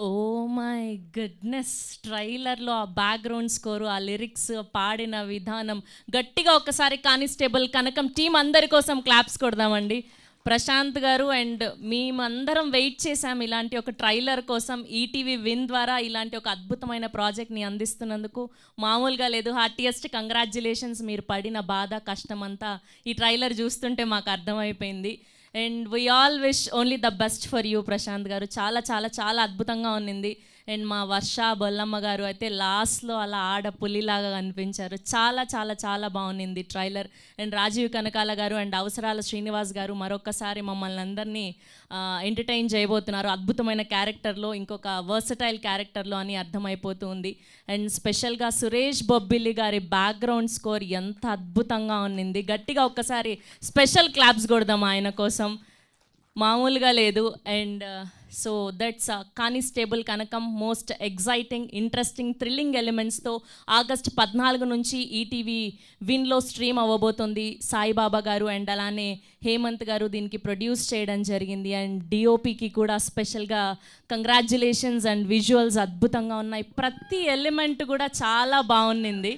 Oh my goodness! ట్రైలర్‌లో ఆ background score, ఆ లిరిక్స్, పాడిన విధానం గట్టిగా ఒక్కసారి కానిస్టేబుల్ కనకం టీమ్ అందరి కోసం క్లాప్స్ కొడదామండి. ప్రశాంత్ గారు అండ్ మేమందరం వెయిట్ చేసాం ఇలాంటి ఒక ట్రైలర్ కోసం. ఈటీవీ విన్ ద్వారా ఇలాంటి ఒక అద్భుతమైన ప్రాజెక్ట్‌ని అందిస్తున్నందుకు మామూలుగా లేదు. Heartiest congratulations. మీరు పడిన బాధ, కష్టమంతా ఈ ట్రైలర్ చూస్తుంటే మాకు అర్థమైపోయింది. And we all wish only the best for you Prashanth garu. చాలా చాలా చాలా అద్భుతంగా ఉన్నింది. అండ్ మా వర్ష బొల్లమ్మ గారు అయితే లాస్ట్లో అలా ఆడ పులిలాగా కనిపించారు. చాలా చాలా చాలా బాగుంది ట్రైలర్. అండ్ రాజీవ్ కనకాల గారు అండ్ అవసరాల శ్రీనివాస్ గారు మరొకసారి మమ్మల్ని అందరినీ ఎంటర్టైన్ చేయబోతున్నారు. అద్భుతమైన క్యారెక్టర్లో, ఇంకొక వర్సటైల్ క్యారెక్టర్లో అని అర్థమైపోతుంది. అండ్ స్పెషల్గా సురేష్ బొబ్బిలి గారి బ్యాక్గ్రౌండ్ స్కోర్ ఎంత అద్భుతంగా ఉన్నింది. గట్టిగా ఒక్కసారి స్పెషల్ క్లాప్స్ కొడదాం ఆయన కోసం. మామూలుగా లేదు. And so that's constable Kanakam most exciting, interesting, thrilling ఎలిమెంట్స్తో ఆగస్ట్ 14 నుంచి ఈటీవీ విన్లో స్ట్రీమ్ అవ్వబోతుంది. సాయిబాబా గారు అండ్ అలానే హేమంత్ గారు దీనికి ప్రొడ్యూస్ చేయడం జరిగింది. అండ్ డిఓపికి కూడా స్పెషల్గా కంగ్రాచ్యులేషన్స్. అండ్ విజువల్స్ అద్భుతంగా ఉన్నాయి. ప్రతి ఎలిమెంట్ కూడా చాలా బాగుంది.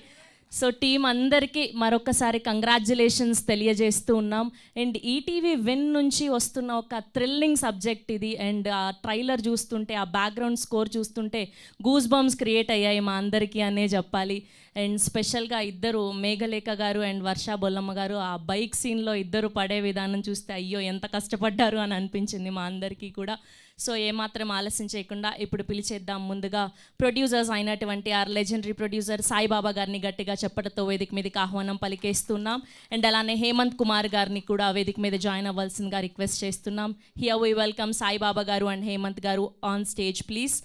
సో టీం అందరికీ మరొకసారి కంగ్రాచ్యులేషన్స్ తెలియజేస్తూ ఉన్నాం. అండ్ ఈటీవీ విన్ నుంచి వస్తున్న ఒక థ్రిల్లింగ్ సబ్జెక్ట్ ఇది. అండ్ ఆ ట్రైలర్ చూస్తుంటే, ఆ బ్యాక్గ్రౌండ్ స్కోర్ చూస్తుంటే గూస్ బంప్స్ క్రియేట్ అయ్యాయి మా అందరికీ అనే చెప్పాలి. అండ్ స్పెషల్గా ఇద్దరు మేఘలేఖ గారు అండ్ వర్ష బొల్లమ్మ గారు ఆ బైక్ సీన్లో ఇద్దరు పడే విధానం చూస్తే అయ్యో ఎంత కష్టపడ్డారు అని అనిపించింది మా అందరికీ కూడా. సో ఏమాత్రం ఆలస్యం చేయకుండా ఇప్పుడు పిలిచేద్దాం ముందుగా ప్రొడ్యూసర్స్ అయినటువంటి ఆర్ లెజెండరీ ప్రొడ్యూసర్ సాయిబాబా గారిని గట్టిగా చెప్పడంతో వేదిక మీదకి ఆహ్వానం పలికేస్తున్నాం. అండ్ అలానే హేమంత్ కుమార్ గారిని కూడా వేదిక మీద జాయిన్ అవ్వాల్సిందిగా రిక్వెస్ట్ చేస్తున్నాం. హియర్ వి వెల్కమ్ సాయిబాబా గారు అండ్ హేమంత్ గారు on stage please.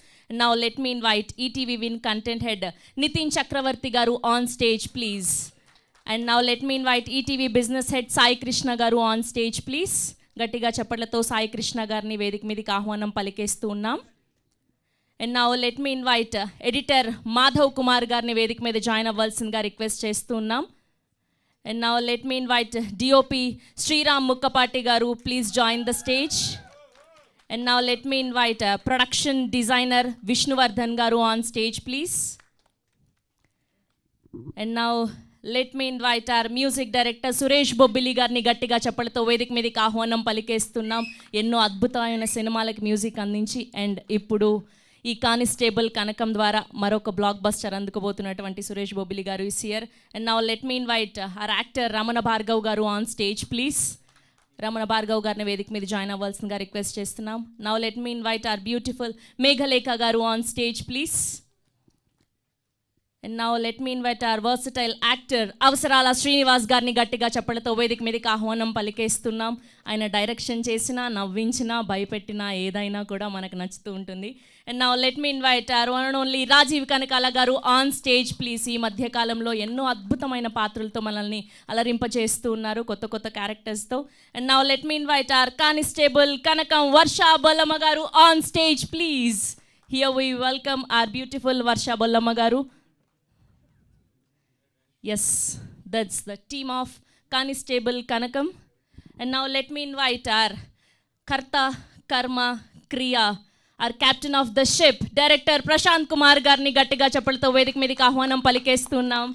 Now let me invite ETV Win content head Nitin Chakravarthi గారు on stage please. And now let me invite ETV business head Sai Krishna గారు ఆన్ స్టేజ్ ప్లీజ్. గట్టిగా చెప్పట్లతో సాయి కృష్ణ గారిని వేదిక మీదకి ఆహ్వానం పలికేస్తూ ఉన్నాం. And now let me invite editor Madhav Kumar గారిని వేదిక మీద జాయిన్ అవ్వాల్సిందిగా రిక్వెస్ట్ చేస్తూ ఉన్నాం. And now let me invite DOP Sriram Mukkapati గారు please join the stage. And now let me invite production designer Vishnuvardhan గారు on stage please. And now let me invite our music director Suresh Bobbili గారిని గట్టిగా చెప్పడంతో వేదిక మీదకి ఆహ్వానం పలికేస్తున్నాం. ఎన్నో అద్భుతమైన సినిమాలకు మ్యూజిక్ అందించి అండ్ ఇప్పుడు ఈ కానిస్టేబుల్ కనకం ద్వారా మరొక బ్లాక్ బస్టర్ అందుకోబోతున్నటువంటి సురేష్ బొబ్బిలి గారు is here. And now let me invite our actor Ramana Bhargav గారు on stage please. Ramana Bhargav గారిని వేదిక మీద జాయిన్ అవ్వాల్సిందిగా రిక్వెస్ట్ చేస్తున్నాం. Now let me invite our beautiful Meghalekha గారు on stage please. And now let me invite our versatile actor Avasarala Srinivas గారిని గట్టిగా చెప్పడంతో వేదిక మీదకి ఆహ్వానం పలికేస్తున్నాం. ఆయన డైరెక్షన్ చేసినా, నవ్వించినా, భయపెట్టినా ఏదైనా కూడా మనకు నచ్చుతూ ఉంటుంది. And now let me invite our one and only Rajeev Kanakala garu on stage please. ఈ మధ్యకాలంలో ఎన్నో అద్భుతమైన పాత్రలతో మనల్ని అలరింపచేస్తూ ఉన్నారు కొత్త కొత్త క్యారెక్టర్స్తో. And now let me invite our constable Kanakam Varsha Bollamma గారు on stage please. Here we welcome our beautiful Varsha Bollamma గారు. Yes, that's the team of Constable Kanakam. And now let me invite our Karta Karma Kriya, our captain of the ship, Director Prashant Kumar Garni Gattiga Chappalto Vedik Medika Ahvanam Palikestunnam.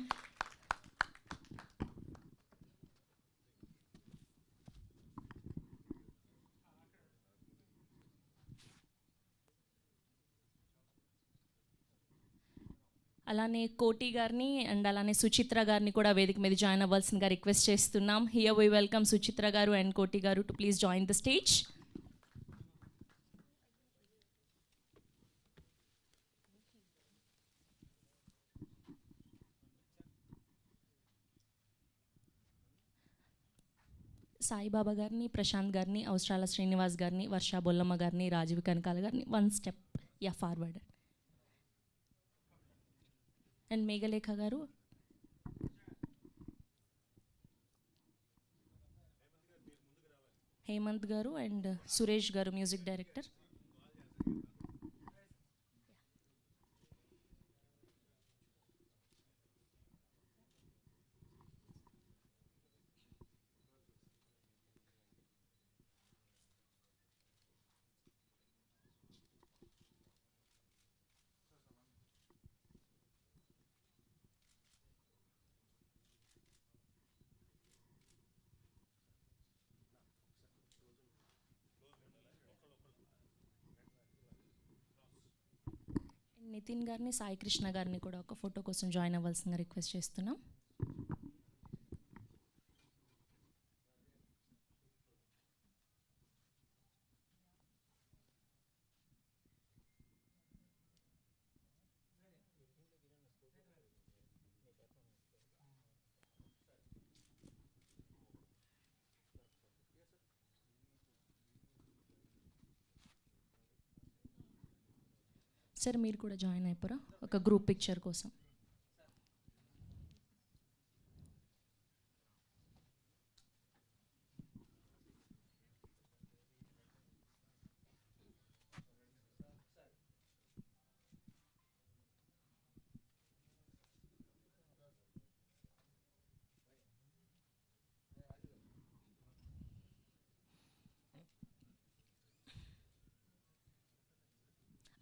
అలానే కోటి గారిని and అలానే సుచిత్ర గారిని కూడా వేదిక మీద join అవ్వాల్సిందిగా request చేస్తున్నాం. హియర్ వి వెల్కమ్ సుచిత్ర గారు అండ్ కోటి గారు to please join the stage. Saibaba గారిని, ప్రశాంత్ గారిని, అవసరాల శ్రీనివాస్ గారిని, వర్ష బొల్లమ్మ గారిని, రాజీవ్ కనకాల గారిని one step forward. And Meghalekha గారు, హేమంత్ గారు అండ్ సురేష్ గారు మ్యూజిక్ డైరెక్టర్. నితిన్ గారిని, సాయి కృష్ణ గారిని కూడా ఒక ఫోటో కోసం జాయిన్ అవ్వాల్సిందిగా రిక్వెస్ట్ చేస్తున్నాం. సార్ మీరు కూడా జాయిన్ అయిపోరా ఒక గ్రూప్ పిక్చర్ కోసం.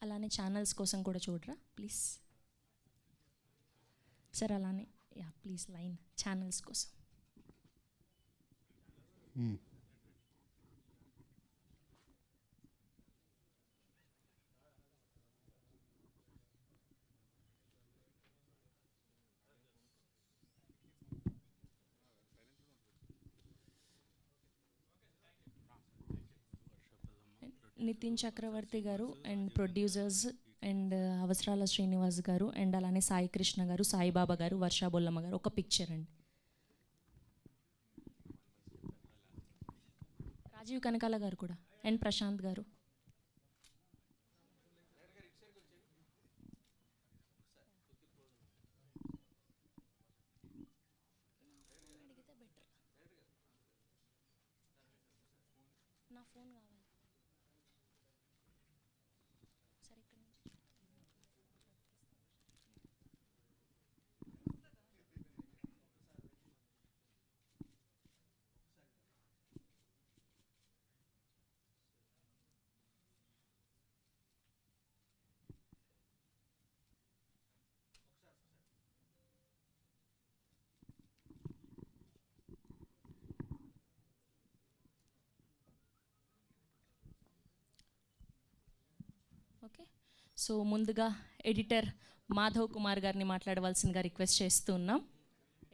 అలానే ఛానల్స్ కోసం కూడా చూడరా ప్లీజ్ సార్. అలానే యా ప్లీజ్ లైన్ ఛానల్స్ కోసం. నితిన్ చక్రవర్తి గారు అండ్ ప్రొడ్యూసర్స్ అండ్ అవసరాల శ్రీనివాస్ గారు అండ్ అలానే సాయి కృష్ణ గారు, సాయిబాబా గారు, వర్షా బొల్లమ్మ గారు ఒక పిక్చర్ అండి. రాజీవ్ కనకాల గారు కూడా అండ్ ప్రశాంత్ గారు. నా ఫోన్ కావాలి సరే ఇక్కడ నుంచి. ఓకే, సో ముందుగా ఎడిటర్ మాధవ్ కుమార్ గారిని మాట్లాడవలసిందిగా రిక్వెస్ట్ చేస్తూ ఉన్నాం.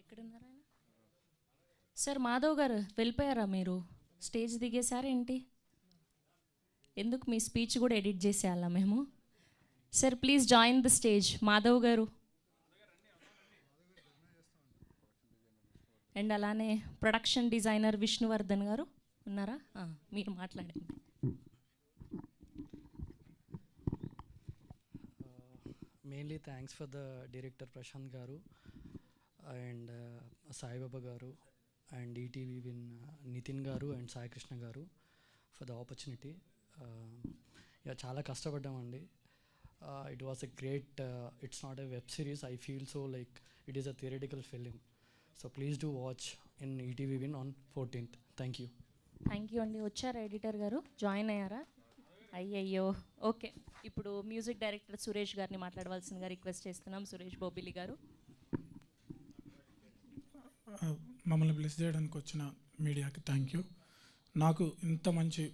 ఎక్కడున్నారు ఆయన? సార్ మాధవ్ గారు వెళ్ళిపోయారా మీరు? స్టేజ్ దిగేశారా ఏంటి? ఎందుకు మీ స్పీచ్ కూడా ఎడిట్ చేసేయాలా మేము? Sir please join the stage Madhav garu. And అలానే ప్రొడక్షన్ డిజైనర్ విష్ణువర్ధన్ గారు ఉన్నారా? మీరు మాట్లాడండి. Mainly thanks for the director Prashant Garu and Sai Baba Garu and ETV Win Nitin Garu and Sai Krishna Garu for the opportunity. Chala kashtapaddamandi. It was a great, it's not a web series. I feel so like it is a theoretical film. So please do watch in ETV Win on 14th. Thank you. Thank you అండి. వచ్చారా editor గారు? Join అయ్యారా? అయ్యయ్యో. Okay, ఇప్పుడు music director Suresh గారిని మాట్లాడవలసిందిగా request చేస్తున్నాం. సురేష్ బొబ్బిలి గారు. మమ్మల్ని బ్లెస్ చేయడానికి వచ్చిన మీడియాకి థ్యాంక్ యూ. నాకు ఇంత మంచి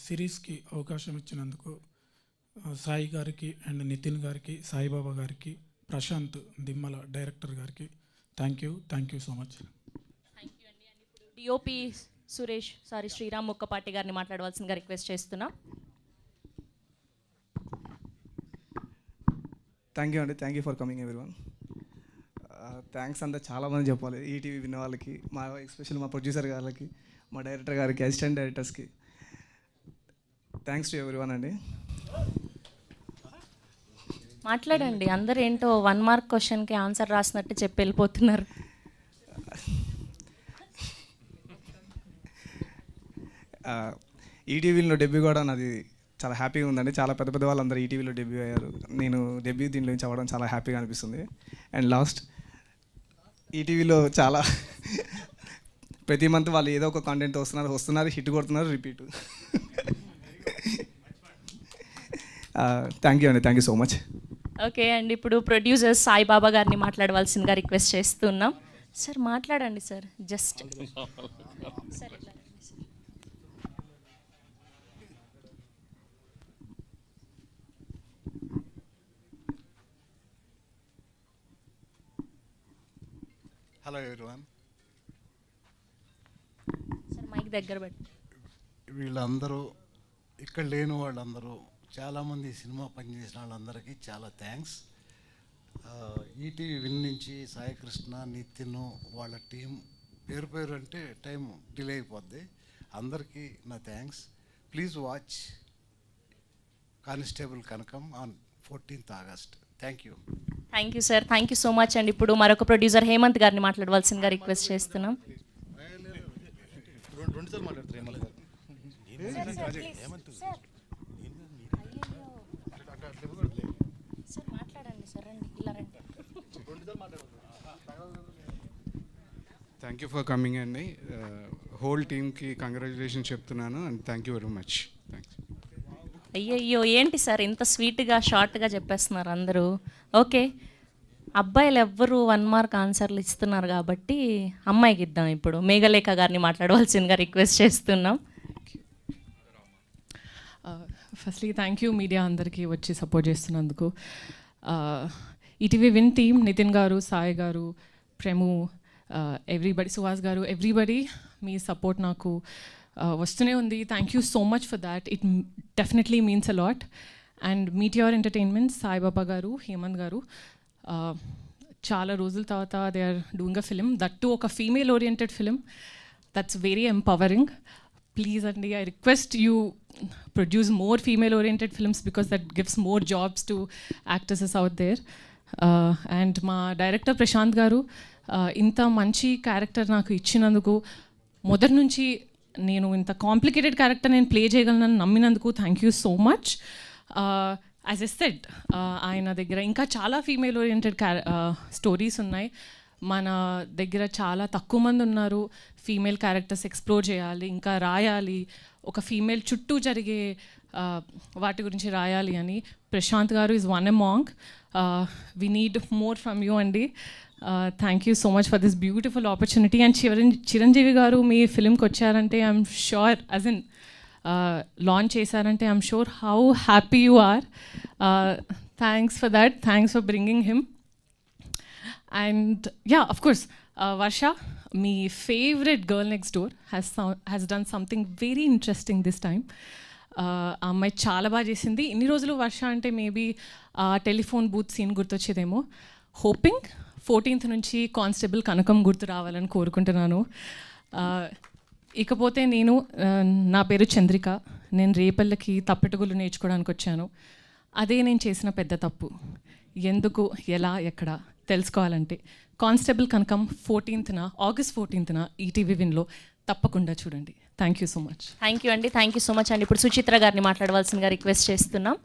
సిరీస్కి అవకాశం ఇచ్చినందుకు సాయి గారికి అండ్ నితిన్ గారికి, సాయిబాబా గారికి, ప్రశాంత్ దిమ్మల డైరెక్టర్ గారికి thank you so much. Thank you అండి. అండ్ ఇప్పుడు డిఓపి శ్రీరామ్ ముక్కపాటి గారిని మాట్లాడవలసిందిగా రిక్వెస్ట్ చేస్తున్నాం. థ్యాంక్ యూ అండి. Thank you for coming everyone. Thanks అంతా చాలామంది చెప్పాలి. ఈటీవీ విన్న వాళ్ళకి, మా ఎస్పెషల్ మా ప్రొడ్యూసర్ గారికి, మా డైరెక్టర్ గారికి, అసిస్టెంట్ డైరెక్టర్స్కి థ్యాంక్స్ టు ఎవ్రీవన్ అండి. మాట్లాడండి. అందరు ఏంటో 1 మార్క్ క్వశ్చన్కి ఆన్సర్ రాసినట్టు చెప్పి వెళ్ళిపోతున్నారు. ఈటీవీలో డెబ్యూ కూడా నాది చాలా హ్యాపీగా ఉందండి. చాలా పెద్ద పెద్ద వాళ్ళందరూ ఈటీవీలో డెబ్యూ అయ్యారు. నేను డెబ్యూ దీంట్లో నుంచి అవ్వడం చాలా హ్యాపీగా అనిపిస్తుంది. అండ్ లాస్ట్ ఈటీవీలో చాలా ప్రతి మంత్ వాళ్ళు ఏదో ఒక కాంటెంట్తో వస్తున్నారు, హిట్ కొడుతున్నారు, రిపీట్. థ్యాంక్ యూ అండి. Thank you so much. Okay అండి, ఇప్పుడు ప్రొడ్యూసర్ సాయిబాబా గారిని మాట్లాడవలసిందిగా రిక్వెస్ట్ చేస్తున్నాం. సార్ మాట్లాడండి సార్. జస్ట్ సరే. Hello everyone. సార్ మైక్ దగ్గర పెట్టి. వీళ్ళందరూ ఇక్కడ లేని వాళ్ళందరూ చాలామంది సినిమా పనిచేసిన వాళ్ళందరికీ చాలా థ్యాంక్స్. ఈటీవీ విన్ నుంచి సాయికృష్ణ, నితిన్ వాళ్ళ టీం పేరు అంటే టైం డిలే అయిపోద్ది. అందరికీ నా thanks. Please watch constable Kanakam on 14th August. Thank you. Thank you sir, thank you so much అండి. ఇప్పుడు మరొక ప్రొడ్యూసర్ హేమంత్ గారిని మాట్లాడవలసిందిగా రిక్వెస్ట్ చేస్తున్నాం. థ్యాంక్ యూ ఫర్ కమింగ్ అండి. హోల్ టీమ్కి కంగ్రాచులేషన్ చెప్తున్నాను and thank you very much. Thanks. అయ్యయ్యో ఏంటి సార్ ఇంత స్వీట్గా షార్ట్గా చెప్పేస్తున్నారు అందరూ. ఓకే, అబ్బాయిలు ఎవ్వరు 1 మార్క్ ఆన్సర్లు ఇస్తున్నారు కాబట్టి అమ్మాయికి ఇద్దాం. ఇప్పుడు మేఘలేఖ గారిని మాట్లాడవలసిందిగా రిక్వెస్ట్ చేస్తున్నాం. ఫస్ట్లీ థ్యాంక్ యూ మీడియా అందరికీ వచ్చి సపోర్ట్ చేస్తున్నందుకు. ETV win team, Nitin garu, Sai గారు, ప్రేము, ఎవ్రీబడి, సుహాస్ గారు, ఎవ్రీబడి మీ సపోర్ట్ నాకు వస్తూనే ఉంది. Thank you so much for that. It definitely means a lot. And Meteor entertainment, Saibaba గారు, హేమంత్ గారు, చాలా రోజుల తర్వాత they are doing a film, that too ఒక female oriented film. That's very empowering. Please అండి, I request you produce more female oriented films because that gives more jobs to actresses out there. And మా director Prashanth గారు ఇంత మంచి character నాకు ఇచ్చినందుకు, మొదటి నుంచి నేను ఇంత కాంప్లికేటెడ్ క్యారెక్టర్ నేను ప్లే చేయగలనని నమ్మినందుకు thank you so much. As I said, ఆయన దగ్గర ఇంకా చాలా ఫీమేల్ ఓరియంటెడ్ స్టోరీస్ ఉన్నాయి. మన దగ్గర చాలా తక్కువ మంది ఉన్నారు ఫీమేల్ క్యారెక్టర్స్ ఎక్స్ప్లోర్ చేయాలి, ఇంకా రాయాలి, ఒక ఫీమేల్ చుట్టూ జరిగే వాటి గురించి రాయాలి అని. ప్రశాంత్ గారు is one among. We need more from you అండి. Thank you so much for this beautiful opportunity. And Chiranjeevi గారు మీ ఫిలింకి వచ్చారంటే I'm sure, as in launch చేశారంటే I'm sure how happy you are. Thanks for that. Thanks for bringing him. And yeah, of course, Varsha, my favorite girl next door, has done something very interesting this time. అమ్మాయి చాలా బాగా చేసింది. ఇన్ని రోజులు వర్ష అంటే maybe telephone booth scene గుర్తొచ్చేదేమో. Hoping 14th నుంచి constable కనకం గుర్తు రావాలని కోరుకుంటున్నాను. ఇకపోతే నేను, నా పేరు చంద్రిక. నేను రేపల్లకి తప్పెటగులు నేర్చుకోవడానికి వచ్చాను. అదే నేను చేసిన పెద్ద తప్పు. ఎందుకు, ఎలా, ఎక్కడ తెలుసుకోవాలంటే constable Kanakam 14th, August 14th ETV విన్లో తప్పకుండా చూడండి. Thank you so much. Thank you అండి, థ్యాంక్ యూ సో మచ్ అండి. ఇప్పుడు సుచిత్ర గారిని మాట్లాడవలసిందిగా రిక్వెస్ట్ చేస్తున్నాం.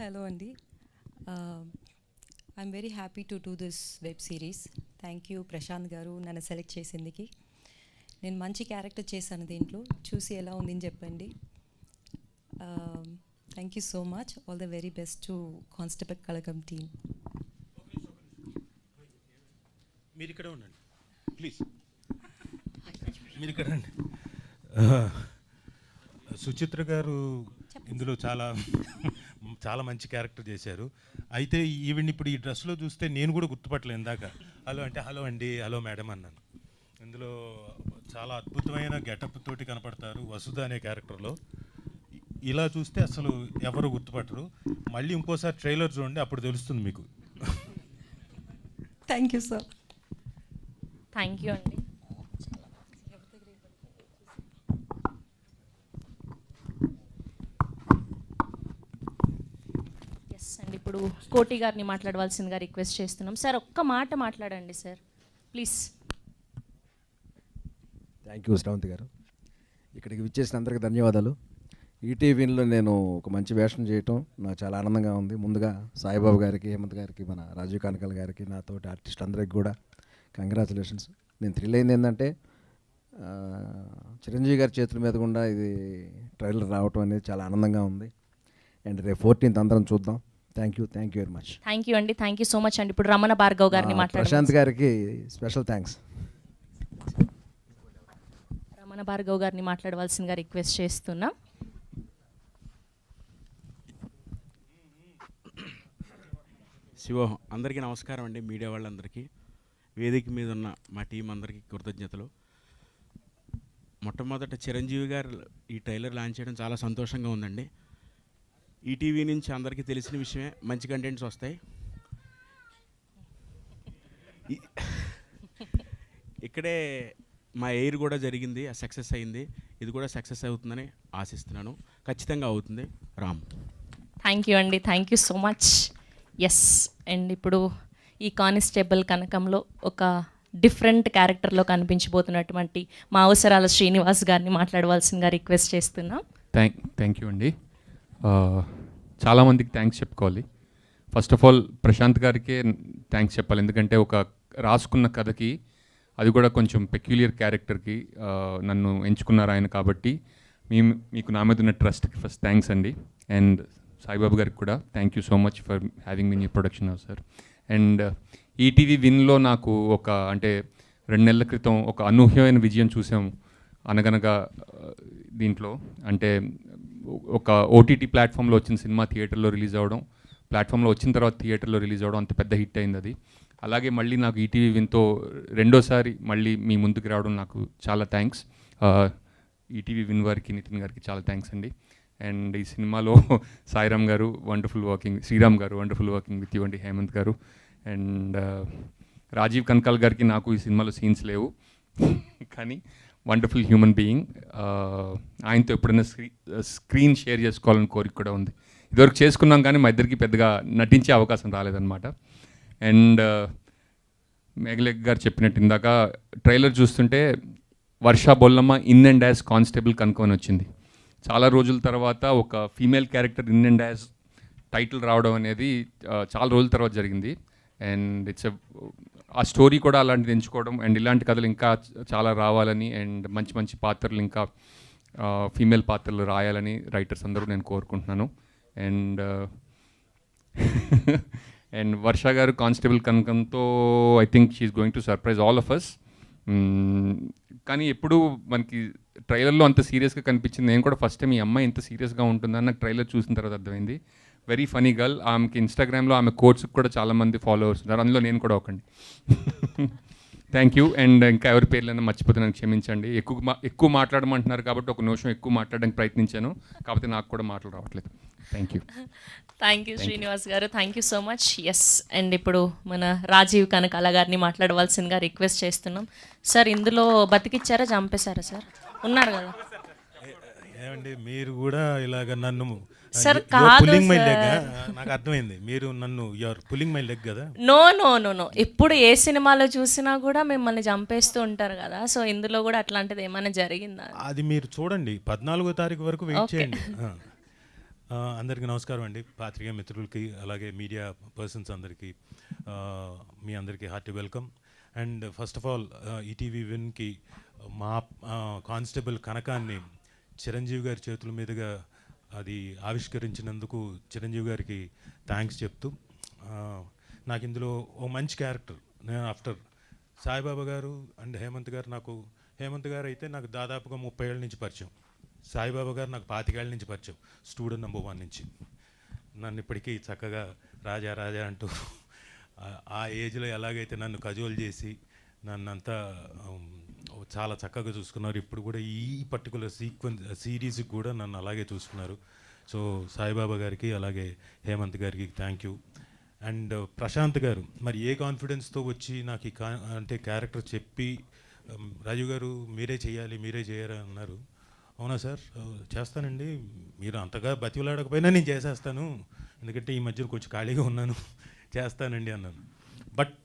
హలో అండి. I'm very happy to do this web series. Thank you Prashanth garu నన్ను సెలెక్ట్ చేసేందుకు. నేను మంచి క్యారెక్టర్ చేశాను దీంట్లో, చూసి ఎలా ఉందని చెప్పండి. Thank you so much. All the very best to constable Kanakam team. మీరు ఇక్కడ ఉండండి ప్లీజ్, మీరు ఇక్కడ రండి. సుచిత్ర గారు ఇందులో చాలా మంచి క్యారెక్టర్ చేశారు. అయితే ఈవిడ్ని ఇప్పుడు ఈ డ్రెస్లో చూస్తే నేను కూడా గుర్తుపట్టలేదు. ఇందాక హలో అంటే హలో అండి, హలో మేడం అన్నాను. ఇందులో చాలా అద్భుతమైన గెటప్ తోటి కనపడతారు వసుధ అనే క్యారెక్టర్లో. ఇలా చూస్తే అసలు ఎవరు గుర్తుపట్టరు. మళ్ళీ ఇంకోసారి ట్రైలర్ చూడండి, అప్పుడు తెలుస్తుంది మీకు. Thank you sir. Thank you అండి. ఎస్ అండి, ఇప్పుడు కోటి గారిని మాట్లాడవలసిందిగా రిక్వెస్ట్ చేస్తున్నాం. సార్ ఒక్క మాట మాట్లాడండి sir please. Thank you Sravanthi గారు. ఇక్కడికి విచ్చేసిన అందరికీ ధన్యవాదాలు. ఈటీవీలో నేను ఒక మంచి వేషం చేయటం నాకు చాలా ఆనందంగా ఉంది. ముందుగా సాయిబాబు గారికి, హేమంత్ గారికి, మన రాజీవ్ కనకాల గారికి, నాతోటి ఆర్టిస్ట్ అందరికి కూడా కంగ్రాచులేషన్స్. నేను థ్రిల్ అయింది ఏంటంటే చిరంజీవి గారి చేతుల మీద కూడా ఇది ట్రైలర్ రావటం అనేది చాలా ఆనందంగా ఉంది. అండ్ రేపు 14th అందరం చూద్దాం. Thank you very much. Thank you అండి, థ్యాంక్ యూ సో మచ్ అండి. ఇప్పుడు రమణ భార్గవ్ గారిని ప్రశాంత్ గారికి స్పెషల్ థ్యాంక్స్. రమణ భార్గవ్ గారిని మాట్లాడవలసిందిగా రిక్వెస్ట్ చేస్తున్నాం. శివోహం. అందరికీ నమస్కారం అండి, మీడియా వాళ్ళందరికీ, వేదిక మీద ఉన్న మా టీం అందరికీ కృతజ్ఞతలు. మొట్టమొదట చిరంజీవి గారు ఈ ట్రైలర్ లాంచ్ చేయడం చాలా సంతోషంగా ఉందండి. ఈటీవీ నుంచి అందరికీ తెలిసిన విషయమే, మంచి కంటెంట్స్ వస్తాయి. ఇక్కడే మా ఎయిర్ కూడా జరిగింది, సక్సెస్ అయింది. ఇది కూడా సక్సెస్ అవుతుందని ఆశిస్తున్నాను. ఖచ్చితంగా అవుతుంది. రామ్. థ్యాంక్ యూ అండి, thank you so much. Yes, and ఇప్పుడు ఈ కానిస్టేబుల్ కనకంలో ఒక డిఫరెంట్ క్యారెక్టర్లో కనిపించబోతున్నటువంటి మా అవసరాల శ్రీనివాస్ గారిని మాట్లాడవలసిందిగా రిక్వెస్ట్ చేస్తున్నాం. థ్యాంక్ యూ అండి. చాలామందికి థ్యాంక్స్ చెప్పుకోవాలి. ఫస్ట్ ఆఫ్ ఆల్ ప్రశాంత్ గారికే థ్యాంక్స్ చెప్పాలి, ఎందుకంటే ఒక రాసుకున్న కథకి, అది కూడా కొంచెం పెక్యులియర్ క్యారెక్టర్కి నన్ను ఎంచుకున్నారు ఆయన. కాబట్టి మీకు నా మీద ఉన్న ట్రస్ట్కి ఫస్ట్ థ్యాంక్స్ అండి. అండ్ సాయిబాబు గారికి కూడా thank you so much for having me in production house sir. And ETV విన్లో నాకు అంటే 2 నెలల క్రితం ఒక అనూహ్యమైన విజయం చూసాము. అనగనగా దీంట్లో అంటే ఒక ఓటీటీ ప్లాట్ఫామ్లో వచ్చిన సినిమా థియేటర్లో రిలీజ్ అవ్వడం, ప్లాట్ఫామ్లో వచ్చిన తర్వాత థియేటర్లో రిలీజ్ అవ్వడం అంత పెద్ద హిట్ అయింది అది. అలాగే మళ్ళీ నాకు ఈటీవీ విన్తో రెండోసారి మళ్ళీ మీ ముందుకు రావడం నాకు చాలా థ్యాంక్స్. ఈటీవీ విన్ వారికి, నితిన్ గారికి చాలా థ్యాంక్స్ అండి. అండ్ ఈ సినిమాలో సాయిరామ్ గారు వండర్ఫుల్ వర్కింగ్, శ్రీరామ్ గారు వండర్ఫుల్ వర్కింగ్ విత్ యూ అండి, హేమంత్ గారు. అండ్ రాజీవ్ కనకాల్ గారికి నాకు ఈ సినిమాలో సీన్స్ లేవు, కానీ వండర్ఫుల్ హ్యూమన్ బీయింగ్. ఆయనతో ఎప్పుడైనా స్క్రీన్ షేర్ చేసుకోవాలని కోరిక కూడా ఉంది. ఇదివరకు చేసుకున్నాం కానీ మా ఇద్దరికి పెద్దగా నటించే అవకాశం రాలేదన్నమాట. అండ్ మేఘలేఖ్ గారు చెప్పినట్టు ఇందాక ట్రైలర్ చూస్తుంటే వర్షా Bollamma in and as constable కనుక్కొని వచ్చింది. చాలా రోజుల తర్వాత ఒక female character in and as title రావడం అనేది చాలా రోజుల తర్వాత జరిగింది. అండ్ ఆ స్టోరీ కూడా అలాంటిది ఎంచుకోవడం, అండ్ ఇలాంటి కథలు ఇంకా చాలా రావాలని, అండ్ మంచి మంచి పాత్రలు ఇంకా ఫీమేల్ పాత్రలు రాయాలని రైటర్స్ అందరూ నేను కోరుకుంటున్నాను. అండ్ అండ్ వర్ష గారు కానిస్టేబుల్ కనకంతో I think she's going to surprise all of us. కానీ ఎప్పుడు మనకి ట్రైలర్లో అంత సీరియస్గా కనిపించింది. నేను కూడా ఫస్ట్ టైం ఈ అమ్మాయి ఇంత సీరియస్గా ఉంటుందని నాకు ట్రైలర్ చూసిన తర్వాత అర్థమైంది. Very funny girl. ఆమెకి ఇన్స్టాగ్రామ్లో ఆమె కోట్స్కి కూడా చాలామంది ఫాలోవర్స్ ఉన్నారు, అందులో నేను కూడా ఒకండి. Thank you. అండ్ ఇంకా ఎవరి పేర్లైనా మర్చిపోతే నాకు క్షమించండి. ఎక్కువ మాట్లాడమంటున్నారు కాబట్టి ఒక నిమిషం ఎక్కువ మాట్లాడడానికి ప్రయత్నించాను, కాకపోతే నాకు కూడా మాటలు రావట్లేదు. Thank you. Thank you Srinivas గారు, thank you so much. Yes, and ఇప్పుడు మన రాజీవ్ కనకాల గారిని మాట్లాడవలసిందిగా రిక్వెస్ట్ చేస్తున్నాం. సార్, ఇందులో బతికిచ్చారా చంపేశారా సార్? ఉన్నారు కదా. ఏమండి మీరు కూడా ఇలాగ నన్ను సార్ కాదు నాకు అర్థమైంది, మీరు నన్ను యువర్ పుల్లింగ్ మై లెగ్ కదా. నో నో నో నో, ఎప్పుడు ఏ సినిమాలో చూసినా కూడా మిమ్మల్ని చంపేస్తూ ఉంటారు కదా. సో ఇందులో కూడా అట్లాంటిది ఏమైనా జరిగిందా? అది మీరు చూడండి, 14వ తారీఖు వరకు వెయిట్ చేయండి. అందరికీ నమస్కారం అండి, పాత్రికేయ మిత్రులకి, అలాగే మీడియా పర్సన్స్ అందరికీ, మీ అందరికీ hearty welcome. And first of all ETV విన్కి మా కానిస్టేబుల్ కనకాన్ని చిరంజీవి గారి చేతుల మీదుగా అది ఆవిష్కరించినందుకు చిరంజీవి గారికి థ్యాంక్స్ చెప్తూ, నాకు ఇందులో ఓ మంచి క్యారెక్టర్. నేను ఆఫ్టర్ సాయిబాబా గారు అండ్ హేమంత్ గారు, హేమంత్ గారు అయితే నాకు దాదాపుగా 30 ఏళ్ళ నుంచి పరిచయం, సాయిబాబా గారు నాకు 25 ఏళ్ళ నుంచి పరిచయం, స్టూడెంట్ నెంబర్ 1 నుంచి. నన్ను ఇప్పటికీ చక్కగా రాజా రాజా అంటూ ఆ ఏజ్లో ఎలాగైతే నన్ను కజోల్ చేసి నన్నంతా చాలా చక్కగా చూసుకున్నారు. ఇప్పుడు కూడా ఈ పర్టికులర్ సిరీస్కి కూడా నన్ను అలాగే చూసుకున్నారు. సో సాయిబాబా గారికి అలాగే హేమంత్ గారికి థ్యాంక్ యూ. అండ్ ప్రశాంత్ గారు మరి ఏ కాన్ఫిడెన్స్తో వచ్చి నాకు ఈ అంటే క్యారెక్టర్ చెప్పి, రాజీవ్ గారు మీరే చేయాలి, మీరే చేయరా అన్నారు. అవునా సార్, చేస్తానండి, మీరు అంతగా బతిలాడకపోయినా నేను చేసేస్తాను, ఎందుకంటే ఈ మధ్యన కొంచెం ఖాళీగా ఉన్నాను, చేస్తానండి అన్నాను. బట్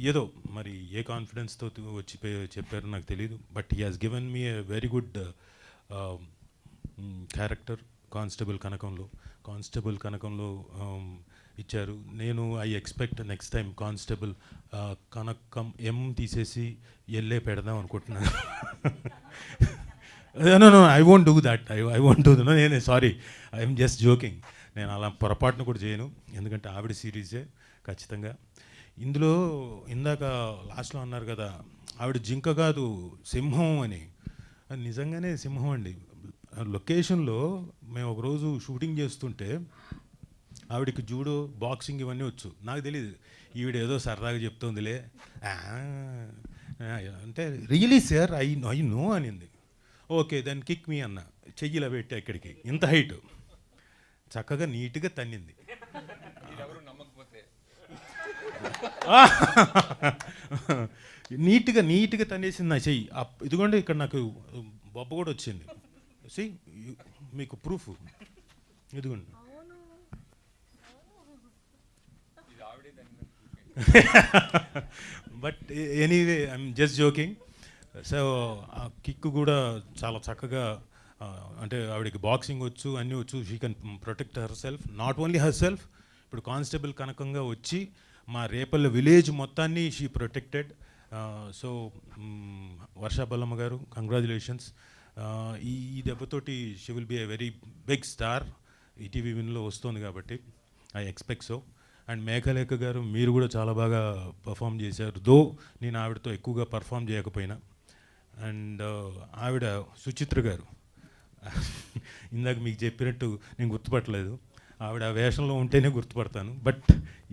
ఏదో మరి ఏ కాన్ఫిడెన్స్తో వచ్చి చెప్పారో నాకు తెలియదు. But he has given me a very good character constable కనకంలో ఇచ్చారు. నేను I expect next time constable Kanakam M తీసేసి ఎల్లే పెడదాం అనుకుంటున్నాను. No I won't do that, I won't do that. నేనే సారీ, ఐఎమ్ జస్ట్ జోకింగ్. నేను అలా పొరపాటును కూడా చేయను, ఎందుకంటే ఆవిడ సిరీసే ఖచ్చితంగా. ఇందులో ఇందాక లాస్ట్లో అన్నారు కదా, ఆవిడ జింక కాదు సింహం అని. నిజంగానే సింహం అండి. లొకేషన్లో మేము ఒకరోజు షూటింగ్ చేస్తుంటే ఆవిడకి జూడో బాక్సింగ్ ఇవన్నీ వచ్చు. నాకు తెలియదు ఈవిడ ఏదో సరదాగా చెప్తోందిలే అంటే రియలీ సార్ ఐ నో అనింది. ఓకే దెన్ కిక్ మీ అన్న, చెయ్యిలా పెట్టా ఇక్కడికి, ఇంత హైట్, చక్కగా నీట్గా తన్నింది. నీట్గా తన్నేసింది నా చెయ్యి. ఇదిగోండి ఇక్కడ నాకు బొబ్బ కూడా వచ్చింది. మీకు ప్రూఫ్ ఇదిగోండి. But anyway I'm just joking. So ఆ కిక్ కూడా చాలా చక్కగా, అంటే ఆవిడకి బాక్సింగ్ వచ్చు, అన్నీ వచ్చు. She can protect herself, not only herself. ఇప్పుడు కానిస్టేబుల్ కనకంగా వచ్చి మా రేపల్ల విలేజ్ మొత్తాన్ని she protected. So Varsha Ballamma గారు కంగ్రాచులేషన్స్. ఈ దెబ్బతోటి she will be a very big star. ETV విన్లో వస్తుంది కాబట్టి I expect so. And Meghalekha గారు మీరు కూడా చాలా బాగా పర్ఫామ్ చేశారు, దో నేను ఆవిడతో ఎక్కువగా పర్ఫామ్ చేయకపోయినా. అండ్ ఆవిడ సుచిత్ర గారు, ఇందాక మీకు చెప్పినట్టు నేను గుర్తుపట్టలేదు, ఆవిడ ఆ వేషంలో ఉంటేనే గుర్తుపడతాను. బట్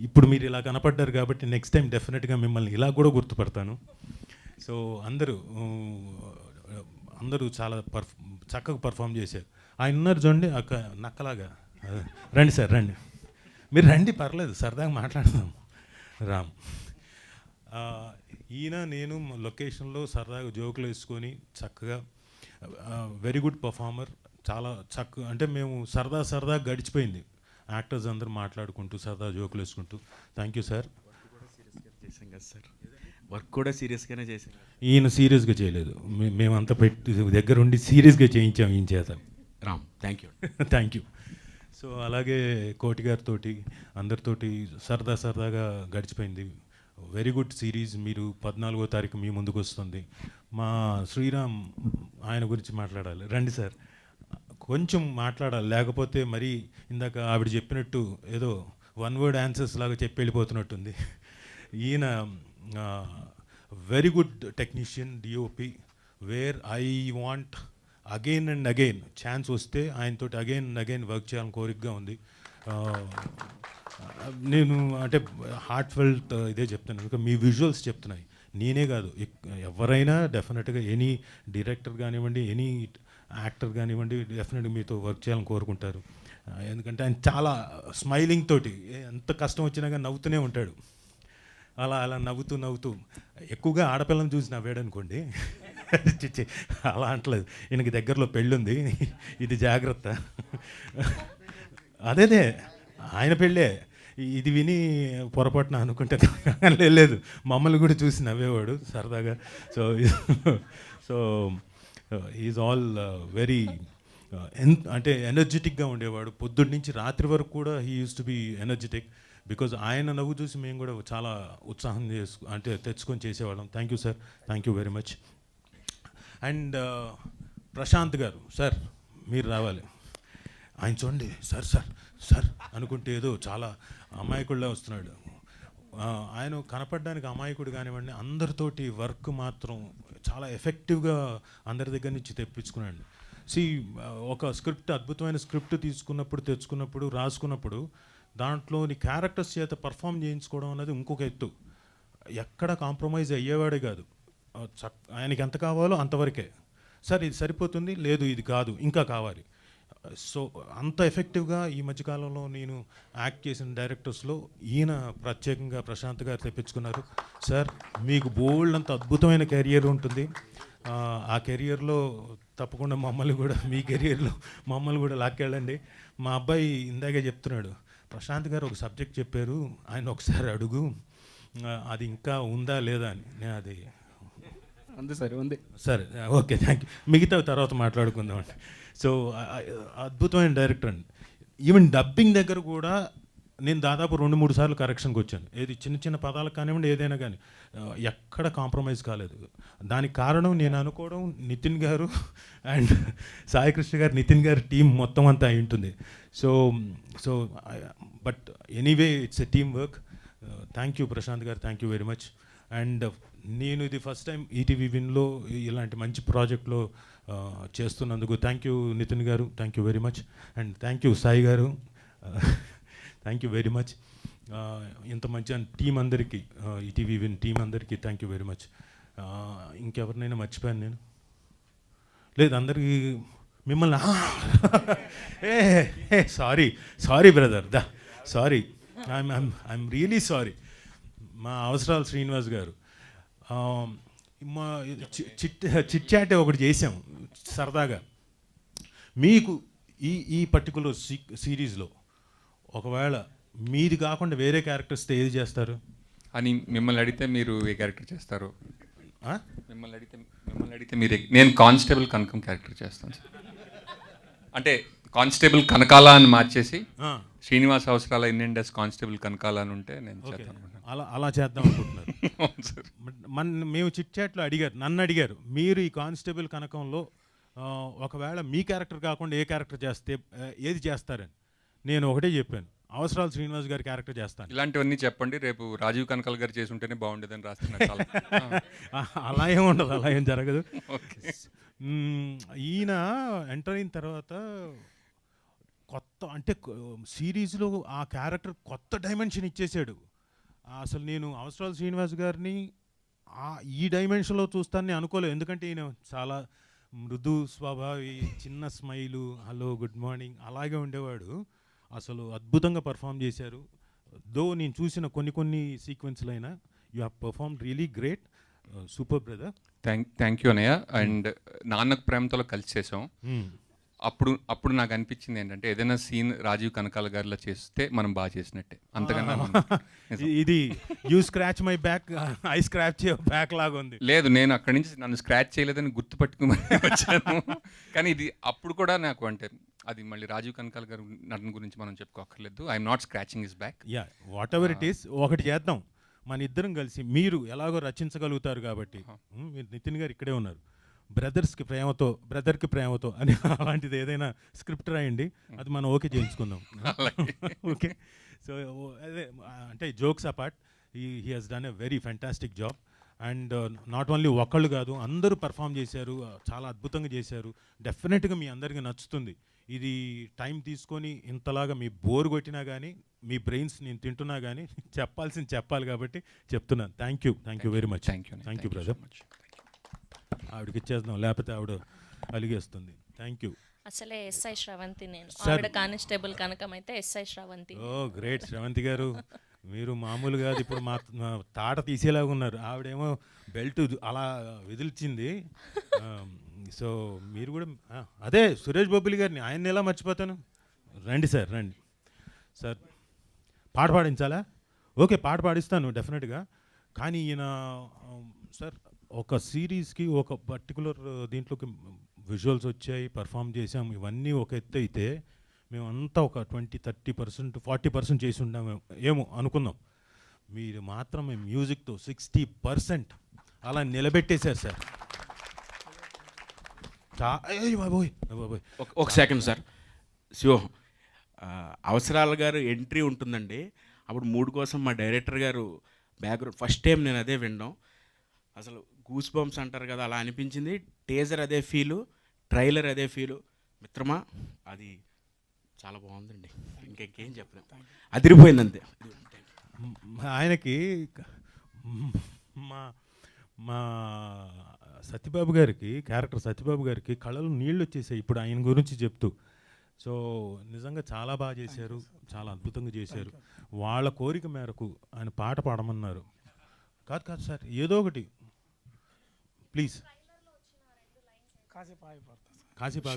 ఇప్పుడు మీరు ఇలా కనపడ్డారు కాబట్టి నెక్స్ట్ టైం డెఫినెట్గా మిమ్మల్ని ఇలా కూడా గుర్తుపడతాను. సో అందరూ చాలా చక్కగా పర్ఫామ్ చేశారు. ఆయన ఉన్నారు చూడండి నక్కలాగా, రండి సార్ రండి, మీరు రండి పర్లేదు, సరదాగా మాట్లాడదాం. రామ్ ఈయన నేను లొకేషన్లో సరదాగా జోకులు వేసుకొని చక్కగా, వెరీ గుడ్ పర్ఫార్మర్, చాలా చక్కగా, అంటే మేము సరదా గడిచిపోయింది యాక్టర్స్ అందరూ మాట్లాడుకుంటూ సరదా జోకులు వేసుకుంటూ. Thank you sir. వర్క్ కూడా సీరియస్గానే చేశాం. ఈయన సీరియస్గా చేయలేదు, మేమంతా పెట్టి దగ్గరుండి సీరియస్గా చేయించాం ఈయన చేత. Ram thank you. Thank you. So అలాగే కోటి గారితో అందరితోటి సరదాగా గడిచిపోయింది. Very good series. మీరు 14వ తారీఖు మీ ముందుకు వస్తుంది. మా శ్రీరామ్, ఆయన గురించి మాట్లాడాలి. రండి సార్, కొంచెం మాట్లాడాలి, లేకపోతే మరి ఇందాక ఆవిడ చెప్పినట్టు ఏదో వన్ వర్డ్ ఆన్సర్స్ లాగా చెప్పి వెళ్ళిపోతున్నట్టుంది. ఈయన very good technician, DOP, where I want again and again chance వస్తే ఆయనతోటి అగైన్ అండ్ అగైన్ వర్క్ చేయాలని కోరికగా ఉంది. నేను అంటే హార్ట్ ఫెల్ట్ ఇదే చెప్తాను, ఇంకా మీ విజువల్స్ చెప్తున్నాయి, నేనే కాదు ఎవరైనా డెఫినెట్గా ఎనీ డైరెక్టర్ కానివ్వండి, ఎనీ యాక్టర్ కానివ్వండి, డెఫినెట్గా మీతో వర్క్ చేయాలని కోరుకుంటారు. ఎందుకంటే ఆయన చాలా స్మైలింగ్ తోటి ఎంత కష్టం వచ్చినా కానీ నవ్వుతూనే ఉంటాడు. అలా నవ్వుతూ ఎక్కువగా ఆడపిల్లని చూసి నవ్వాడు అనుకోండి, అలా అంటలేదు, ఈయనకి దగ్గరలో పెళ్ళుంది, ఇది జాగ్రత్త. అదేదే ఆయన పెళ్ళే, ఇది విని పొరపాటున అనుకుంటే లేదు, మమ్మల్ని కూడా చూసి నవ్వేవాడు సరదాగా. సో ఈజ్ ఆల్ వెరీ అంటే ఎనర్జెటిక్గా ఉండేవాడు. పొద్దున్న నుంచి రాత్రి వరకు కూడా he used to be energetic. Because ఆయన నవ్వు చూసి మేము కూడా చాలా ఉత్సాహం అంటే తెచ్చుకొని చేసేవాళ్ళం. Thank you sir, thank you very much. And Prashanth garu, sir మీరు రావాలి. ఆయన చూడండి సార్ అనుకుంటే ఏదో చాలా అమాయకుడిలా వస్తున్నాడు. ఆయన కనపడడానికి అమాయకుడు కానివ్వండి, అందరితోటి వర్క్ మాత్రం చాలా ఎఫెక్టివ్గా అందరి దగ్గర నుంచి తెప్పించుకున్నాడు. ఒక స్క్రిప్ట్, అద్భుతమైన స్క్రిప్ట్ తెచ్చుకున్నప్పుడు రాసుకున్నప్పుడు దాంట్లోని క్యారెక్టర్స్ చేత పర్ఫామ్ చేయించుకోవడం అనేది ఇంకొక ఎత్తు. ఎక్కడ కాంప్రమైజ్ అయ్యేవాడే కాదు, ఆయనకి ఎంత కావాలో అంతవరకే, సార్ ఇది సరిపోతుంది, లేదు ఇది కాదు ఇంకా కావాలి. సో అంత ఎఫెక్టివ్గా ఈ మధ్యకాలంలో నేను యాక్ట్ చేసిన డైరెక్టర్స్లో ఈయన ప్రత్యేకంగా ప్రశాంత్ గారు తెప్పించుకున్నారు. సార్ మీకు బోల్డ్ అంత అద్భుతమైన కెరియర్ ఉంటుంది, ఆ కెరియర్లో తప్పకుండా మమ్మల్ని కూడా, మీ కెరియర్లో మమ్మల్ని కూడా లాక్కెళ్ళండి. మా అబ్బాయి ఇందాకే చెప్తున్నాడు, ప్రశాంత్ గారు ఒక సబ్జెక్ట్ చెప్పారు, ఆయన ఒకసారి అడుగు అది ఇంకా ఉందా లేదా అని. నేను అది ఉంది సార్, ఉంది. సరే ఓకే థ్యాంక్ యూ, మిగతా తర్వాత మాట్లాడుకుందామండి. సో అద్భుతమైన డైరెక్టర్ అండి. ఈవెన్ డబ్బింగ్ దగ్గర కూడా నేను దాదాపు 2-3 సార్లు కరెక్షన్కి వచ్చాను. ఏది చిన్న పదాలకు కానివ్వండి, ఏదైనా కానీ ఎక్కడ కాంప్రమైజ్ కాలేదు. దానికి కారణం నేను అనుకోవడం నితిన్ గారు అండ్ సాయికృష్ణ గారు, నితిన్ గారి టీం మొత్తం అంతా అయి ఉంటుంది. So but anyway it's a team work. Thank you Prashanth గారు, thank you very much. And నేను ఇది ఫస్ట్ టైం ఈటీవీ విన్లో ఇలాంటి మంచి ప్రాజెక్ట్లో చేస్తున్నందుకు థ్యాంక్ యూ నితిన్ గారు, thank you very much. And thank you Sai గారు, థ్యాంక్ యూ వెరీ మచ్. ఇంత మంచి టీం అందరికీ, ఈటీవీ విన్ టీం అందరికీ థ్యాంక్ యూ వెరీ మచ్. ఇంకెవరినైనా మర్చిపోయాను నేను? లేదు, అందరికీ మిమ్మల్ని sorry brother, sorry, I'm really sorry. మా అవసరాలు శ్రీనివాస్ గారు, మా చిట్ చాట్ ఒకటి చేసాం సరదాగా. మీకు ఈ పర్టికులర్ సిరీస్లో ఒకవేళ మీది కాకుండా వేరే క్యారెక్టర్స్తో ఏది చేస్తారు అని మిమ్మల్ని అడిగితే మీరు ఏ క్యారెక్టర్ చేస్తారు? మిమ్మల్ని అడిగితే మీరు నేను కానిస్టేబుల్ కనకం క్యారెక్టర్ చేస్తాను సార్. అంటే కానిస్టేబుల్ కనకాల అని మార్చేసి శ్రీనివాస్ అవసరాల ఇండియన్ డెస్ కానిస్టేబుల్ కనకాల అని ఉంటే నేను చేస్తాను. అలా చేద్దాం అనుకుంటున్నారు. మేము చిట్ చాట్లో నన్ను అడిగారు, మీరు ఈ కానిస్టేబుల్ కనకంలో ఒకవేళ మీ క్యారెక్టర్ కాకుండా ఏ క్యారెక్టర్ చేస్తే ఏది చేస్తారని. నేను ఒకటే చెప్పాను, అవసరాలు శ్రీనివాస్ గారి క్యారెక్టర్ చేస్తాను. ఇలాంటివన్నీ చెప్పండి, రేపు రాజీవ్ కనకాల గారు చేసి ఉంటేనే బాగుండేదని రాస్తున్నారు. అలా ఏం ఉండదు, అలా ఏం జరగదు. ఈయన ఎంటర్ అయిన తర్వాత కొత్త అంటే సిరీస్లో ఆ క్యారెక్టర్ కొత్త డైమెన్షన్ ఇచ్చేసాడు. అసలు నేను అవసరాలు శ్రీనివాస్ గారిని ఈ డైమెన్షన్లో చూస్తానని అనుకోలేదు. ఎందుకంటే ఈయన చాలా మృదు స్వభావి, చిన్న స్మైలు, హలో గుడ్ మార్నింగ్ అలాగే ఉండేవాడు. అసలు అద్భుతంగా పర్ఫామ్ చేశారు. దో నేను చూసిన కొన్ని సీక్వెన్స్లు అయినా you have perform really great, super brother. Thank you అన్నయ్య. అండ్ నాన్నకు ప్రేమతో కలిసి చేసాం. అప్పుడు నాకు అనిపించింది ఏంటంటే ఏదైనా సీన్ రాజీవ్ కనకాల గారిలో చేస్తే మనం బాగా చేసినట్టే. అంతకన్నా ఇది you scratch my back, I scratch your back లాగా ఉంది. లేదు, నేను అక్కడి నుంచి నన్ను స్క్రాచ్ చేయలేదని గుర్తుపట్టుకుని వచ్చాను. కానీ ఇది అప్పుడు కూడా నాకు అంటే అది మళ్ళీ రాజీవ్ కనకాల గారు నటన గురించి మనం చెప్పుకోక్కర్లేదు. I'm not scratching his back. Yeah, whatever it is, ఒకటి చేద్దాం మన ఇద్దరం కలిసి. మీరు ఎలాగో రచించగలుగుతారు కాబట్టి, మీరు నితిన్ గారు ఇక్కడే ఉన్నారు, బ్రదర్కి ప్రేమతో అని అలాంటిది ఏదైనా స్క్రిప్ట్ రాయండి, అది మనం ఓకే చేయించుకుందాం. ఓకే, సో అదే అంటే jokes apart, he has done a very fantastic job. And not only ఒకళ్ళు కాదు, అందరూ పర్ఫామ్ చేశారు, చాలా అద్భుతంగా చేశారు. డెఫినెట్గా మీ అందరికీ నచ్చుతుంది. ఇది టైం తీసుకొని ఇంతలాగా మీ బోర్ కొట్టినా కానీ, మీ బ్రెయిన్స్ నేను తింటున్నా కానీ చెప్పాల్సింది చెప్పాలి కాబట్టి చెప్తున్నాను. Thank you very much. Thank you brother. ఆవిడకి ఇచ్చేద్దాం, లేకపోతే ఆవిడ అలిగేస్తుంది. Thank you. అసలే ఎస్ఐ శ్రవంతి, నేను ఆవిడ కానిస్టేబుల్ కనకం అయితే SI Sravanthi. Oh great Sravanthi గారు, మీరు మామూలు కాదు. ఇప్పుడు మా తాట తీసేలాగా ఉన్నారు. ఆవిడేమో బెల్ట్ అలా విదిల్చింది. సో మీరు కూడా అదే సురేష్ బొబ్బిలి గారిని, ఆయన్ని ఎలా మర్చిపోతాను. రండి సార్, రండి సార్. పాట పాడించాలా? ఓకే, పాట పాడిస్తాను డెఫినెట్గా. కానీ ఈయన సార్ ఒక సిరీస్కి ఒక పర్టికులర్ దీంట్లోకి విజువల్స్ వచ్చాయి, పర్ఫామ్ చేసాం, ఇవన్నీ ఒక ఎత్తు అయితే మేమంతా ఒక 20-30% 40% చేసి ఉన్నాము ఏమో అనుకుందాం. మీరు మాత్రం మ్యూజిక్తో 60% అలా నిలబెట్టేశారు సార్. ఒక సెకండ్ సార్, శివ అవసరాల గారు ఎంట్రీ ఉంటుందండి. అప్పుడు 3 కోసం మా డైరెక్టర్ గారు బ్యాక్గ్రౌండ్ ఫస్ట్ టైం నేను అదే వినడం, అసలు గూస్ బంప్స్ అంటారు కదా, అలా అనిపించింది. టేజర్ అదే ఫీలు, ట్రైలర్ అదే ఫీలు. మిత్రమా, అది చాలా బాగుందండి, ఇంకేం చెప్పలేం, అదిరిపోయింది అంతే. ఆయనకి మా సత్యబాబు గారికి, క్యారెక్టర్ సత్యబాబు గారికి కళ్ళలో నీళ్ళు వచ్చేసాయి ఇప్పుడు ఆయన గురించి చెప్తూ. సో నిజంగా చాలా బాగా చేశారు, చాలా అద్భుతంగా చేశారు. వాళ్ళ కోరిక మేరకు ఆయన పాట పాడమన్నారు. కాదు సార్, ఏదో ఒకటి ప్లీజ్. కాసేపు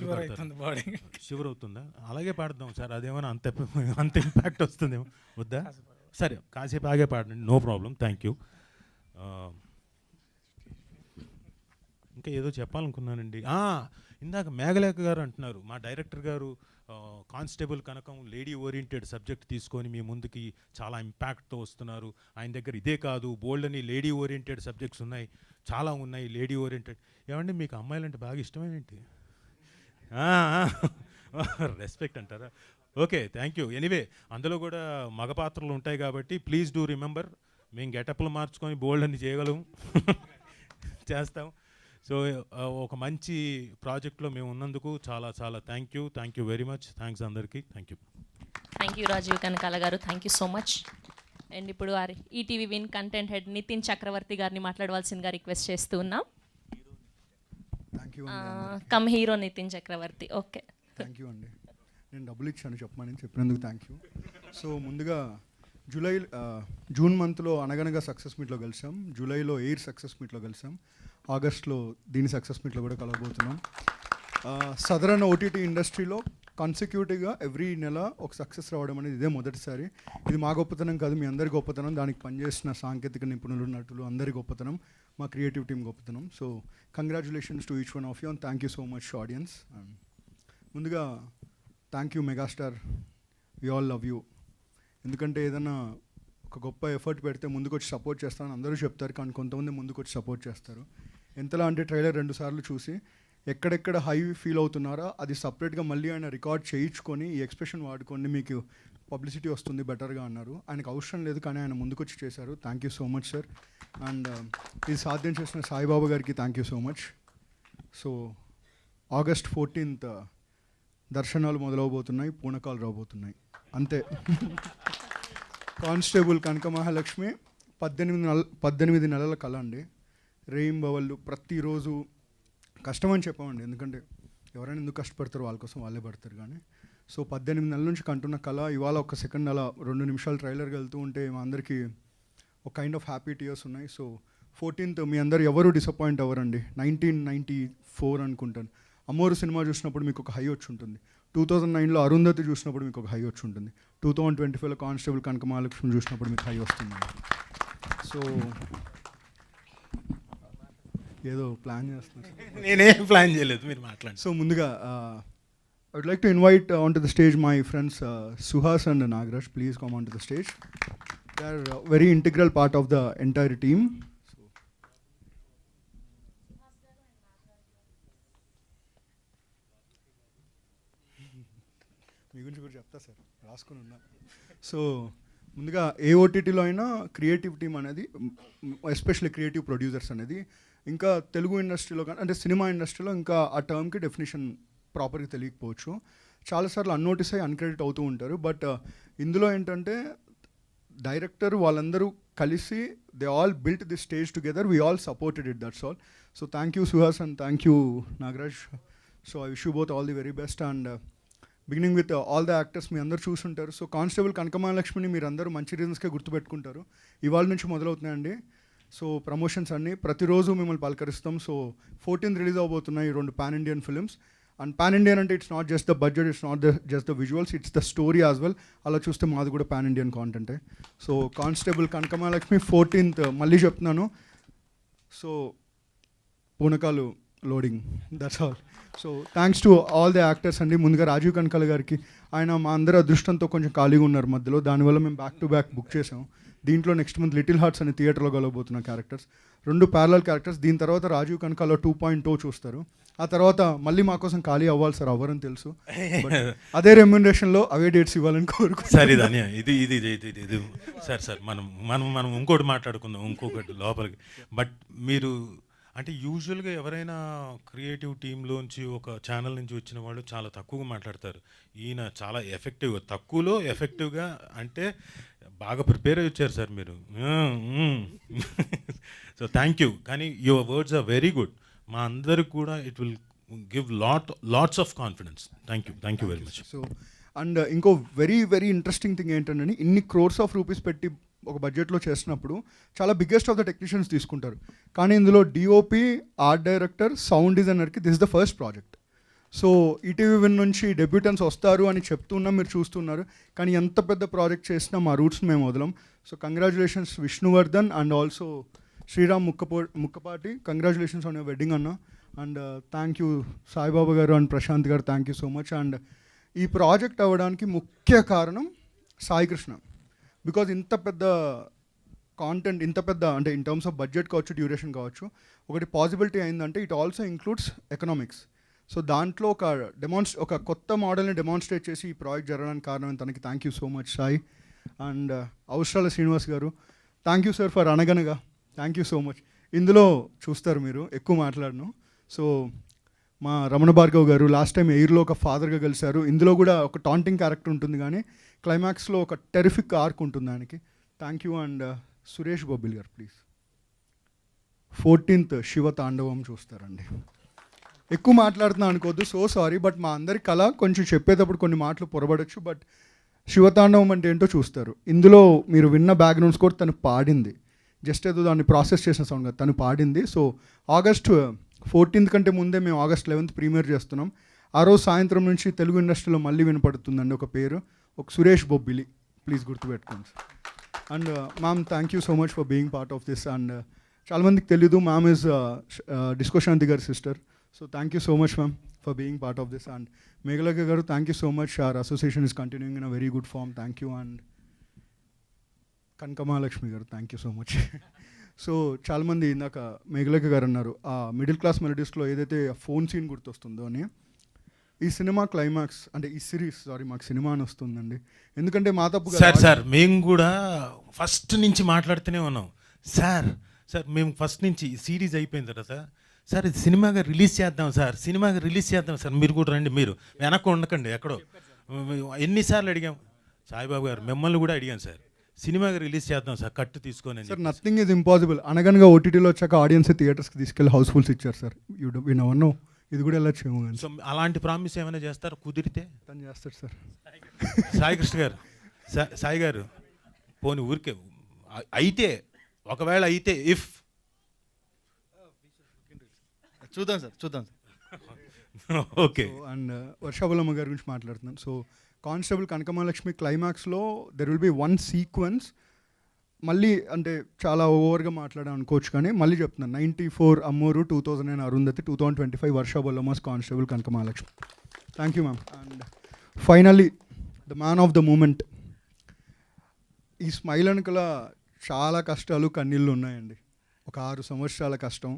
షివర్ అవుతుందా? అలాగే పాడదాం సార్, అదేమైనా అంత ఇంపాక్ట్ వస్తుందేమో, వద్దా? సరే, కాసేపు ఆగే పాడండి, నో ప్రాబ్లం. Thank you. ఇంకా ఏదో చెప్పాలనుకున్నానండి. ఇందాక మేఘలేఖ గారు అంటున్నారు, మా డైరెక్టర్ గారు కానిస్టేబుల్ కనకం లేడీ ఓరియంటెడ్ సబ్జెక్ట్ తీసుకొని మీ ముందుకి చాలా ఇంపాక్ట్తో వస్తున్నారు. ఆయన దగ్గర ఇదే కాదు, బోల్డ్ అని లేడీ ఓరియంటెడ్ సబ్జెక్ట్స్ ఉన్నాయి, చాలా ఉన్నాయి లేడీ ఓరియంటెడ్. ఏమండి మీకు అమ్మాయిలంటే బాగా ఇష్టమేంటి? రెస్పెక్ట్ అంటారా? Okay, thank you. ఎనీవే, అందులో కూడా మగ పాత్రలు ఉంటాయి కాబట్టి ప్లీజ్ డూ రిమెంబర్, మేము గెటప్లు మార్చుకొని బోల్డ్ అని చేయగలం, చేస్తాం. సో ఒక మంచి ప్రాజెక్ట్లో మేము ఉన్నందుకు చాలా thank you very much. Thanks అందరికీ. Thank you. Thank you Rajeev Kanakala గారు, thank you so much. And ఇప్పుడు ETV Win content head Nitin Chakravarthi గారిని మాట్లాడవలసిందిగా రిక్వెస్ట్ చేస్తూ ఉన్నాం. Thank you come hero Nitin Chakravarthi. Okay, thank you అండి. నేను డబ్బులు ఇచ్చాను చెప్పినందుకు థ్యాంక్ యూ. సో ముందుగా జూన్ మంత్లో అనగనగా సక్సెస్ మీట్లో కలిసాం, జూలైలో ఎయిర్ సక్సెస్ మీట్లో కలిసాం, ఆగస్ట్లో దీని సక్సెస్ మీట్లో కూడా కలవబోతున్నాం. సదరన్ ఓటీటీ ఇండస్ట్రీలో కాన్సిక్యూటివ్గా ఎవ్రీ నెల ఒక సక్సెస్ రావడం అనేది ఇదే మొదటిసారి. ఇది మా గొప్పతనం కాదు, మీ అందరి గొప్పతనం, దానికి పనిచేసిన సాంకేతిక నిపుణులు, నటులు అందరి గొప్పతనం, మా క్రియేటివ్ టీమ్ గొప్పతనం. So congratulations to each one of you and thank you so much audience. ముందుగా thank you megastar, we all love you. ఎందుకంటే ఏదైనా ఒక గొప్ప ఎఫర్ట్ పెడితే ముందుకు వచ్చి సపోర్ట్ చేస్తారని అందరూ చెప్తారు, కానీ కొంతమంది ముందుకు వచ్చి సపోర్ట్ చేస్తారు. ఎంతలా అంటే ట్రైలర్ 2 సార్లు చూసి ఎక్కడెక్కడ హై ఫీల్ అవుతున్నారో అది సపరేట్గా మళ్ళీ ఆయన రికార్డ్ చేయించుకొని ఈ ఎక్స్ప్రెషన్ వాడుకోండి, మీకు పబ్లిసిటీ వస్తుంది బెటర్గా అన్నారు. ఆయనకు అవసరం లేదు, కానీ ఆయన ముందుకొచ్చి చేశారు. Thank you so much sir. And ఇది సాధ్యం చేసిన సాయిబాబా గారికి thank you so much. So August 14th దర్శనాలు మొదలవబోతున్నాయి, పూనకాలు రాబోతున్నాయి, అంతే. కానిస్టేబుల్ కనక మహాలక్ష్మి 18 నెలల కళ అండి. రేయింబవళ్ళు ప్రతిరోజు కష్టమని చెప్పామండి, ఎందుకంటే ఎవరైనా ఎందుకు కష్టపడతారు, వాళ్ళ కోసం వాళ్ళే పడతారు. కానీ సో 18 నెలల నుంచి కంటున్న కళ ఇవాళ ఒక సెకండ్ అలా 2 నిమిషాలు ట్రైలర్కి వెళ్తూ ఉంటే మా అందరికీ ఒక కైండ్ ఆఫ్ హ్యాపీ టీయర్స్ ఉన్నాయి. సో 14th మీ అందరు ఎవరు డిసప్పాయింట్ అవ్వరండి. 1994 అనుకుంటాను అమ్మోరు సినిమా చూసినప్పుడు మీకు ఒక హై వచ్చి ఉంటుంది, 2009లో అరుంధతి చూసినప్పుడు మీకు ఒక హై వచ్చి ఉంటుంది, 2025లో కానిస్టేబుల్ కనక మహాలక్ష్మి చూసినప్పుడు మీకు హై వస్తుంది. సో ఏదో ప్లాన్ చేస్తున్నారు, నేనేం ప్లాన్ చేయలేదు, మీరు మాట్లాడండి. సో ముందుగా I would like to invite onto the stage my friends Suhas and Nagraj. Please come onto the stage. They are a very integral part of the entire team. మీ గురించి కూడా చెప్తా sir, రాసుకుని ఉన్నా. So ముందుగా ఏ ఓటీటీలో అయినా creative team అనేది, especially creative producers అనేది, ఇంకా తెలుగు ఇండస్ట్రీలో కానీ అంటే సినిమా ఇండస్ట్రీలో ఇంకా ఆ టర్మ్కి డెఫినేషన్ ప్రాపర్గా తెలియకపోవచ్చు, చాలాసార్లు అన్నోటిస్ అయ్యి అన్క్రెడిట్ అవుతూ ఉంటారు. బట్ ఇందులో ఏంటంటే డైరెక్టర్ వాళ్ళందరూ కలిసి they all built this stage together, we all supported it, that's all. So thank you Suhas and thank you Nagaraj. So I wish you both all the very best. And beginning with all the actors మీ అందరూ చూసుంటారు. So constable కనకమహాలక్ష్మిని మీరు అందరూ మంచి రీజన్స్కే గుర్తుపెట్టుకుంటారు. ఇవాళ నుంచి మొదలవుతున్నాయండి. So promotions అన్నీ ప్రతిరోజు మిమ్మల్ని పలకరిస్తాం. సో 14th రిలీజ్ అవబోతున్నాయి 2 pan Indian films. And pan Indian అంటే it's not just the budget, it's not just the visuals, it's the story as well. అలా చూస్తే మాది కూడా పాన్ ఇండియన్ కాంటెంటే. సో కానిస్టేబుల్ కనకమహాలక్ష్మి 14th మళ్ళీ చెప్తున్నాను. సో పూనకాలు loading, that's all. So thanks to all the actors అండి. ముందుగా రాజీవ్ కనకాల గారికి, ఆయన మా అందరి అదృష్టంతో కొంచెం ఖాళీగా ఉన్నారు మధ్యలో, దానివల్ల మేము బ్యాక్ టు బ్యాక్ బుక్ చేసాం. దీంట్లో నెక్స్ట్ మంత్ లిటిల్ హార్ట్స్ అనే థియేటర్లో కలవబోతున్న క్యారెక్టర్స్, 2 ప్యారలల్ క్యారెక్టర్స్. దీని తర్వాత రాజీవ్ కనకాల 2.0 చూస్తారు. ఆ తర్వాత మళ్ళీ మా కోసం ఖాళీ అవ్వాలి సార్, అవ్వరని తెలుసు, అదే రెమ్యునరేషన్లో అవే డేట్స్ ఇవ్వాలని కోరుకుంటున్నాను. సార్ ఇది సార్ మనం ఇంకోటి మాట్లాడుకుందాం, ఇంకొకటి లోపలికి. బట్ మీరు అంటే యూజువల్గా ఎవరైనా క్రియేటివ్ టీంలోంచి ఒక ఛానల్ నుంచి వచ్చిన వాళ్ళు చాలా తక్కువగా మాట్లాడతారు. ఈయన చాలా ఎఫెక్టివ్గా, తక్కువలో ఎఫెక్టివ్గా, అంటే బాగా ప్రిపేర్ అయ్యి వచ్చారు సార్ మీరు. So thank you. కానీ your words are very good. మా అందరికి కూడా it will give lots of confidence. Thank you very much. So and ఇంకో వెరీ వెరీ ఇంట్రెస్టింగ్ థింగ్ ఏంటంటే, ఇన్ని crores of rupees పెట్టి ఒక బడ్జెట్లో చేసినప్పుడు చాలా బిగ్గెస్ట్ ఆఫ్ ద టెక్నీషియన్స్ తీసుకుంటారు. కానీ ఇందులో డిఓపి, ఆర్ట్ డైరెక్టర్, సౌండ్ డిజైనర్కి this is the first project. So ETV Win నుంచి డెబ్యూటెంట్స్ వస్తారు అని చెప్తున్నాం, మీరు చూస్తున్నారు. కానీ ఎంత పెద్ద ప్రాజెక్ట్ చేసినా మా రూట్స్ మేము వదలం. So congratulations Vishnuvardhan and also Sriram Mukkapati, congratulations on your wedding అన్న. అండ్ థ్యాంక్ యూ సాయిబాబా గారు అండ్ ప్రశాంత్ గారు, thank you so much. And ఈ ప్రాజెక్ట్ అవ్వడానికి ముఖ్య కారణం సాయి కృష్ణ. బికాజ్ ఇంత పెద్ద కాంటెంట్, ఇంత పెద్ద అంటే ఇన్ టర్మ్స్ ఆఫ్ బడ్జెట్ కావచ్చు, డ్యూరేషన్ కావచ్చు, ఒకటి పాసిబిలిటీ అయిందంటే it also includes economics. So దాంట్లో ఒక కొత్త మోడల్ని డెమాన్స్ట్రేట్ చేసి ఈ ప్రాజెక్ట్ జరగడానికి కారణం తనకి thank you so much Sai. And అవసరాల శ్రీనివాస్ గారు, థ్యాంక్ యూ సార్ ఫర్ అనగనగా, థ్యాంక్ యూ సో మచ్. ఇందులో చూస్తారు మీరు ఎక్కువ మాట్లాడను. సో మా రమణ భార్గవ్ గారు లాస్ట్ టైం ఎయిర్లో ఒక ఫాదర్గా కలిశారు. ఇందులో కూడా ఒక టాంటింగ్ క్యారెక్టర్ ఉంటుంది, కానీ క్లైమాక్స్లో ఒక టెరిఫిక్ ఆర్క్ ఉంటుంది దానికి. Thank you. And Suresh Bobbili గారు ప్లీజ్ 14th శివ తాండవం చూస్తారండి. ఎక్కువ మాట్లాడుతున్నా అనుకోవద్దు, సో సారీ, బట్ మా అందరి కళ కొంచెం చెప్పేటప్పుడు కొన్ని మాటలు పొరబడచ్చు, బట్ శివతాండవం అంటే ఏంటో చూస్తారు. ఇందులో మీరు విన్న బ్యాక్గ్రౌండ్ స్కోర్ తను పాడింది, జస్ట్ ఏదో దాన్ని ప్రాసెస్ చేసిన సౌండ్ కాదు, తను పాడింది. సో ఆగస్ట్ 14th కంటే ముందే మేము ఆగస్ట్ 11th ప్రీమియర్ చేస్తున్నాం. ఆ రోజు సాయంత్రం నుంచి తెలుగు ఇండస్ట్రీలో మళ్ళీ వినపడుతుందండి ఒక పేరు, ఒక సురేష్ బొబ్బిలి, ప్లీజ్ గుర్తుపెట్టుకోండి. And ma'am thank you so much for being part of this. And చాలామందికి తెలీదు, మ్యామ్ ఈజ్ డిస్కో శాంతి గారి sister. So thank you so much ma'am for being part of this. And Meghalekha గారు thank you so much, our association is continuing in a very good form, thank you. And Kanakamahalakshmi గారు thank you so much. So చాలామంది ఇందాక మేఘలేఖ గారు అన్నారు ఆ middle class మెలడీస్లో ఏదైతే phone scene గుర్తొస్తుందో అని, ఈ సినిమా క్లైమాక్స్ అంటే ఈ సిరీస్, సారీ మాకు సినిమా అని వస్తుందండి, ఎందుకంటే మా తప్పు సార్ మేము కూడా ఫస్ట్ నుంచి మాట్లాడుతూనే ఉన్నాం సార్. మేము ఫస్ట్ నుంచి సిరీస్ అయిపోయిన తర్వాత సార్ ఇది సినిమాగా రిలీజ్ చేద్దాం సార్, సినిమాగా రిలీజ్ చేద్దాం సార్, మీరు కూడా రండి, మీరు వెనక్కి ఉండకండి ఎక్కడో. ఎన్నిసార్లు అడిగాం సాయిబాబు గారు, మిమ్మల్ని కూడా అడిగాం సార్, సినిమాగా రిలీజ్ చేద్దాం సార్ కట్టు తీసుకొని. సార్ నథింగ్ ఈజ్ ఇంపాసిబుల్ అనగనగా ఓటీటీలో వచ్చాక ఆడియన్స్ థియేటర్స్కి తీసుకెళ్ళి హౌస్ఫుల్స్ ఇచ్చారు సార్. యూ నెవర్ నో, ఇది కూడా ఎలా చేయము. సో అలాంటి ప్రామిస్ ఏమైనా చేస్తారు, కుదిరితే తను చేస్తాడు సార్. సాయి కృష్ణ గారు, సాయి గారు పోనీ ఊరికే అయితే, ఒకవేళ అయితే ఇఫ్ చూద్దాం సార్, చూద్దాం సార్. ఓకే. అండ్ వర్షాబలమ్మ గారి గురించి మాట్లాడుతున్నాను. సో కానిస్టేబుల్ కనకమహాలక్ష్మి క్లైమాక్స్లో there will be one sequence, మళ్ళీ అంటే చాలా ఓవర్గా మాట్లాడాను అనుకోవచ్చు, కానీ మళ్ళీ చెప్తున్నాను, 94 అమ్మూరు, 2009 అరుంధతి, 2025 వర్షాబలమ్మస్ constable Kanakamahalakshmi. Thank you ma'am. And finally the man of the moment, ఈ స్మైల్ వెనకల చాలా కష్టాలు కన్నీళ్ళు ఉన్నాయండి. ఒక 6 సంవత్సరాల కష్టం,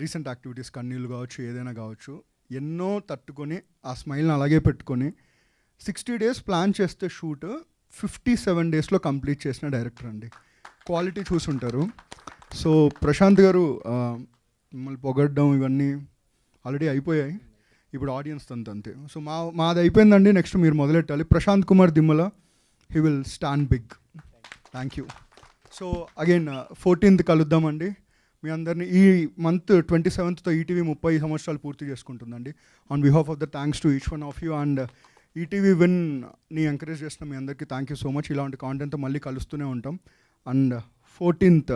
రీసెంట్ యాక్టివిటీస్, కన్నీళ్ళు కావచ్చు, ఏదైనా కావచ్చు, ఎన్నో తట్టుకొని ఆ స్మైల్ని అలాగే పెట్టుకొని 60 days ప్లాన్ చేస్తే షూట్ 57 daysలో కంప్లీట్ చేసిన డైరెక్టర్ అండి. క్వాలిటీ చూసుంటారు. సో ప్రశాంత్ గారు మిమ్మల్ని పొగడ్డం ఇవన్నీ ఆల్రెడీ అయిపోయాయి, ఇప్పుడు ఆడియన్స్ అంతే. సో మాది అయిపోయిందండి, నెక్స్ట్ మీరు మొదలెట్టాలి. Prashanth Kumar Dimmala, he will stand big. Thank you. So again 14th కలుద్దామండి. మీ అందరినీ ఈ మంత్ 27th ఈటీవీ 30 సంవత్సరాలు పూర్తి చేసుకుంటుందండి. On behalf of the thanks to each one of you. And ETV విన్ని ఎంకరేజ్ చేసిన మీ అందరికీ థ్యాంక్ యూ సో మచ్. ఇలాంటి కాంటెంట్తో మళ్ళీ కలుస్తూనే ఉంటాం. అండ్ 14th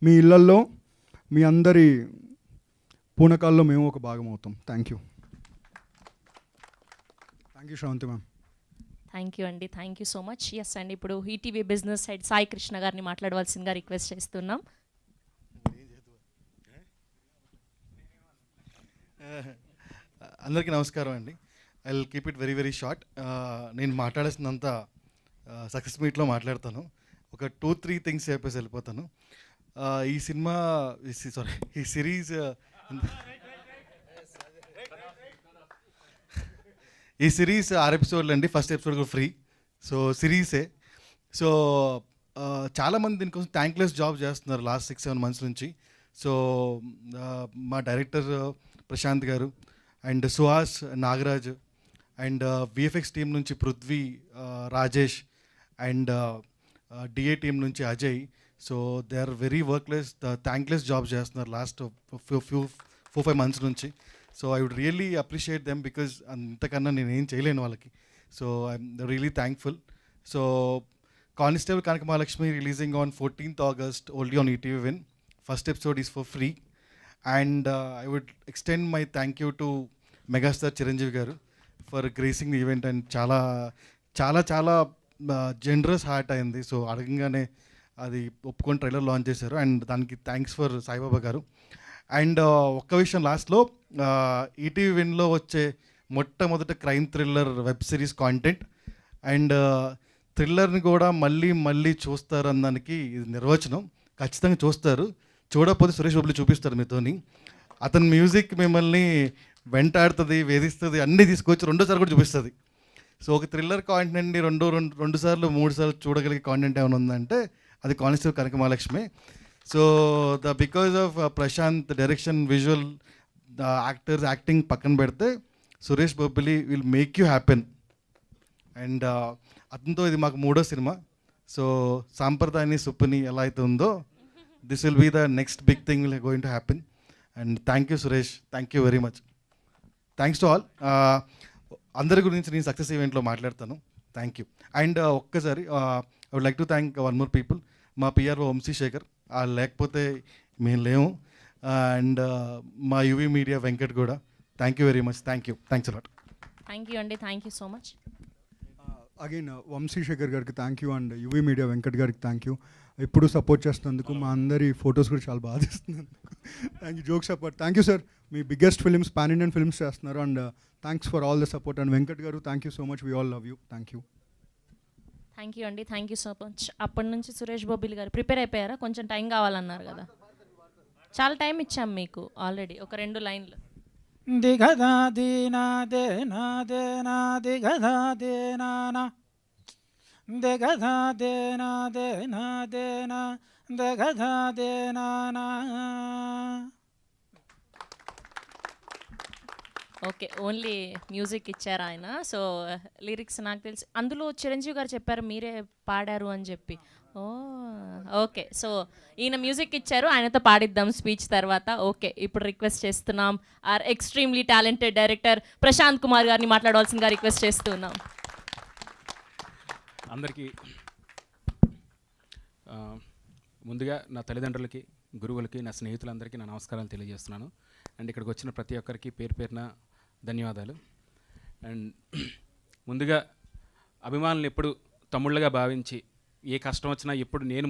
మీ ఇళ్లల్లో మీ అందరి పూనకాల్లో మేము ఒక భాగం అవుతాం. Thank you. Thank you Sravanthi ma'am. Thank you అండి, thank you so much. Yes అండి, ఇప్పుడు ETV business head Sai Krishna గారిని మాట్లాడవలసిందిగా రిక్వెస్ట్ చేస్తున్నాం. అందరికీ నమస్కారం అండి. I will keep it very very short. నేను మాట్లాడేసినంత సక్సెస్ మీట్లో మాట్లాడతాను. ఒక 2-3 థింగ్స్ చెప్పేసి వెళ్ళిపోతాను. ఈ సినిమా సారీ ఈ సిరీస్ ఈ సిరీస్ 6 ఎపిసోడ్లు అండి. ఫస్ట్ ఎపిసోడ్ కూడా ఫ్రీ. సో సిరీసే. సో చాలామంది దీనికోసం థ్యాంక్లెస్ జాబ్ చేస్తున్నారు లాస్ట్ 6-7 months నుంచి. సో మా డైరెక్టర్ ప్రశాంత్ గారు and Suhas, Nagaraj and VFX team నుంచి Prithvi, Rajesh and DA team నుంచి Ajay. So they are very workless, thankless job చేస్తున్నారు లాస్ట్ 4-5 months నుంచి. So I would really appreciate them because అంతకన్నా నేను ఏం చేయలేను వాళ్ళకి. So I'm really thankful. So constable Kanakamahalakshmi releasing on 14th August only on ETV Win. First episode is for free. And I would extend my thank you to megastar Chiranjeevi garu for gracing the event. And చాలా చాలా చాలా generous heart అయింది. So అడగంగానే అది ఒప్పుకొని trailer launch చేశారు. And దానికి thanks for Saibaba గారు. అండ్ ఒక్క విషయం లాస్ట్లో, ఈటీవీ విన్లో వచ్చే మొట్టమొదటి crime thriller web series content. And థ్రిల్లర్ని కూడా మళ్ళీ మళ్ళీ చూస్తారు అన్నదానికి ఇది నిర్వచనం. ఖచ్చితంగా చూస్తారు. చూడకపోతే సురేష్ బాబులు చూపిస్తారు మీతోని. అతని మ్యూజిక్ మిమ్మల్ని వెంటాడుతుంది, వేధిస్తుంది, అన్నీ తీసుకొచ్చి 2వ సారి కూడా చూపిస్తుంది. సో ఒక థ్రిల్లర్ కాంటెంట్ని 2 సార్లు 3 సార్లు చూడగలిగే కాంటెంట్ ఏమైనా ఉందంటే అది constable Kanakamahalakshmi. So because of Prashanth direction, visual, actors acting పక్కన పెడితే Suresh Bobbili will make you happen. And అతనితో ఇది మాకు 3వ సినిమా. సో సాంప్రదాయని సుప్పుని ఎలా అయితే ఉందో this will be the next big thing will going to happen. And thank you Suresh, thank you very much. Thanks to all. అందరి గురించి నేను సక్సెస్ ఈవెంట్లో మాట్లాడతాను. Thank you. అండ్ ఒక్కసారి I would like to thank one more people. మా PRO Vamshi Shekhar, లేకపోతే మేము లేము. అండ్ మా యువి మీడియా వెంకట్ కూడా. Thank you very much. Thank you. Thanks a lot. Thank you అండి, thank you so much. Again Vamsi Sekhar గారికి thank you and UV Media Venkat గారికి thank you. ఎప్పుడు సపోర్ట్ చేస్తున్నందుకు, మా అందరి ఫొటోస్ కూడా చాలా బాగా తీస్తున్నందుకు thank you. Jokes apart, thank you sir. మీ biggest films, pan Indian films చేస్తున్నారు and thanks for all the support. And Venkat garu thank you so much. We all love you. Thank you. Thank you అండి, thank you so much. అప్పటి నుంచి సురేష్ బొబ్బిలి గారు prepare అయిపోయారా? కొంచెం time కావాలన్నారు కదా, చాలా టైం ఇచ్చాం మీకు ఆల్రెడీ. ఒక 2 లైన్లు. దిగదా దీనా Dena Dena దిగదా Dena దిగదా Dena Dena Dena దిగదా Dena. Okay, only music ఇచ్చారు ఆయన. సో లిరిక్స్ నాకు తెలిసి అందులో చిరంజీవి గారు చెప్పారు మీరే పాడారు అని చెప్పి. ఓ ఓకే, సో ఈయన మ్యూజిక్ ఇచ్చారు, ఆయనతో పాడిద్దాం స్పీచ్ తర్వాత. ఓకే, ఇప్పుడు రిక్వెస్ట్ చేస్తున్నాం our extremely talented director Prashanth Kumar గారిని మాట్లాడవలసిందిగా రిక్వెస్ట్ చేస్తున్నాం. అందరికీ ముందుగా నా తల్లిదండ్రులకి, గురువులకి, నా స్నేహితులందరికీ నా నమస్కారాలు తెలియజేస్తున్నాను. అండ్ ఇక్కడికి వచ్చిన ప్రతి ఒక్కరికి పేరు పేరున ధన్యవాదాలు. అండ్ ముందుగా అభిమానులు ఎప్పుడు తమ్ముళ్ళగా భావించి ఏ కష్టం వచ్చినా ఎప్పుడు నేను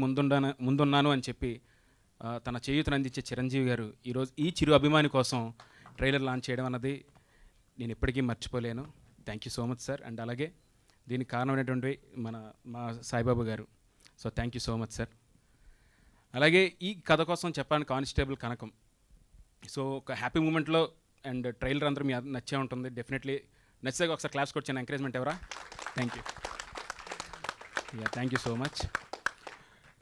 ముందున్నాను అని చెప్పి తన చేయూతను అందించే చిరంజీవి గారు ఈరోజు ఈ చిరు అభిమాని కోసం ట్రైలర్ లాంచ్ చేయడం అన్నది నేను ఎప్పటికీ మర్చిపోలేను. Thank you so much sir. And అలాగే దీనికి కారణమైనటువంటి మా సాయిబాబా గారు. So thank you so much sir. అలాగే ఈ కథ కోసం చెప్పాను కానిస్టేబుల్ కనకం. సో ఒక హ్యాపీ మూమెంట్లో అండ్ ట్రైలర్ అందరూ మీ నచ్చే ఉంటుంది డెఫినెట్లీ. నచ్చాక ఒకసారి క్లాస్ కొచ్చాను, ఎంకరేజ్మెంట్ ఎవరా? Thank you. Thank you so much.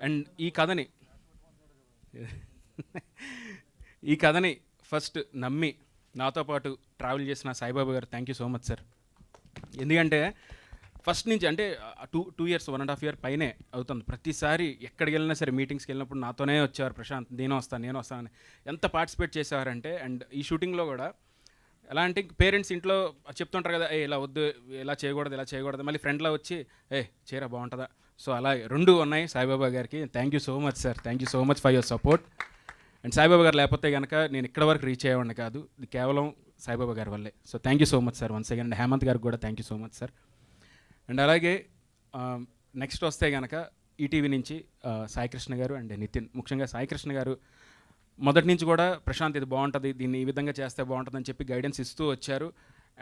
And ఈ కథని ఫస్ట్ నమ్మి నాతో పాటు ట్రావెల్ చేసిన సాయిబాబా గారు thank you so much sir. ఎందుకంటే ఫస్ట్ నుంచి అంటే 2 years 1.5 year పైనే అవుతుంది. ప్రతిసారి ఎక్కడికి వెళ్ళినా సరే మీటింగ్స్కి వెళ్ళినప్పుడు నాతోనే వచ్చేవారు, ప్రశాంత్ నేను వస్తాను. ఎంత పార్టిసిపేట్ చేసేవారంటే. అండ్ ఈ షూటింగ్లో కూడా ఎలా అంటే పేరెంట్స్ ఇంట్లో చెప్తుంటారు కదా, ఇలా వద్దు, ఇలా చేయకూడదు, మళ్ళీ ఫ్రెండ్లో వచ్చి చీర బాగుంటుందా. సో అలా 2 ఉన్నాయి సాయిబాబా గారికి. Thank you so much sir. Thank you so much for your support. And Saibaba గారు లేకపోతే కనుక నేను ఇక్కడ వరకు రీచ్ అయ్యేవాడిని కాదు, ఇది కేవలం సాయిబాబా గారి వల్లే. So thank you so much sir once again. And Hemanth గారికి కూడా thank you so much sir. And అలాగే నెక్స్ట్ వస్తే కనుక ఈటీవీ నుంచి సాయికృష్ణ గారు అండ్ నితిన్. ముఖ్యంగా సాయికృష్ణ గారు మొదటి నుంచి కూడా ప్రశాంత్ ఇది బాగుంటుంది, దీన్ని ఈ విధంగా చేస్తే బాగుంటుందని చెప్పి గైడెన్స్ ఇస్తూ వచ్చారు.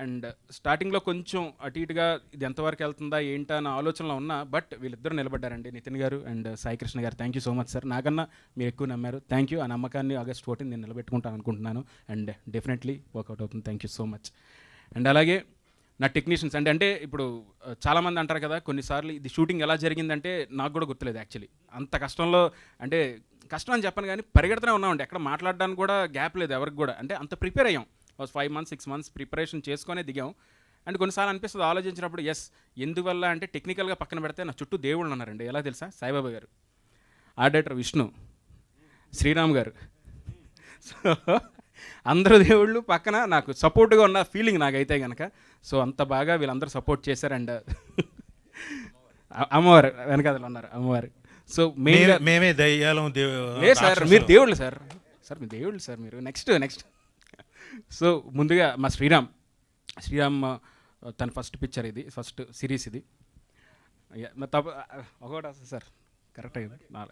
అండ్ స్టార్టింగ్లో కొంచెం అటు ఇటుగా ఇది ఎంతవరకు వెళ్తుందా ఏంటా అన్న ఆలోచనలో ఉన్నా, బట్ వీళ్ళిద్దరూ నిలబడ్డారండి, నితిన్ గారు అండ్ సాయికృష్ణ గారు. Thank you so much sir. నాకన్నా మీరు ఎక్కువ నమ్మారు. Thank you. ఆ నమ్మకాన్ని August 14 నేను నిలబెట్టుకుంటాను అనుకుంటున్నాను. అండ్ డెఫినెట్లీ వర్కౌట్ అవుతుంది. Thank you so much. And అలాగే నా టెక్నీషియన్స్ అంటే ఇప్పుడు చాలామంది అంటారు కదా, కొన్నిసార్లు ఇది షూటింగ్ ఎలా జరిగిందంటే నాకు కూడా గుర్తులేదు యాక్చువల్లీ. అంత కష్టంలో, అంటే కష్టం అని చెప్పను కానీ పరిగెడుతూనే ఉన్నామండి, ఎక్కడ మాట్లాడడానికి కూడా గ్యాప్ లేదు ఎవరికి కూడా. అంటే అంత ప్రిపేర్ అయ్యాం, 5 months 6 months ప్రిపరేషన్ చేసుకునే దిగాం. అండ్ కొన్నిసార్లు అనిపిస్తుంది ఆలోచించినప్పుడు, ఎస్ ఎందువల్ల అంటే టెక్నికల్గా పక్కన పెడితే నా చుట్టూ దేవుళ్ళు ఉన్నారండి. ఎలా తెలుసా? సాయిబాబా గారు, ఆర్ట్ డైరెక్టర్ విష్ణు, శ్రీరామ్ గారు. సో అందరూ దేవుళ్ళు పక్కన నాకు సపోర్ట్గా ఉన్న ఫీలింగ్ నాకైతే కనుక. సో అంత బాగా వీళ్ళందరూ సపోర్ట్ చేశారు. అండ్ అమ్మవారు వెనకాదలు ఉన్నారు, అమ్మవారు. సో మేమే దయ్యాలం లేదు సార్, మీరు దేవుళ్ళు సార్. మీరు దేవుళ్ళు సార్. మీరు నెక్స్ట్ సో ముందుగా మా శ్రీరామ్ తన ఫస్ట్ పిక్చర్ ఇది, ఫస్ట్ సిరీస్ ఇది. ఒకటి వస్తుంది సార్, కరెక్ట్గా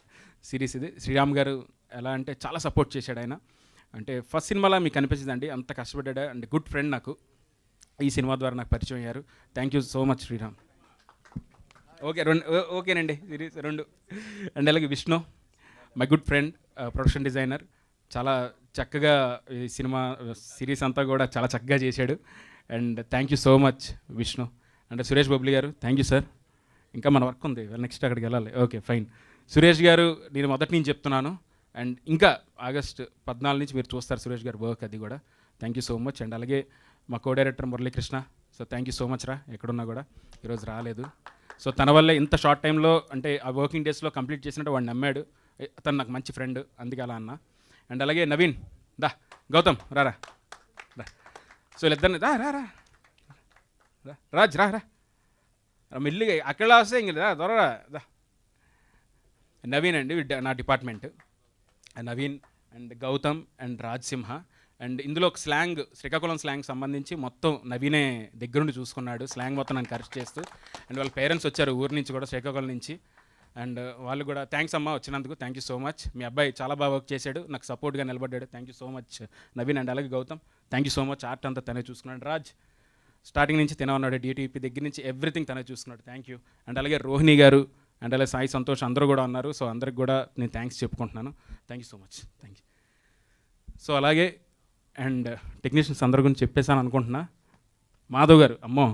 సిరీస్ ఇది. శ్రీరామ్ గారు ఎలా అంటే చాలా సపోర్ట్ చేశాడు ఆయన. అంటే ఫస్ట్ సినిమాలో మీకు అనిపించిందండి అంత కష్టపడ్డాడు. అండ్ గుడ్ ఫ్రెండ్ నాకు, ఈ సినిమా ద్వారా నాకు పరిచయం అయ్యారు. Thank you so much Sriram. ఓకేనండి సిరీస్ 2. అండ్ అలాగే Vishnu, my good friend, production designer, చాలా చక్కగా ఈ సినిమా సిరీస్ అంతా కూడా చాలా చక్కగా చేశాడు. And thank you so much Vishnu. And Suresh Bobbili గారు థ్యాంక్ యూ సార్. ఇంకా మన వర్క్ ఉంది, నెక్స్ట్ అక్కడికి వెళ్ళాలి. Okay fine. సురేష్ గారు నేను మొదటి నుంచి చెప్తున్నాను, అండ్ ఇంకా August 14 నుంచి మీరు చూస్తారు సురేష్ గారు వర్క్, అది కూడా. Thank you so much. And అలాగే మా co director Muralikrishna, so thank you so much రా, ఎక్కడున్నా కూడా ఈరోజు రాలేదు. సో తన వల్లే ఇంత షార్ట్ టైంలో అంటే ఆ వర్కింగ్ డేస్లో కంప్లీట్ చేసినట్టు వాడు నమ్మాడు. తను నాకు మంచి ఫ్రెండ్, అందుకే అలా అన్న. అండ్ అలాగే నవీన్, దా గౌతమ్ రారా రా. సో వీళ్ళిద్దరిని రా రా రా రా రాజ్ రా రా మెల్లిగా అక్కడ వస్తే ఇంక రా త్వరరా దా. నవీన్ అండి నా department. Naveen and Gautham and Raj Simha. And ఇందులో ఒక స్లాంగ్, శ్రీకాకుళం స్లాంగ్ సంబంధించి మొత్తం నవీనే దగ్గరుండి చూసుకున్నాడు, స్లాంగ్ మొత్తం నన్ను కరెక్ట్ చేస్తూ. అండ్ వాళ్ళ పేరెంట్స్ వచ్చారు ఊరి నుంచి కూడా, శ్రీకాకుళం నుంచి. అండ్ వాళ్ళు కూడా థ్యాంక్స్ అమ్మ వచ్చినందుకు, థ్యాంక్ యూ సో మచ్. మీ అబ్బాయి చాలా బాగా వర్క్ చేశాడు, నాకు సపోర్ట్గా నిలబడ్డాడు, thank you so much Naveen. And అలాగే Gautam, thank you so much. Art అంతా తనే చూసుకున్నాడు. రాజ్ స్టార్టింగ్ నుంచి తినే ఉన్నాడు, డిటిపి దగ్గర నుంచి ఎవ్రీథింగ్ తనే చూసుకున్నాడు, థ్యాంక్ యూ. అండ్ అలాగే రోహిణి గారు అండ్ అలాగే సాయి సంతోష్ అందరూ కూడా ఉన్నారు. సో అందరికి కూడా నేను థ్యాంక్స్ చెప్పుకుంటున్నాను, thank you so much, thank you. So అలాగే అండ్ టెక్నీషియన్స్ అందరి గురించి చెప్పేసాను అనుకుంటున్నా. మాధవ్ గారు, అమ్మో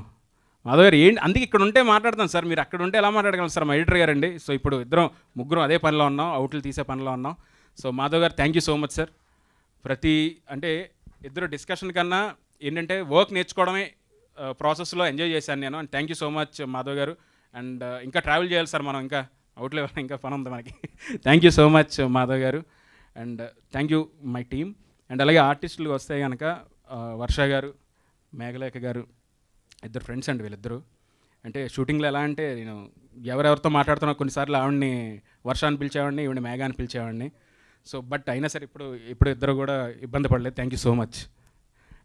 మాధవ్ గారు ఏంటి, అందుకే ఇక్కడ ఉంటే మాట్లాడతాను సార్, మీరు అక్కడ ఉంటే ఎలా మాట్లాడగలం సార్, మా ఎడిటర్ గారు అండి. సో ఇప్పుడు ముగ్గురం అదే పనిలో ఉన్నాం, అవుట్లు తీసే పనిలో ఉన్నాం. సో మాధవ్ గారు thank you so much sir. అంటే ఇద్దరు డిస్కషన్ కన్నా ఏంటంటే వర్క్ నేర్చుకోవడమే ప్రాసెస్లో ఎంజాయ్ చేశాను నేను. And thank you so much Madhav garu. And ఇంకా ట్రావెల్ చేయాలి సార్ మనం, ఇంకా అవుట్లో ఇంకా పని ఉంది మనకి. Thank you so much Madhav garu. And thank you my team. And అలాగే ఆర్టిస్టులు వస్తే కనుక వర్ష గారు, మేఘలేఖ గారు, ఇద్దరు ఫ్రెండ్స్ అండి వీళ్ళిద్దరూ. అంటే షూటింగ్లో ఎలా అంటే నేను ఎవరెవరితో మాట్లాడుతున్నా కొన్నిసార్లు ఆవిడని వర్ష అని పిలిచేవాడిని, ఈవిడ మేఘ అని పిలిచేవాడిని. సో బట్ అయినా సరే ఇప్పుడు ఇద్దరు కూడా ఇబ్బంది పడలేదు, thank you so much.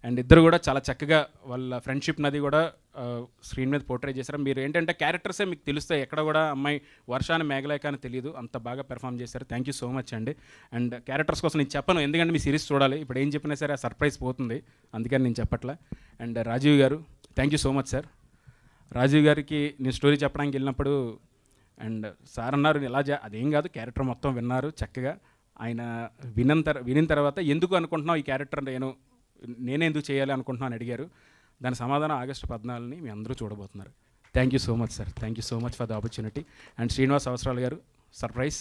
And ఇద్దరు కూడా చాలా చక్కగా వాళ్ళ ఫ్రెండ్షిప్ నది కూడా స్క్రీన్ మీద పోర్ట్రే చేశారు. మీరు ఏంటంటే క్యారెక్టర్సే మీకు తెలుస్తాయి, ఎక్కడ కూడా అమ్మాయి వర్ష అని మేఘలేఖ అని తెలియదు, అంత బాగా పెర్ఫామ్ చేశారు, థ్యాంక్ యూ సో మచ్ అండి. అండ్ క్యారెక్టర్స్ కోసం నేను చెప్పను, ఎందుకంటే మీ సిరీస్ చూడాలి, ఇప్పుడు ఏం చెప్పినా సరే ఆ సర్ప్రైజ్ పోతుంది, అందుకని నేను చెప్పట్లే. And Rajeev garu, thank you so much sir. Rajeev గారికి నేను స్టోరీ చెప్పడానికి వెళ్ళినప్పుడు అండ్ సార్ అన్నారు ఇలా అదేం కాదు, క్యారెక్టర్ మొత్తం విన్నారు చక్కగా. ఆయన వినిన తర్వాత ఎందుకు అనుకుంటున్నావు ఈ క్యారెక్టర్ నేనే ఎందుకు చేయాలి అనుకుంటున్నాను అడిగారు. దాని సమాధానం ఆగస్టు 14 మీ అందరూ చూడబోతున్నారు. Thank you so much sir, thank you so much for the opportunity. And Srinivas అవసరాలు గారు surprise,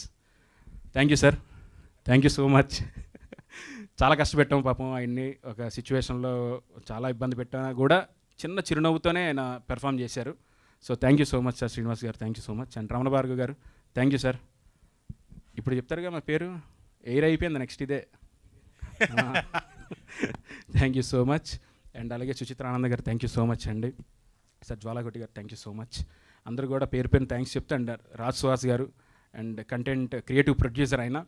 thank you sir, thank you so much. చాలా కష్టపెట్టాము పాపం ఆయన్ని, ఒక సిచ్యువేషన్లో చాలా ఇబ్బంది పెట్టినా కూడా చిన్న చిరునవ్వుతోనే ఆయన పెర్ఫామ్ చేశారు. So thank you so much sir Srinivas గారు, thank you so much. And Ramana Bhargav garu, thank you sir. ఇప్పుడు చెప్తారుగా మా పేరు, ఎయిర్ అయిపోయింది, నెక్స్ట్ ఇదే. Thank you so much. And అలాగే సుచిత్ర ఆనంద్ గారు, థ్యాంక్ యూ సో మచ్ అండి. సార్ జ్వాలాకొట్టి గారు, థ్యాంక్ యూ సో మచ్. అందరూ కూడా పేరు థ్యాంక్స్ చెప్తే. అండ్ రాజ్ సుహాస్ గారు అండ్ కంటెంట్ క్రియేటివ్ ప్రొడ్యూసర్ అయినా.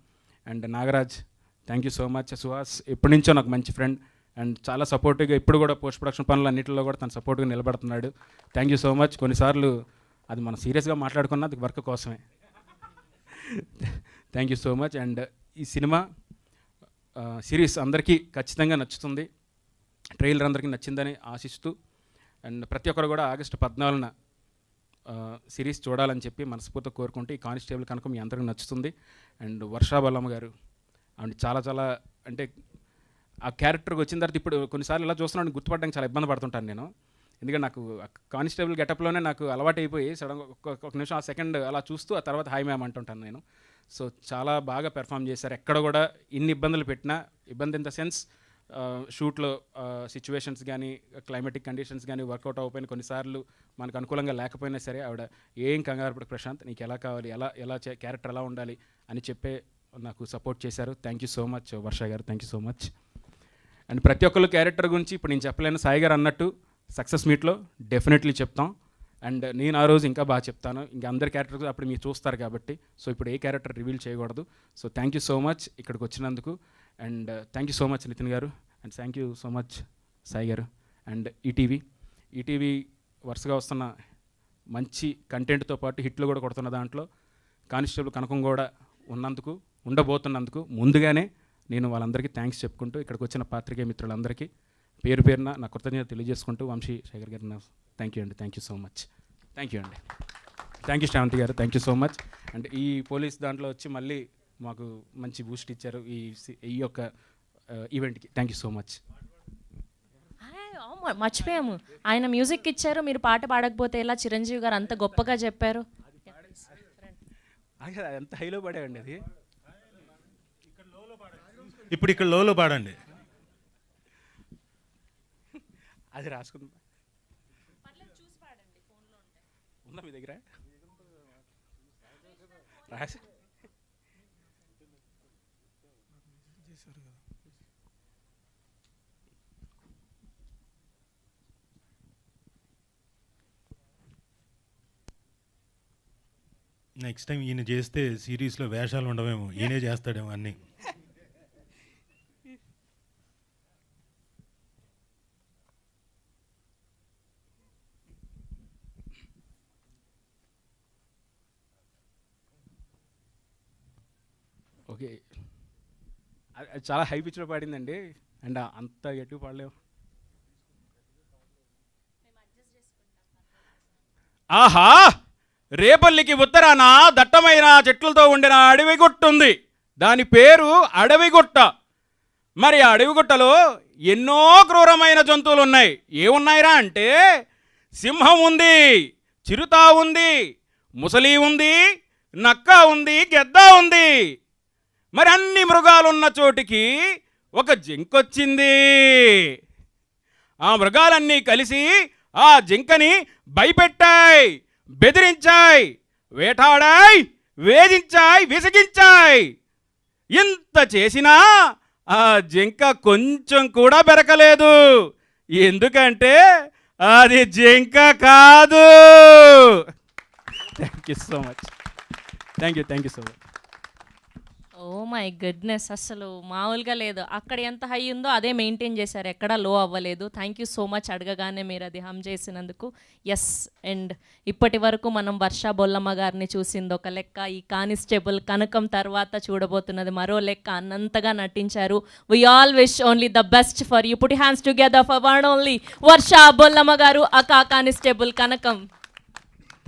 And Nagaraj, thank you so much. Suhas ఎప్పటి నుంచో నాకు మంచి ఫ్రెండ్ అండ్ చాలా సపోర్టివ్గా, ఇప్పుడు కూడా పోస్ట్ ప్రొడక్షన్ పనులు అన్నింటిలో కూడా తను సపోర్ట్గా నిలబడుతున్నాడు, థ్యాంక్ యూ సో మచ్. కొన్నిసార్లు అది మనం సీరియస్గా మాట్లాడుకున్నా అది వర్క్ కోసమే, thank you so much. And ఈ సినిమా సిరీస్ అందరికీ ఖచ్చితంగా నచ్చుతుంది, ట్రైలర్ అందరికీ నచ్చిందని ఆశిస్తూ. అండ్ ప్రతి ఒక్కరు కూడా ఆగస్టు 14 సిరీస్ చూడాలని చెప్పి మనస్ఫూర్తిగా కోరుకుంటే, ఈ కానిస్టేబుల్ కనుక మీ అందరికీ నచ్చుతుంది. అండ్ వర్షా బల్లమ్మ గారు ఆవిడ చాలా చాలా అంటే ఆ క్యారెక్టర్కి వచ్చిన తర్వాత ఇప్పుడు కొన్నిసార్లు ఇలా చూస్తున్నాను గుర్తుపడడానికి చాలా ఇబ్బంది పడుతుంటాను నేను, ఎందుకంటే నాకు కానిస్టేబుల్ గెటప్లోనే నాకు అలవాటు అయిపోయి సడన్గా ఒక నిమిషం ఆ సెకండ్ అలా చూస్తూ ఆ తర్వాత హాయ్ మ్యామ్ అంటుంటాను నేను. సో చాలా బాగా పెర్ఫామ్ చేశారు, ఎక్కడ కూడా ఇన్ని ఇబ్బందులు పెట్టినా, ఇబ్బంది ఇన్ ద సెన్స్ షూట్లో సిచ్యువేషన్స్ కానీ క్లైమేటిక్ కండిషన్స్ కానీ వర్కౌట్ అవ్వకపోయినా, కొన్నిసార్లు మనకు అనుకూలంగా లేకపోయినా సరే ఆవిడ ఏం కంగారు పడు ప్రశాంత్, నీకు ఎలా కావాలి, ఎలా క్యారెక్టర్ ఎలా ఉండాలి అని చెప్పే నాకు సపోర్ట్ చేశారు, థ్యాంక్ యూ సో మచ్ వర్ష గారు, thank you so much. And ప్రతి ఒక్కళ్ళు క్యారెక్టర్ గురించి ఇప్పుడు నేను చెప్పలేను, సాయి గారు అన్నట్టు సక్సెస్ మీట్లో డెఫినెట్లీ చెప్తాం. అండ్ నేను ఆ రోజు ఇంకా బాగా చెప్తాను, ఇంకా అందరి క్యారెక్టర్స్ అప్పుడు మీరు చూస్తారు కాబట్టి. సో ఇప్పుడు ఏ క్యారెక్టర్ రివీల్ చేయకూడదు. So thank you so much ఇక్కడికి వచ్చినందుకు. And thank you so much Nithin garu, and thank you so much Sai garu. And ETV వరుసగా వస్తున్న మంచి కంటెంట్తో పాటు హిట్లు కూడా కొడుతున్న దాంట్లో కానిస్టేబుల్ కనకం కూడా ఉండబోతున్నందుకు ముందుగానే నేను వాళ్ళందరికీ థ్యాంక్స్ చెప్పుకుంటూ, ఇక్కడికి వచ్చిన పాత్రికేయ మిత్రులందరికీ పేరు పేరున నా కృతజ్ఞత తెలియజేసుకుంటూ, వంశీ శేఖర్ గారు థ్యాంక్ యూ అండి, thank you so much, thank you అండి, థ్యాంక్ యూ శ్రావంతి గారు, thank you so much. And ఈ పోలీస్ దాంట్లో వచ్చి మళ్ళీ మాకు మంచి బూస్ట్ ఇచ్చారు ఈ యొక్క ఈవెంట్కి, థ్యాంక్ యూ సో మచ్. మర్చిపోయాము, ఆయన మ్యూజిక్ ఇచ్చారు, మీరు పాట పాడకపోతే ఎలా, చిరంజీవి గారు అంత గొప్పగా చెప్పారు. ఎంత హైలో పడేవండి అది, ఇప్పుడు ఇక్కడ లోలో పాడండి, అది రాసుకుందాం. ఉందా మీ దగ్గర? రాసి నెక్స్ట్ టైం ఈయన చేస్తే సిరీస్లో వేషాలు ఉండవేమో, ఈయనే చేస్తాడేమో అన్నీ. ఓకే, అది చాలా హై పిచ్లో పాడిందండి, అండ్ అంత గట్టిగా పాడలేము. ఆహా, రేపల్లికి ఉత్తరాన దట్టమైన చెట్లతో ఉండిన అడవి గుట్ట ఉంది. దాని పేరు అడవిగుట్ట. మరి ఆ అడవిగుట్టలో ఎన్నో క్రూరమైన జంతువులు ఉన్నాయి. ఏమున్నాయిరా అంటే సింహం ఉంది, చిరుత ఉంది, ముసలి ఉంది, నక్క ఉంది, గెద్ద ఉంది. మరి అన్ని మృగాలున్న చోటికి ఒక జింకొచ్చింది. ఆ మృగాలన్నీ కలిసి ఆ జింకని భయపెట్టాయి, బెదిరించాయి, వేటాడాయి, వేధించాయి, విసిగించాయి. ఇంత చేసినా ఆ జింక కొంచెం కూడా బెరకలేదు. ఎందుకంటే అది జింక కాదు. Thank you so much. Thank you so much. Oh my goodness, అసలు మామూలుగా లేదు. అక్కడ ఎంత హై ఉందో అదే మెయింటైన్ చేశారు, ఎక్కడా లో అవ్వలేదు. Thank you so much. అడగగానే మీరు అది హమ్ చేసినందుకు. ఎస్, అండ్ ఇప్పటి వరకు మనం వర్షా బొల్లమ్మ గారిని చూసింది ఒక లెక్క, ఈ కానిస్టేబుల్ కనకం తర్వాత చూడబోతున్నది మరో లెక్క. అన్నంతగా నటించారు. We all wish only the best for you. Put hands together for one only Varsha Bollamma garu, aka constable Kanakam.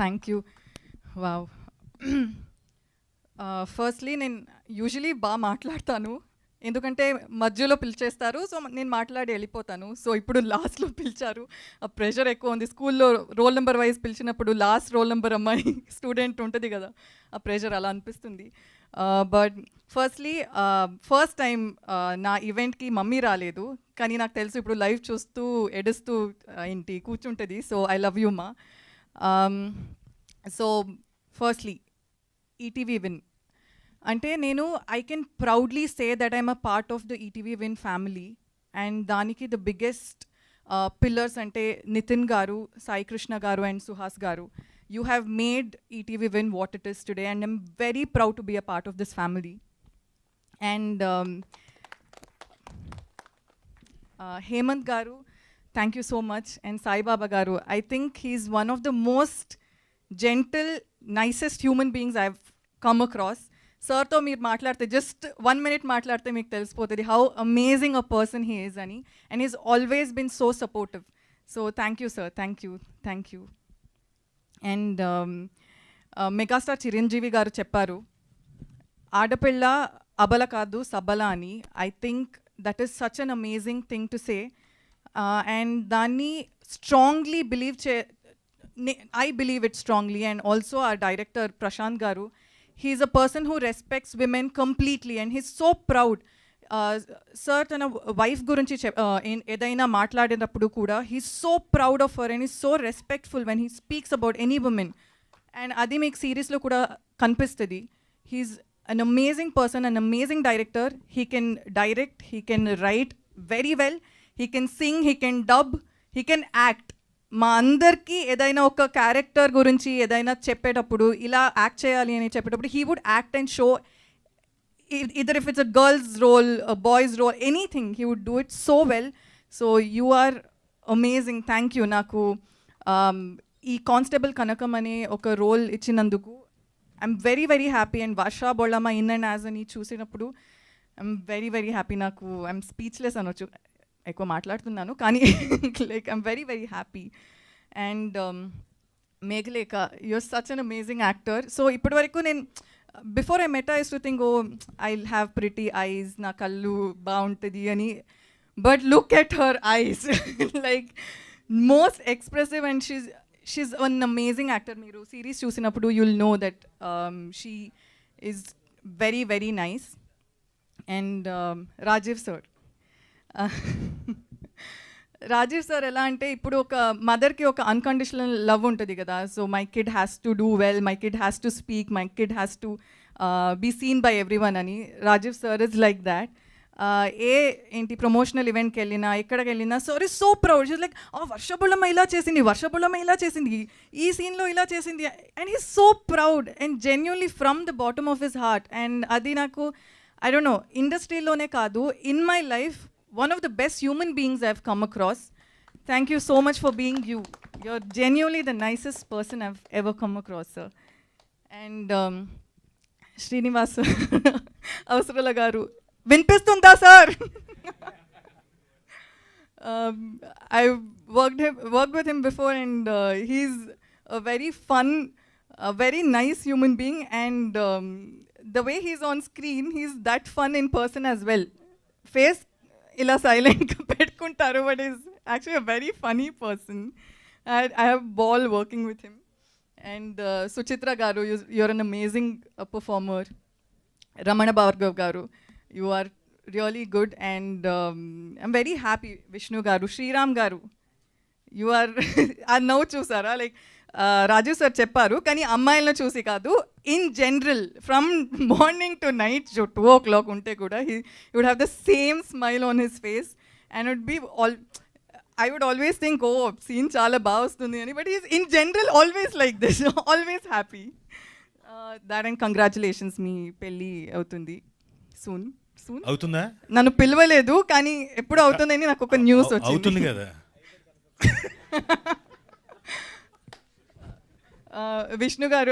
Thank you. Wow. Firstly నేను యూజువలీ బాగా మాట్లాడతాను, ఎందుకంటే మధ్యలో పిలిచేస్తారు, సో నేను మాట్లాడి వెళ్ళిపోతాను. సో ఇప్పుడు లాస్ట్లో పిలిచారు, ఆ ప్రెషర్ ఎక్కువ ఉంది. స్కూల్లో రోల్ నెంబర్ వైజ్ పిలిచినప్పుడు లాస్ట్ రోల్ నెంబర్ అమ్మాయి స్టూడెంట్ ఉంటుంది కదా, ఆ ప్రెషర్ అలా అనిపిస్తుంది. బట్ ఫస్ట్లీ ఫస్ట్ టైం నా ఈవెంట్కి మమ్మీ రాలేదు, కానీ నాకు తెలుసు ఇప్పుడు లైవ్ చూస్తూ ఎడుస్తూ ఏంటి కూర్చుంటుంది. సో ఐ లవ్ యూ మా. సో ఫస్ట్లీ ఈటీవీ విన్ అంటే నేను I can proudly say that I'm a part of the ETV Win family. And దానికి ద బిగ్గెస్ట్ పిల్లర్స్ అంటే Nithin garu, Sai Krishna garu and Suhas garu. You have made ETV Win what it is today and I'm very proud to be a part of this family. And Hemanth garu, thank you so much. And Saibaba garu, I think he's one of the most gentle, nicest human beings I have come across. సార్తో మీరు మాట్లాడితే just 1 minute మాట్లాడితే మీకు తెలిసిపోతుంది how amazing a person he is అని. And is always been so supportive. So thank you sir, thank you. And megastar Chiranjeevi garu చెప్పారు, ఆడపిల్ల అబల కాదు సబల అని. I think that is such an amazing thing to say. And దాన్ని strongly I believe it strongly. And also our director Prashant Garu, he is a person who respects women completely and he's so proud. Sir tana wife gurinchi edaina maatladinappudu kuda he's so proud of her and he's so respectful when he speaks about any woman. And adi meek series lo kuda kanipistadi. He's an amazing person, an amazing director. He can direct, he can write very well, he can sing, he can dub, he can act. మా అందరికీ ఏదైనా ఒక character గురించి ఏదైనా చెప్పేటప్పుడు ఇలా act చేయాలి అని చెప్పేటప్పుడు he would act and show either if it's a girls role, boys role, anything he would do it so well. So you are amazing. Thank you. నాకు ఈ కానిస్టేబుల్ కనకం అనే ఒక రోల్ ఇచ్చినందుకు I'm very very happy. And Varsha Bollamma in and as అని చూసినప్పుడు I'm very very happy. నాకు I'm speechless అనొచ్చు, ఎక్కువ మాట్లాడుతున్నాను కానీ like I'm very very happy. And Meghalekha, you're such an amazing actor. So ఇప్పటి వరకు నేను before I met I used to think oh I will have pretty eyes, నా కళ్ళు బాగుంటుంది అని. But look at her eyes, like most expressive and she's an amazing actor. మీరు series చూసినప్పుడు you will know that she is very very nice. And Rajeev sir, Rajeev sir ఎలా అంటే ఇప్పుడు ఒక మదర్కి ఒక అన్కండిషనల్ లవ్ ఉంటుంది కదా. So my kid has to do well, my kid has to speak, my kid has to be seen by everyone అని. Rajiv sir is like that. ఏంటి ప్రమోషనల్ ఈవెంట్కి వెళ్ళినా ఎక్కడికి వెళ్ళినా sir is so proud. She's like వర్షబుల్లమ్మ ఇలా చేసింది, వర్షబుల్లమ్మ ఇలా చేసింది, ఈ సీన్లో ఇలా చేసింది, and he's so proud and genuinely from the bottom of his heart. And అది నాకు ఐ డోంట్ నో ఇండస్ట్రీలోనే కాదు, in my life one of the best human beings I've come across. Thank you so much for being you. You're genuinely the nicest person I've ever come across, sir. And Srinivas Avasrala garu vinpistunda sir. I've worked with him before, and he's a very fun, a very nice human being, and the way he's on screen, he's that fun in person as well. Face ఇలా సైలెంట్గా పెట్టుకుంటారు, but is actually a very funny person. I have ball working with him. And Suchitra garu, you're an amazing performer. Ramana Bhargav garu, you are really good, and I'm very happy. Vishnu garu, Sriram గారు, you are ఆ నవ్వు చూసారా, like రాజు sir చెప్పారు కానీ అమ్మాయిలను చూసి కాదు, in general from morning to night 2 o'clock ఉంటే కూడా he would have the same smile on his face, and it would be all, I would always think, oh scene చాలా బాగా వస్తుంది అని, but he is in general always like this, always happy. That and congratulations, మీ పెళ్ళి అవుతుంది soon అవుతుందా? నన్ను పిలవలేదు కానీ ఎప్పుడు అవుతుందని నాకు ఒక న్యూస్ వచ్చింది. అవుతుంది కదా. Vishnu garu,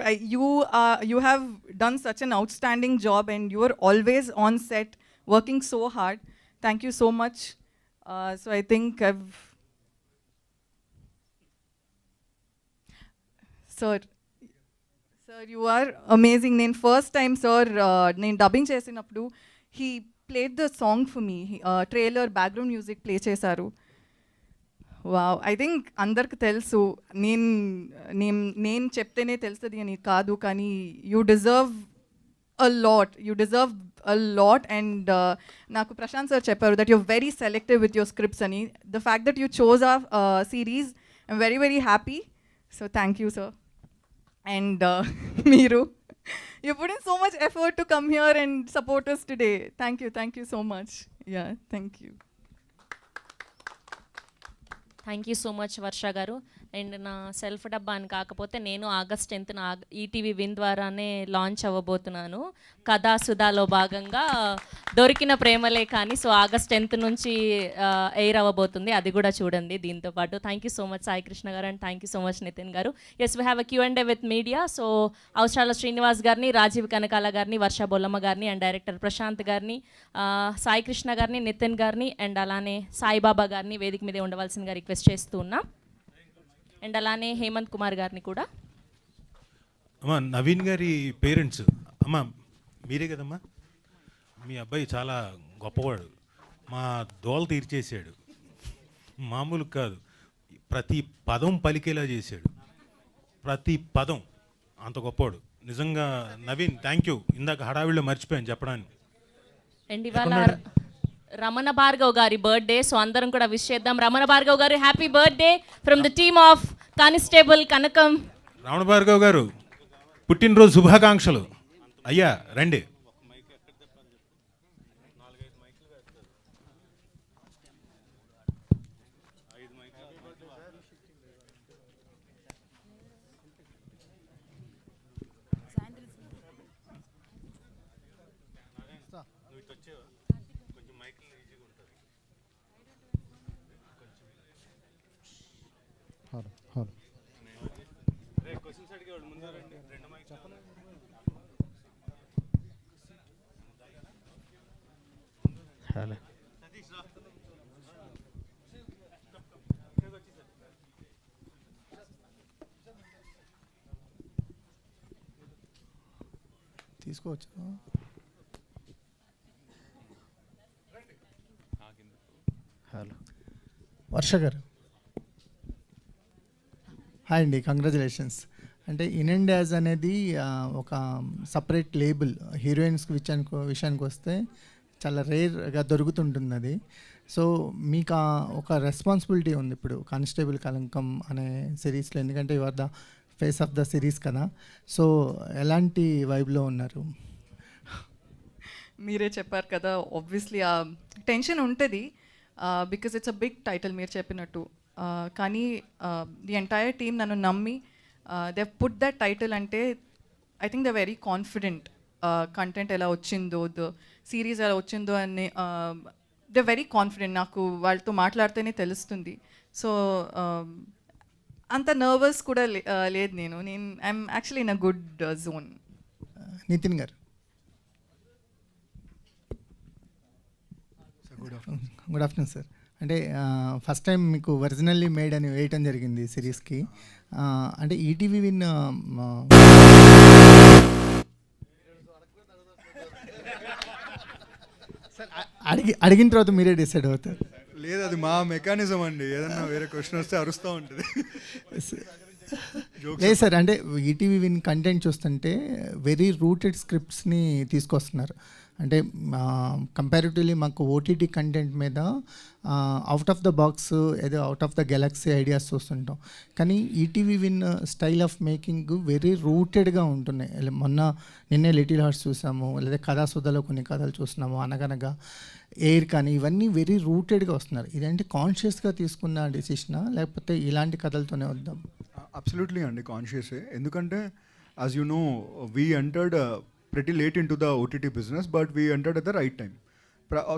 you have done such an outstanding job, and you are always on set working so hard. Thank you so much. So I think Sir, you are amazing. Then first time sir, నేను dubbing చేసినప్పుడు he played the song for me. Trailer background music play చేశారు. Wow, I think అందరికి తెలుసు, నేను చెప్తేనే తెలుస్తుంది అని కాదు, కానీ you deserve a lot. And నాకు ప్రశాంత్ సార్ చెప్పారు that you're very selective with your scripts అని. The fact that you chose ఆ series, I'm very very happy. So thank you sir. And మీరు you put in so much effort to come here and support us today. Thank you so much. Ya, thank you. Thank you so much వర్ష గారు. And నా self డబ్బా అని కాకపోతే నేను August 10th ETV win ద్వారానే launch అవ్వబోతున్నాను. కథా సుధాలో భాగంగా దొరికిన ప్రేమలే కానీ, సో August 10th నుంచి ఎయిర్ అవ్వబోతుంది, అది కూడా చూడండి దీంతోపాటు. Thank you so much Sai Krishna garu, and thank you so much Nithin garu. Yes, we have a Q&A with media. So Avasarala Srinivas గారిని, రాజీవ్ కనకాల గారిని, వర్ష బొల్లమ్మ గారిని, అండ్ డైరెక్టర్ ప్రశాంత్ గారిని, సాయి కృష్ణ గారిని, నితిన్ గారిని, అండ్ అలానే సాయిబాబా గారిని వేదిక మీదే ఉండవలసిందిగా రిక్వెస్ట్ చేస్తూ ఉన్నాం. అండ్ అలానే హేమంత్ కుమార్ గారిని కూడా. అమ్మా, నవీన్ గారి పేరెంట్స్, అమ్మా మీరే కదమ్మా, మీ అబ్బాయి చాలా గొప్పవాడు, మా దోల తీర్చేసాడు, మామూలు కాదు, ప్రతి పదం పలికేలా చేశాడు, ప్రతి పదం అంత గొప్పవాడు నిజంగా. Naveen, thank you. ఇందాక హడావిడిలో మర్చిపోయాను చెప్పడానికి. అండ్ ఇవాళ రమణ భార్గవ్ గారి బర్త్డే, సో అందరం కూడా విష్ చేద్దాం. Ramana Bhargav garu, happy birthday from the team of constable Kanakam. Ramana Bhargav garu పుట్టినరోజు శుభాకాంక్షలు. అయ్యా రండి. తీసుకోవచ్చు. హలో వర్ష గారు, హాయ్ అండి, కంగ్రాచులేషన్స్. అంటే ఇన్ అండ్ యాజ్ అనేది ఒక సపరేట్ లేబుల్. హీరోయిన్స్ విషయానికి వస్తే చాలా రేర్గా దొరుకుతుంటుంది అది. సో మీకు ఒక రెస్పాన్సిబిలిటీ ఉంది ఇప్పుడు కానిస్టేబుల్ కలంకం అనే సిరీస్లో, ఎందుకంటే you are the face of the series కదా. సో ఎలాంటి వైబ్లో ఉన్నారు? మీరే చెప్పారు కదా, ఆబ్వియస్లీ ఆ టెన్షన్ ఉంటుంది because it's a big title మీరు చెప్పినట్టు. కానీ ది ఎంటైర్ టీమ్ నన్ను నమ్మి దే పుట్ దట్ టైటిల్. అంటే I think they very confident content ఎలా వచ్చిందో, ద సిరీస్ ఎలా వచ్చిందో అని దే వెరీ కాన్ఫిడెంట్. నాకు వాళ్ళతో మాట్లాడితేనే తెలుస్తుంది. సో అంత నర్వస్ కూడా లేదు నేను I'm actually in a good zone. Nithin garu. Good afternoon sir. అంటే ఫస్ట్ టైం మీకు ఒరిజినల్లీ మేడ్ అని వేయటం జరిగింది సిరీస్కి. అంటే ఈటీవీ విన్ అడిగిన తర్వాత మీరే డిసైడ్ అవుతారు. లేదు, అది మా మెకానిజం అండి. ఏదన్నా వేరే క్వశ్చన్ వస్తే అరుస్తూ ఉంటుంది. లేదు సార్, అంటే ఈటీవీ విన్ కంటెంట్ చూస్తుంటే వెరీ రూటెడ్ స్క్రిప్ట్స్ని తీసుకొస్తున్నారు. అంటే కంపారిటివ్లీ మాకు ఓటీటీ కంటెంట్ మీద అవుట్ ఆఫ్ ద బాక్స్ ఏదో out of the galaxy ideas చూస్తుంటాం. కానీ ETV Win style of making very రూటెడ్గా ఉంటున్నాయి. నిన్నే లిటిల్ హార్ట్స్ చూసాము, లేదా కథాసుధలో కొన్ని కథలు చూస్తున్నాము, అనగనగా ఎయిర్ కానీ, ఇవన్నీ వెరీ రూటెడ్గా వస్తున్నారు. ఇదేంటి కాన్షియస్గా తీసుకున్న డెసిషనా, లేకపోతే ఇలాంటి కథలతోనే వద్దాం? అబ్సల్యూట్లీ అండి, కాన్షియసే. ఎందుకంటే as you know we entered pretty late into the OTT business, but we entered at the right time.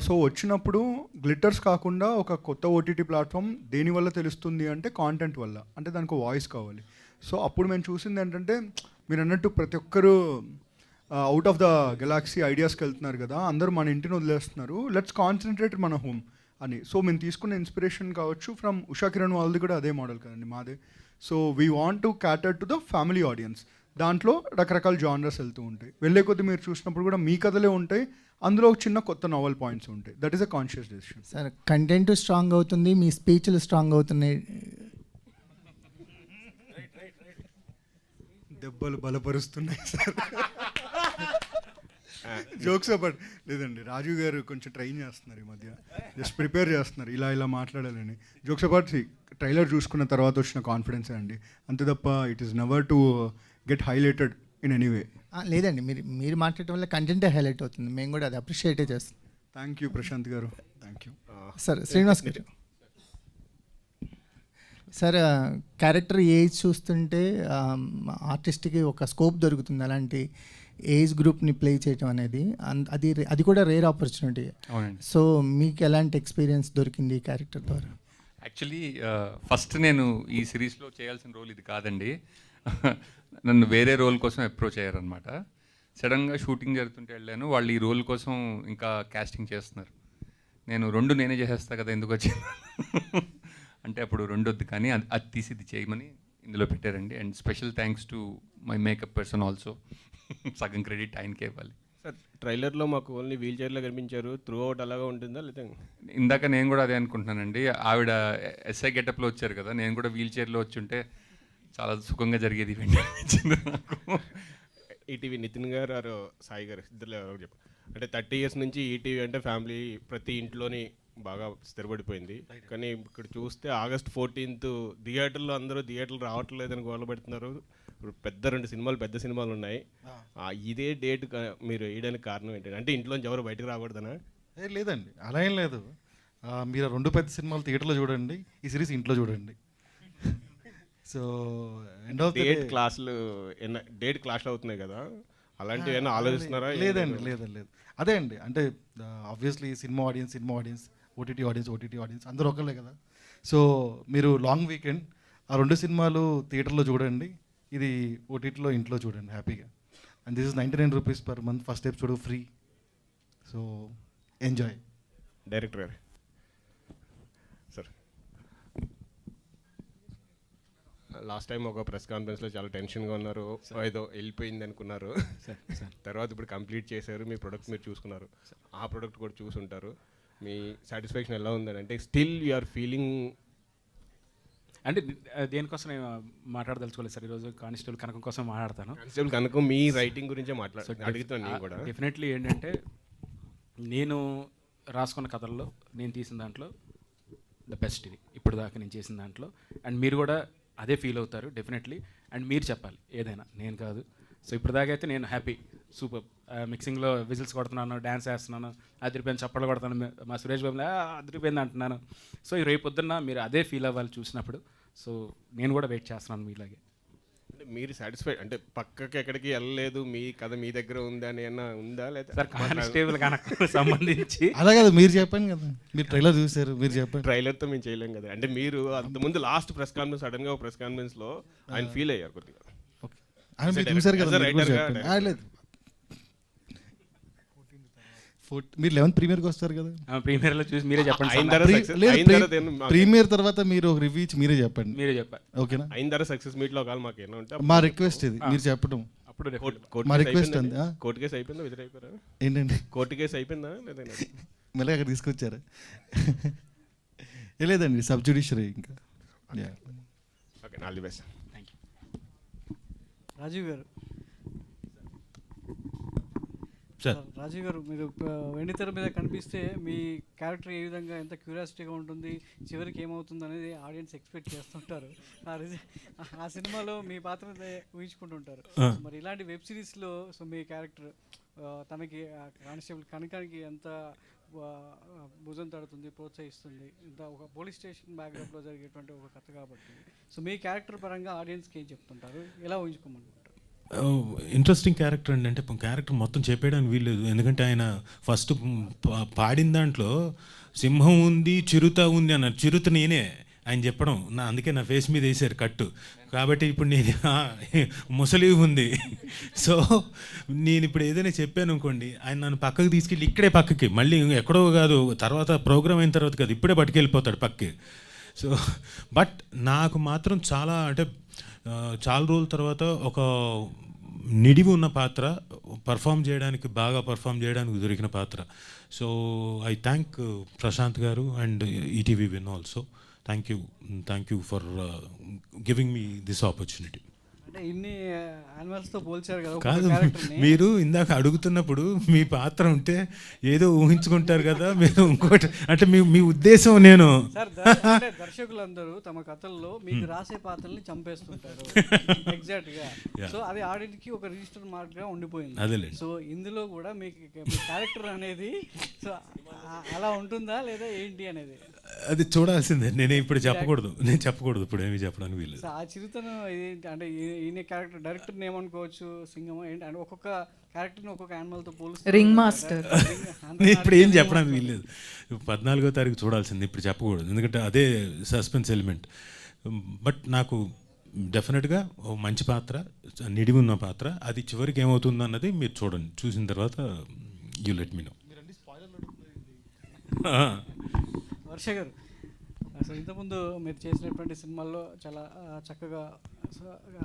So వచ్చినప్పుడు గ్లిటర్స్ కాకుండా ఒక కొత్త ఓటీటీ ప్లాట్ఫామ్ దేనివల్ల తెలుస్తుంది అంటే కాంటెంట్ వల్ల. అంటే దానికి వాయిస్ కావాలి. సో అప్పుడు మేము చూసింది ఏంటంటే, మీరు అన్నట్టు ప్రతి ఒక్కరు అవుట్ ఆఫ్ ద గెలాక్సీ ఐడియాస్కి వెళ్తున్నారు కదా, అందరూ మన ఇంటిని వదిలేస్తున్నారు, లెట్స్ కాన్సన్ట్రేట్ మన హోమ్ అని. సో మేము తీసుకున్న ఇన్స్పిరేషన్ కావచ్చు ఫ్రమ్ ఉషా కిరణ్ వాళ్ళది కూడా అదే మోడల్ కదండి మాదే. So we want to క్యాటర్ to the family audience. దాంట్లో రకరకాల జానర్స్ వెళ్తూ ఉంటాయి. వెళ్ళే కొద్దీ మీరు చూసినప్పుడు కూడా మీ కథలే ఉంటాయి, అందులో ఒక చిన్న కొత్త నావెల్ పాయింట్స్ ఉంటాయి. That is a conscious decision. Sir content strong అవుతుంది, మీ స్పీచ్లు స్ట్రాంగ్ అవుతున్నాయి, దెబ్బలు బలపరుస్తున్నాయి సార్. జోక్స్ బట్ లేదండి, రాజు గారు కొంచెం ట్రైన్ చేస్తున్నారు ఈ మధ్య, జస్ట్ ప్రిపేర్ చేస్తున్నారు ఇలా మాట్లాడాలని. జోక్స్ అపార్ట్ ట్రైలర్ చూసుకున్న తర్వాత వచ్చిన కాన్ఫిడెన్సే అండి, అంతే తప్ప it is never to get highlighted in any way. లేదండి, మీరు మాట్లాడటం వల్ల కంటెంటే హైలైట్ అవుతుంది, మేము కూడా అది అప్రిషియేటే చేస్తాం. థ్యాంక్ యూ ప్రశాంత్ గారు, థ్యాంక్ యూ సార్. శ్రీనివాస్ గారు. సార్ క్యారెక్టర్ ఏజ్ చూస్తుంటే ఆర్టిస్ట్కి ఒక స్కోప్ దొరుకుతుంది అలాంటి ఏజ్ గ్రూప్ని ప్లే చేయటం అనేది, అది కూడా రేర్ ఆపర్చునిటీ. అవునండి. సో మీకు ఎలాంటి ఎక్స్పీరియన్స్ దొరికింది ఈ క్యారెక్టర్ ద్వారా? యాక్చువల్లీ ఫస్ట్ నేను ఈ సిరీస్లో చేయాల్సిన రోల్ ఇది కాదండి. నన్ను వేరే రోల్ కోసం అప్రోచ్ అయ్యారనమాట. సడన్గా షూటింగ్ జరుగుతుంటే వెళ్ళాను, వాళ్ళు ఈ రోల్ కోసం ఇంకా కాస్టింగ్ చేస్తున్నారు. నేనే చేసేస్తా కదా, ఎందుకు వచ్చింది అంటే అప్పుడు వద్దు కానీ అది తీసి ఇది చేయమని ఇందులో పెట్టారండి. And special thanks to my makeup person also. సగం క్రెడిట్ ఆయనకే ఇవ్వాలి. సార్ ట్రైలర్లో మాకు ఓన్లీ వీల్ చైర్లో కనిపించారు, త్రూ అవుట్ అలాగా ఉంటుందా లేదా? ఇందాక నేను కూడా అదే అనుకుంటున్నానండి. ఆవిడ ఎస్ఐ గెటప్లో వచ్చారు కదా, నేను కూడా వీల్ చైర్లో వచ్చి ఉంటే చాలా సుఖంగా జరిగేది ఈవెంట్ అనిపించింది నాకు. ఈటీవీ నితిన్ గారు ఆరు సాయి గారు ఇద్దరు ఎవరు చెప్పు, అంటే 30 years నుంచి ఈటీవీ అంటే ఫ్యామిలీ ప్రతి ఇంట్లోని బాగా స్థిరపడిపోయింది. కానీ ఇక్కడ చూస్తే August 14th థియేటర్లో అందరూ థియేటర్లు రావట్లేదని గోల పెడుతున్నారు. ఇప్పుడు పెద్ద సినిమాలు ఉన్నాయి. ఇదే డేట్ మీరు వేయడానికి కారణం ఏంటంటే, అంటే ఇంట్లోంచి ఎవరు బయటకు రాకూడదనా? లేదండి, అలా ఏం లేదు. మీరు 2 పెద్ద సినిమాలు థియేటర్లో చూడండి, ఈ సిరీస్ ఇంట్లో చూడండి. సో ఎండ్ ఆఫ్ డేట్ క్లాస్లు అవుతున్నాయి కదా, అలాంటివి ఏమైనా ఆలోచిస్తున్నారా? లేదు అదే అండి, అంటే obviously cinema audience OTT audience అందరూ ఒకళ్ళే కదా. సో మీరు లాంగ్ వీకెండ్ ఆ 2 సినిమాలు థియేటర్లో చూడండి, ఇది ఓటీటీలో ఇంట్లో చూడండి హ్యాపీగా. And this is 99 rupees per month, first episode free. So enjoy. Director గారు సార్, లాస్ట్ టైం ఒక ప్రెస్ కాన్ఫరెన్స్లో చాలా టెన్షన్గా ఉన్నారు, ఏదో వెళ్ళిపోయింది అనుకున్నారు. తర్వాత ఇప్పుడు కంప్లీట్ చేశారు, మీ ప్రొడక్ట్ మీరు చూసుకున్నారు, ఆ ప్రొడక్ట్ కూడా చూసుంటారు. మీ సాటిస్ఫాక్షన్ ఎలా ఉందని, అంటే స్టిల్ యు ఆర్ ఫీలింగ్? అంటే దేనికోసం నేను మాట్లాడదలుచుకోలేదు సార్ ఈరోజు, కానిస్టేబుల్ కనకం కోసం మాట్లాడతాను. కానిస్టేబుల్ కనకం మీ రైటింగ్ గురించే అడుగుతాను నేను కూడా. డెఫినెట్లీ ఏంటంటే నేను రాసుకున్న కథల్లో నేను తీసిన దాంట్లో ద బెస్ట్ ఇది ఇప్పుడు దాకా నేను చేసిన దాంట్లో. అండ్ మీరు కూడా అదే ఫీల్ అవుతారు డెఫినెట్లీ. అండ్ మీరు చెప్పాలి ఏదైనా, నేను కాదు. సో ఇప్పుడు దాకా అయితే నేను హ్యాపీ, సూపర్. మిక్సింగ్లో విజిల్స్ కొడుతున్నాను, డ్యాన్స్ వేస్తున్నాను, అదిరిపోయింది చప్పట్లు కొడుతున్నాను, మా సురేష్ బాబు అదిరిపోయింది అంటున్నాను. సో రేపు పొద్దున్న మీరు అదే ఫీల్ అవ్వాలి చూసినప్పుడు. సో నేను కూడా వెయిట్ చేస్తున్నాను మీలాగే. అంటే మీరు సాటిస్ఫైడ్ అంటే పక్కకి ఎక్కడికి వెళ్ళలేదు, మీ కథ మీ దగ్గర ఉందా అని ఏమన్నా ఉందా? లేదా సార్ కానిస్టేబుల్ కనుక సంబంధించి అలా కదా మీరు చెప్పండి కదా, మీరు ట్రైలర్ చూసారు, మీరు చెప్పండి. ట్రైలర్తో మేము చేయలేం కదా. అంటే మీరు అంతకుముందు లాస్ట్ ప్రెస్ కాన్ఫరెన్స్ సడన్గా ఒక ప్రెస్ కాన్ఫరెన్స్లో ఆయన ఫీల్ అయ్యారు కొద్దిగా. ఆయన మీరు చూసారు కదా, మీరు కూడా చెప్పండి. లేదు మీరు 11th ప్రీమియర్కి వస్తారు కదా, ప్రీమియర్లో చూసి మీరే చెప్పండి. ప్రీమియర్ తర్వాత మీరు ఒక రివ్యూ ఇచ్చి మీరే చెప్పండి. మీరే చెప్పండి, ఓకేనా? అయిన తర్వాత సక్సెస్ మీట్లో ఒకవేళ మాకు ఏమన్నా ఉంటే మా రిక్వెస్ట్ ఇది, మీరు చెప్పడం. అప్పుడు మా రిక్వెస్ట్ అంతే. కోర్టు కేసు అయిపోయిందా, ఎదురైపోయారా? ఏంటండి కోర్టు కేసు అయిపోయిందా లేదా? మళ్ళీ అక్కడ తీసుకొచ్చారా? లేదండి, సబ్ జ్యుడిషియరీ ఇంకా. Okay, all the best. Thank you. Rajiv garu, sir Rajiv గారు, మీరు వెండితెర మీద కనిపిస్తే మీ క్యారెక్టర్ ఏ విధంగా ఎంత క్యూరియాసిటీగా ఉంటుంది, చివరికి ఏమవుతుంది అనేది ఆడియన్స్ ఎక్స్పెక్ట్ చేస్తుంటారు. ఆ సినిమాలో మీ పాత్ర ఊహించుకుంటుంటారు. మరి ఇలాంటి వెబ్ సిరీస్లో సో మీ క్యారెక్టర్ తనకి కానిస్టేబుల్ కనకానికి ఎంత భుజం తడుతుంది, ప్రోత్సహిస్తుంది, ఇంత ఒక పోలీస్ స్టేషన్ బ్యాక్గ్రౌండ్లో జరిగేటువంటి ఒక కథ కాబట్టి సో మీ క్యారెక్టర్ పరంగా ఆడియన్స్కి ఏం చెప్తుంటారు, ఎలా ఊహించుకోమంటారు? ఇంట్రెస్టింగ్ క్యారెక్టర్ అండి. అంటే క్యారెక్టర్ మొత్తం చెప్పేయడానికి వీల్లేదు, ఎందుకంటే ఆయన ఫస్ట్ పాడిన దాంట్లో సింహం ఉంది, చిరుత ఉంది అన్నారు. చిరుత నేనే ఆయన చెప్పడం, అందుకే నా ఫేస్ మీద వేసారు కట్టు. కాబట్టి ఇప్పుడు నేను ముసలి ఉంది. సో నేను ఇప్పుడు ఏదైనా చెప్పాను అనుకోండి, ఆయన నన్ను పక్కకు తీసుకెళ్ళి ఇక్కడే పక్కకి, మళ్ళీ ఎక్కడో కాదు, తర్వాత ప్రోగ్రామ్ అయిన తర్వాత కాదు, ఇప్పుడే పట్టుకెళ్ళిపోతాడు పక్కకి. సో బట్ నాకు మాత్రం చాలా అంటే చాలా రోజుల తర్వాత ఒక నిడివి ఉన్న పాత్ర, బాగా పర్ఫామ్ చేయడానికి దొరికిన పాత్ర. సో ఐ థ్యాంక్ ప్రశాంత్ గారు and ETV win also. Thank you for giving me this opportunity. అంటే ఇన్ని యానిమల్స్తో పోల్చారు కదా కాదు, మీరు ఇందాక అడుగుతున్నప్పుడు మీ పాత్ర ఉంటే ఏదో ఊహించుకుంటారు కదా మీరు, ఇంకోటి అంటే మీ ఉద్దేశం నేను. సార్ దర్శకులందరూ తమ కథల్లో మీకు రాసే పాత్రల్ని చంపేస్తుంటారు ఎగ్జాక్ట్గా. సో అది ఆడియన్స్కి ఒక రిజిస్టర్ మార్క్గా ఉండిపోయింది. అదేలేండి. సో ఇందులో కూడా మీకు మీ క్యారెక్టర్ అనేది సో అలా ఉంటుందా లేదా ఏంటి అనేది అది చూడాల్సిందే. ఇప్పుడు చెప్పకూడదు, ఇప్పుడు ఏమి చెప్పడానికి వీలు. ఆ చిరుతను అంటే ఈయన క్యారెక్టర్ డైరెక్టర్ని ఏమనుకోవచ్చు, సింగం ఏంటి అంటే ఒక్కొక్క క్యారెక్టర్ని ఒక్కొక్క యానిమల్తో పోలుస్తారు. Ring master. ఇప్పుడు ఏం చెప్పడానికి వీల్లేదు, 14వ తారీఖు చూడాల్సింది, ఇప్పుడు చెప్పకూడదు, ఎందుకంటే అదే సస్పెన్స్ ఎలిమెంట్. బట్ నాకు డెఫినెట్గా ఓ మంచి పాత్ర, నిడివి ఉన్న పాత్ర, అది చివరికి ఏమవుతుందో అన్నది మీరు చూడండి, చూసిన తర్వాత యూ లెట్ మీ నో. వర్ష గారు, అసలు ఇంతకుముందు మీరు చేసినటువంటి సినిమాల్లో చాలా చక్కగా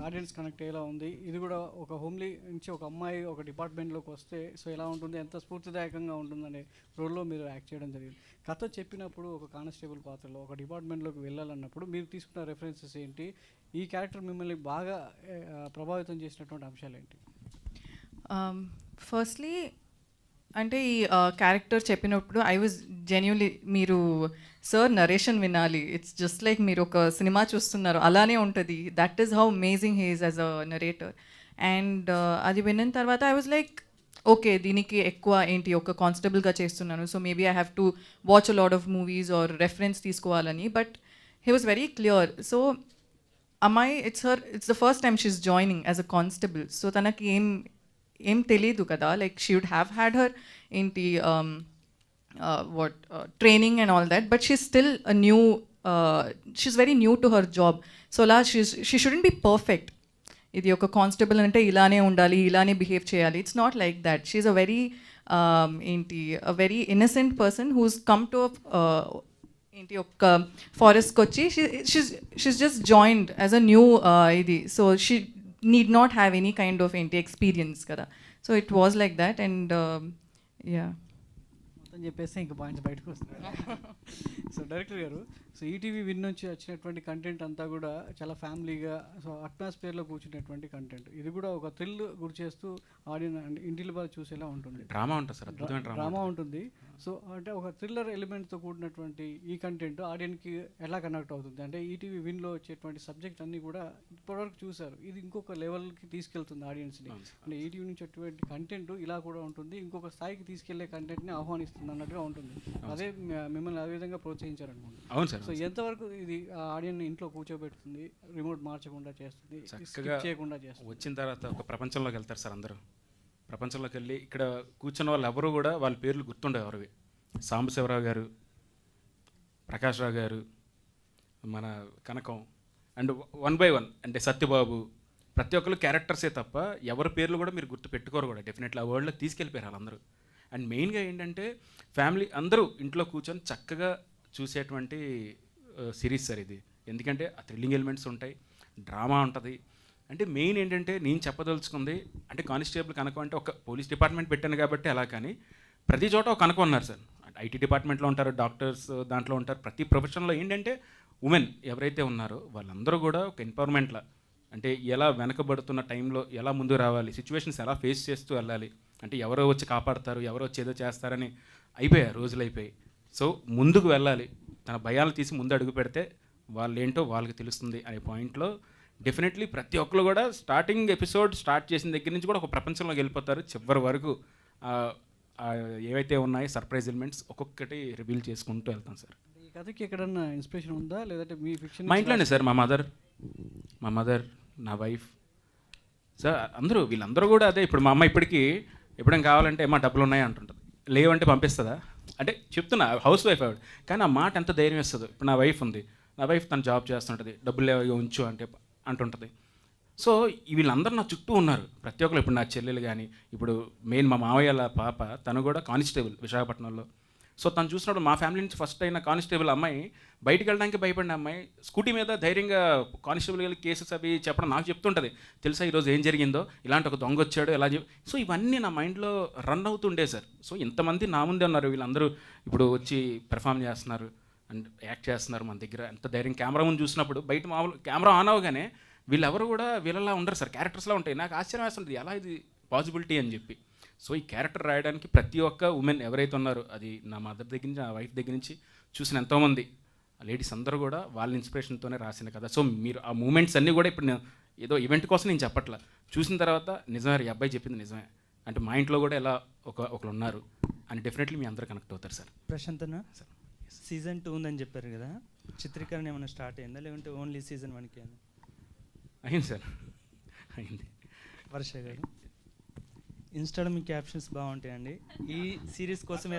ఆడియన్స్ కనెక్ట్ అయ్యేలా ఉంది. ఇది కూడా ఒక హోమ్లీ నుంచి ఒక అమ్మాయి ఒక డిపార్ట్మెంట్లోకి వస్తే సో ఎలా ఉంటుంది, ఎంత స్ఫూర్తిదాయకంగా ఉంటుందనే రోల్లో మీరు యాక్ట్ చేయడం జరిగింది. కథ చెప్పినప్పుడు ఒక కానిస్టేబుల్ పాత్రలో ఒక డిపార్ట్మెంట్లోకి వెళ్ళాలన్నప్పుడు మీరు తీసుకున్న రెఫరెన్సెస్ ఏంటి, ఈ క్యారెక్టర్ మిమ్మల్ని బాగా ప్రభావితం చేసినటువంటి అంశాలు ఏంటి? ఫస్ట్లీ అంటే ఈ క్యారెక్టర్ చెప్పినప్పుడు ఐ వాజ్ జెన్యున్లీ, మీరు సార్ నరేషన్ వినాలి, ఇట్స్ జస్ట్ లైక్ మీరు ఒక సినిమా చూస్తున్నారు అలానే ఉంటుంది. That is how amazing he is as a narrator. And అది విన్న తర్వాత ఐ వాజ్ లైక్ ఓకే, దీనికి ఎక్కువ ఏంటి, ఒక కానిస్టేబుల్గా చేస్తున్నాను, so maybe I have to watch a lot of movies or reference తీసుకోవాలని. But he was very clear. So అమ్మాయి it's the first time she's joining as a constable. So తనకి ఏం తెలీదు కదా, like she would have had her ఏంటి training and all that, but she's still a new, she's very new to her job. So అలా she shouldn't be perfect. ఇది ఒక constable అంటే ఇలానే ఉండాలి, ఇలానే బిహేవ్ చేయాలి. It's not like that. She's a very a very innocent person who's come to ఒక ఫారెస్ట్కి వచ్చి she's just joined as a new ఇది. So she need not have any kind of experience kada. So it was like that. And yeah, మొత్తం చెప్పేస్తే ఇంకా points బయటకు వస్తాయి. So director గారు, సో ఈటీవీ విన్ నుంచి వచ్చినటువంటి కంటెంట్ అంతా కూడా చాలా ఫ్యామిలీగా సో అట్మాస్ఫియర్లో కూర్చునేటువంటి కంటెంట్. ఇది కూడా ఒక థ్రిల్ గురి చేస్తూ ఆడియన్స్ అంటే ఇంటిలో బాగా చూసేలా ఉంటుంది. డ్రామా ఉంటుంది సార్, అద్భుతమైన డ్రామా ఉంటుంది. సో అంటే ఒక థ్రిల్లర్ ఎలిమెంట్తో కూడినటువంటి ఈ కంటెంట్ ఆడియన్స్కి ఎలా కనెక్ట్ అవుతుంది అంటే ఈటీవీ విన్లో వచ్చేటువంటి సబ్జెక్ట్ అన్నీ కూడా ఇప్పటివరకు చూశారు. ఇది ఇంకొక లెవెల్కి తీసుకెళ్తుంది ఆడియన్స్ని. అంటే ఈటీవీ నుంచి వచ్చేటువంటి కంటెంట్ ఇలా కూడా ఉంటుంది, ఇంకొక స్థాయికి తీసుకెళ్లే కంటెంట్ని ఆహ్వానిస్తుంది అన్నట్టుగా ఉంటుంది. అదే మిమ్మల్ని ఆ విధంగా ప్రోత్సహించారనుకోండి. అవును సార్. సో ఎంతవరకు ఇది ఆడియన్ని ఇంట్లో కూర్చోబెడుతుంది, రిమోట్ మార్చకుండా చేస్తుంది, చక్కగా చేయకుండా చేస్తుంది? వచ్చిన తర్వాత ఒక ప్రపంచంలోకి వెళ్తారు సార్ అందరూ. ప్రపంచంలోకి వెళ్ళి ఇక్కడ కూర్చున్న వాళ్ళు ఎవరు కూడా వాళ్ళ పేర్లు గుర్తుండేవి ఎవరివి. సాంబశివరావు గారు, ప్రకాష్ రావు గారు, మన కనకం, అండ్ 1 by 1 అంటే సత్యబాబు, ప్రతి ఒక్కరు క్యారెక్టర్సే తప్ప ఎవరి పేర్లు కూడా మీరు గుర్తు పెట్టుకోరు కూడా. డెఫినెట్లీ ఆ వరల్డ్లోకి తీసుకెళ్ళిపోయారు వాళ్ళందరూ. అండ్ మెయిన్గా ఏంటంటే ఫ్యామిలీ అందరూ ఇంట్లో కూర్చొని చక్కగా చూసేటువంటి సిరీస్ సార్ ఇది. ఎందుకంటే ఆ థ్రిల్లింగ్ ఎలిమెంట్స్ ఉంటాయి, డ్రామా ఉంటుంది. అంటే మెయిన్ ఏంటంటే నేను చెప్పదలుచుకుంది అంటే కానిస్టేబుల్ కనకం అంటే ఒక పోలీస్ డిపార్ట్మెంట్ పెట్టాను కాబట్టి అలా, కానీ ప్రతి చోట ఒక కనకం ఉన్నారు సార్. ఐటీ డిపార్ట్మెంట్లో ఉంటారు, డాక్టర్స్ దాంట్లో ఉంటారు. ప్రతి ప్రొఫెషన్లో ఏంటంటే ఉమెన్ ఎవరైతే ఉన్నారో వాళ్ళందరూ కూడా ఒక ఎంపవర్మెంట్లా అంటే ఎలా వెనకబడుతున్న టైంలో ఎలా ముందుకు రావాలి, సిచ్యువేషన్స్ ఎలా ఫేస్ చేస్తూ వెళ్ళాలి, అంటే ఎవరో వచ్చి కాపాడతారు, ఎవరో వచ్చి ఏదో చేస్తారని అయిపోయాయి, రోజులు అయిపోయాయి. సో ముందుకు వెళ్ళాలి, తన భయాలు తీసి ముందు అడుగు పెడితే వాళ్ళు ఏంటో వాళ్ళకి తెలుస్తుంది అనే పాయింట్లో డెఫినెట్లీ ప్రతి ఒక్కరు కూడా స్టార్టింగ్ ఎపిసోడ్ స్టార్ట్ చేసిన దగ్గర నుంచి కూడా ఒక ప్రపంచంలోకి వెళ్ళిపోతారు. చివరి వరకు ఏవైతే ఉన్నాయో సర్ప్రైజ్ ఎలిమెంట్స్ ఒక్కొక్కటి రివీల్ చేసుకుంటూ వెళ్తాం సార్. ఈ కథకి ఎక్కడన్నా ఇన్స్పిరేషన్ ఉందా లేదంటే మీ ఫిక్షన్? మా ఇంట్లోనే సార్, మా మదర్, నా వైఫ్ సార్, అందరూ వీళ్ళందరూ కూడా అదే. ఇప్పుడు మా అమ్మ ఇప్పటికీ ఎప్పుడైనా కావాలంటే మా డబ్బులు ఉన్నాయా అంటుంటుంది, లేవంటే పంపిస్తుందా అంటే చెప్తున్నా, హౌస్ వైఫ్ ఆవిడ, కానీ ఆ మాట ఎంత ధైర్యం ఇస్తుందో. ఇప్పుడు నా వైఫ్ ఉంది, నా వైఫ్ తను జాబ్ చేస్తుంటుంది, డబ్బులు లేవు ఉంచు అంటే అంటుంటుంది. సో వీళ్ళందరూ నా చుట్టూ ఉన్నారు ప్రతి ఒక్కరు. ఇప్పుడు నా చెల్లెలు కానీ, ఇప్పుడు మెయిన్ మా మావయ్యల పాప తను కూడా కానిస్టేబుల్ విశాఖపట్నంలో. సో తను చూసినప్పుడు మా ఫ్యామిలీ నుంచి ఫస్ట్ అయిన కానిస్టేబుల్ అమ్మాయి, బయటికి వెళ్ళడానికి భయపడిన అమ్మాయి స్కూటీ మీద ధైర్యంగా కానిస్టేబుల్ వెళ్ళి కేసెస్ అవి చెప్పడం నాకు చెప్తుంటుంది. తెలుసా ఈరోజు ఏం జరిగిందో, ఇలాంటి ఒక దొంగ వచ్చాడు ఎలా సో ఇవన్నీ నా మైండ్లో రన్ అవుతుండే సార్. సో ఇంతమంది నా ముందే ఉన్నారు, వీళ్ళందరూ ఇప్పుడు వచ్చి పెర్ఫామ్ చేస్తున్నారు అండ్ యాక్ట్ చేస్తున్నారు మన దగ్గర. ఎంత ధైర్యం కెమెరా ముందు చూసినప్పుడు, బయట మామూలు కెమెరా ఆన్ అవగానే వీళ్ళెవరు కూడా వీళ్ళలా ఉండరు సార్, క్యారెక్టర్స్లా ఉంటాయి. నాకు ఆశ్చర్యం వేస్తుంటుంది ఎలా ఇది పాసిబిలిటీ అని చెప్పి. సో ఈ క్యారెక్టర్ రాయడానికి ప్రతి ఒక్క ఉమెన్ ఎవరైతే ఉన్నారో, అది నా మదర్ దగ్గర నుంచి, నా వైఫ్ దగ్గర నుంచి చూసిన ఎంతోమంది లేడీస్ అందరూ కూడా వాళ్ళ ఇన్స్పిరేషన్తోనే రాసిన కదా. సో మీరు ఆ మూమెంట్స్ అన్నీ కూడా ఇప్పుడు నేను ఏదో ఈవెంట్ కోసం నేను చెప్పట్లా, చూసిన తర్వాత నిజమే ఈ అబ్బాయి చెప్పింది నిజమే అంటే మా ఇంట్లో కూడా ఎలా ఒకరు ఉన్నారు అని డెఫినెట్లీ మీ అందరూ కనెక్ట్ అవుతారు సార్. ప్రశాంత్ అన్న, సీజన్ 2 ఉందని చెప్పారు కదా, చిత్రీకరణ ఏమైనా స్టార్ట్ అయిందా లేదంటే ఓన్లీ సీజన్ 1కి అయింది సార్? అయింది. వర్ష గారు, ఇన్స్టాలో మీ క్యాప్షన్స్ బాగుంటాయండి. ఈ సిరీస్ కోసం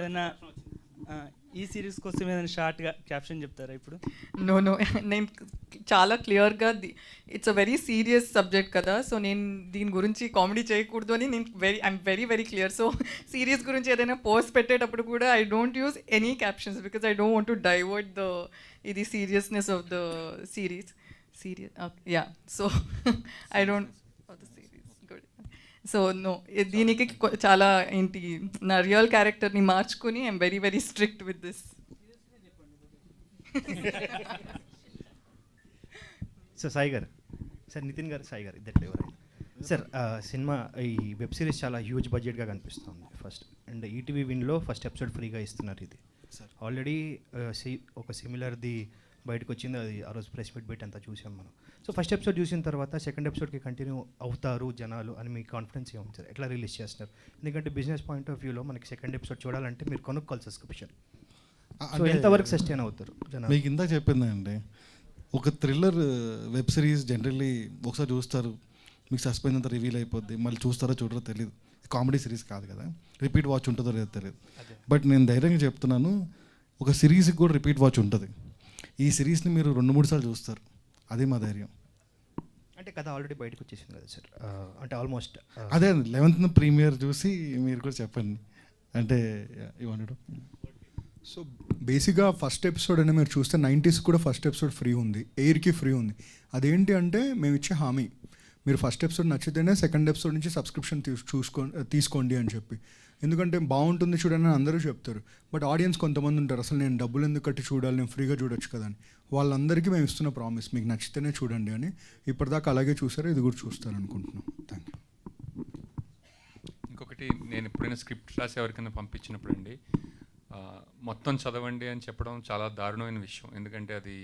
ఏదైనా షార్ట్గా క్యాప్షన్ చెప్తారా ఇప్పుడు? నో నేను చాలా క్లియర్గా it's a very serious subject కదా, సో నేను దీని గురించి కామెడీ చేయకూడదు అని నేను I'm very clear. So serious గురించి ఏదైనా పోస్ట్ పెట్టేటప్పుడు కూడా I don't use any captions because I don't want to divert ఇది సీరియస్నెస్ of the serious. So I don't so no, దీనికి చాలా ఏంటి నా రియల్ క్యారెక్టర్ని మార్చుకుని I'm very strict with this. Sir Sai garu, sir Nithin garu, Sai garu ఇద్దరు ఎవరైనా సార్, సినిమా ఈ వెబ్ సిరీస్ చాలా హ్యూజ్ బడ్జెట్గా కనిపిస్తుంది ఫస్ట్. అండ్ ఈటీవీ విన్లో ఫస్ట్ ఎపిసోడ్ ఫ్రీగా ఇస్తున్నారు. ఇది ఆల్రెడీ ఒక సిమిలర్ది బయటకు వచ్చింది, అది ఆ రోజు ప్రెస్ మీట్ పెట్టి అంతా చూసాం మనం. సో ఫస్ట్ ఎపిసోడ్ చూసిన తర్వాత సెకండ్ ఎపిసోడ్కి కంటిన్యూ అవుతారు జనాలు అని మీ కాన్ఫిడెన్స్ ఏముంది సార్? ఎట్లా రిలీజ్ చేస్తున్నారు? ఎందుకంటే బిజినెస్ పాయింట్ ఆఫ్ వ్యూలో మనకి సెకండ్ ఎపిసోడ్ చూడాలంటే మీరు కొనుక్కోవాలి సబ్స్క్రిప్షన్. సో ఎంతవరకు సస్టైన్ అవుతారు జనాలు? మీకు ఇంత చెప్పిందండి, ఒక థ్రిల్లర్ వెబ్ సిరీస్ జనరల్లీ ఒకసారి చూస్తారు, మీకు సస్పెన్స్ అంతా రివీల్ అయిపోద్ది, మళ్ళీ చూస్తారో చూడరో తెలియదు. కామెడీ సిరీస్ కాదు కదా, రిపీట్ వాచ్ ఉంటుందో లేదో తెలియదు. బట్ నేను ధైర్యంగా చెప్తున్నాను, ఒక సిరీస్కి కూడా రిపీట్ వాచ్ ఉంటుంది. ఈ సిరీస్ని మీరు 2-3 సార్లు చూస్తారు, అదే మా ధైర్యం. అంటే కథ ఆల్రెడీ బయటకు వచ్చేసింది కదా సార్, అంటే ఆల్మోస్ట్ అదే 11th ప్రీమియర్ చూసి మీరు కూడా చెప్పండి అంటే ఇవ్వండి. సో బేసిక్గా ఫస్ట్ ఎపిసోడ్ అనేది మీరు చూస్తే 90s కూడా ఫస్ట్ ఎపిసోడ్ ఫ్రీ ఉంది, ఎయిర్కి ఫ్రీ ఉంది. అదేంటి అంటే మేము ఇచ్చే హామీ, మీరు ఫస్ట్ ఎపిసోడ్ నచ్చితేనే సెకండ్ ఎపిసోడ్ నుంచి సబ్స్క్రిప్షన్ తీసుకోండి అని చెప్పి. ఎందుకంటే బాగుంటుంది చూడండి అని అందరూ చెప్తారు, బట్ ఆడియన్స్ కొంతమంది ఉంటారు అసలు నేను డబ్బులు ఎందుకు కట్టి చూడాలి, నేను ఫ్రీగా చూడొచ్చు కదా అని. వాళ్ళందరికీ మేము ఇస్తున్న ప్రామిస్, మీకు నచ్చితేనే చూడండి అని. ఇప్పటిదాకా అలాగే చూసారు, ఇది కూడా చూస్తారు అనుకుంటున్నాం. Thank you. ఒకటి నేను ఎప్పుడైనా స్క్రిప్ట్ రాసి ఎవరికైనా పంపించినప్పుడు అండి, మొత్తం చదవండి అని చెప్పడం చాలా దారుణమైన విషయం. ఎందుకంటే అది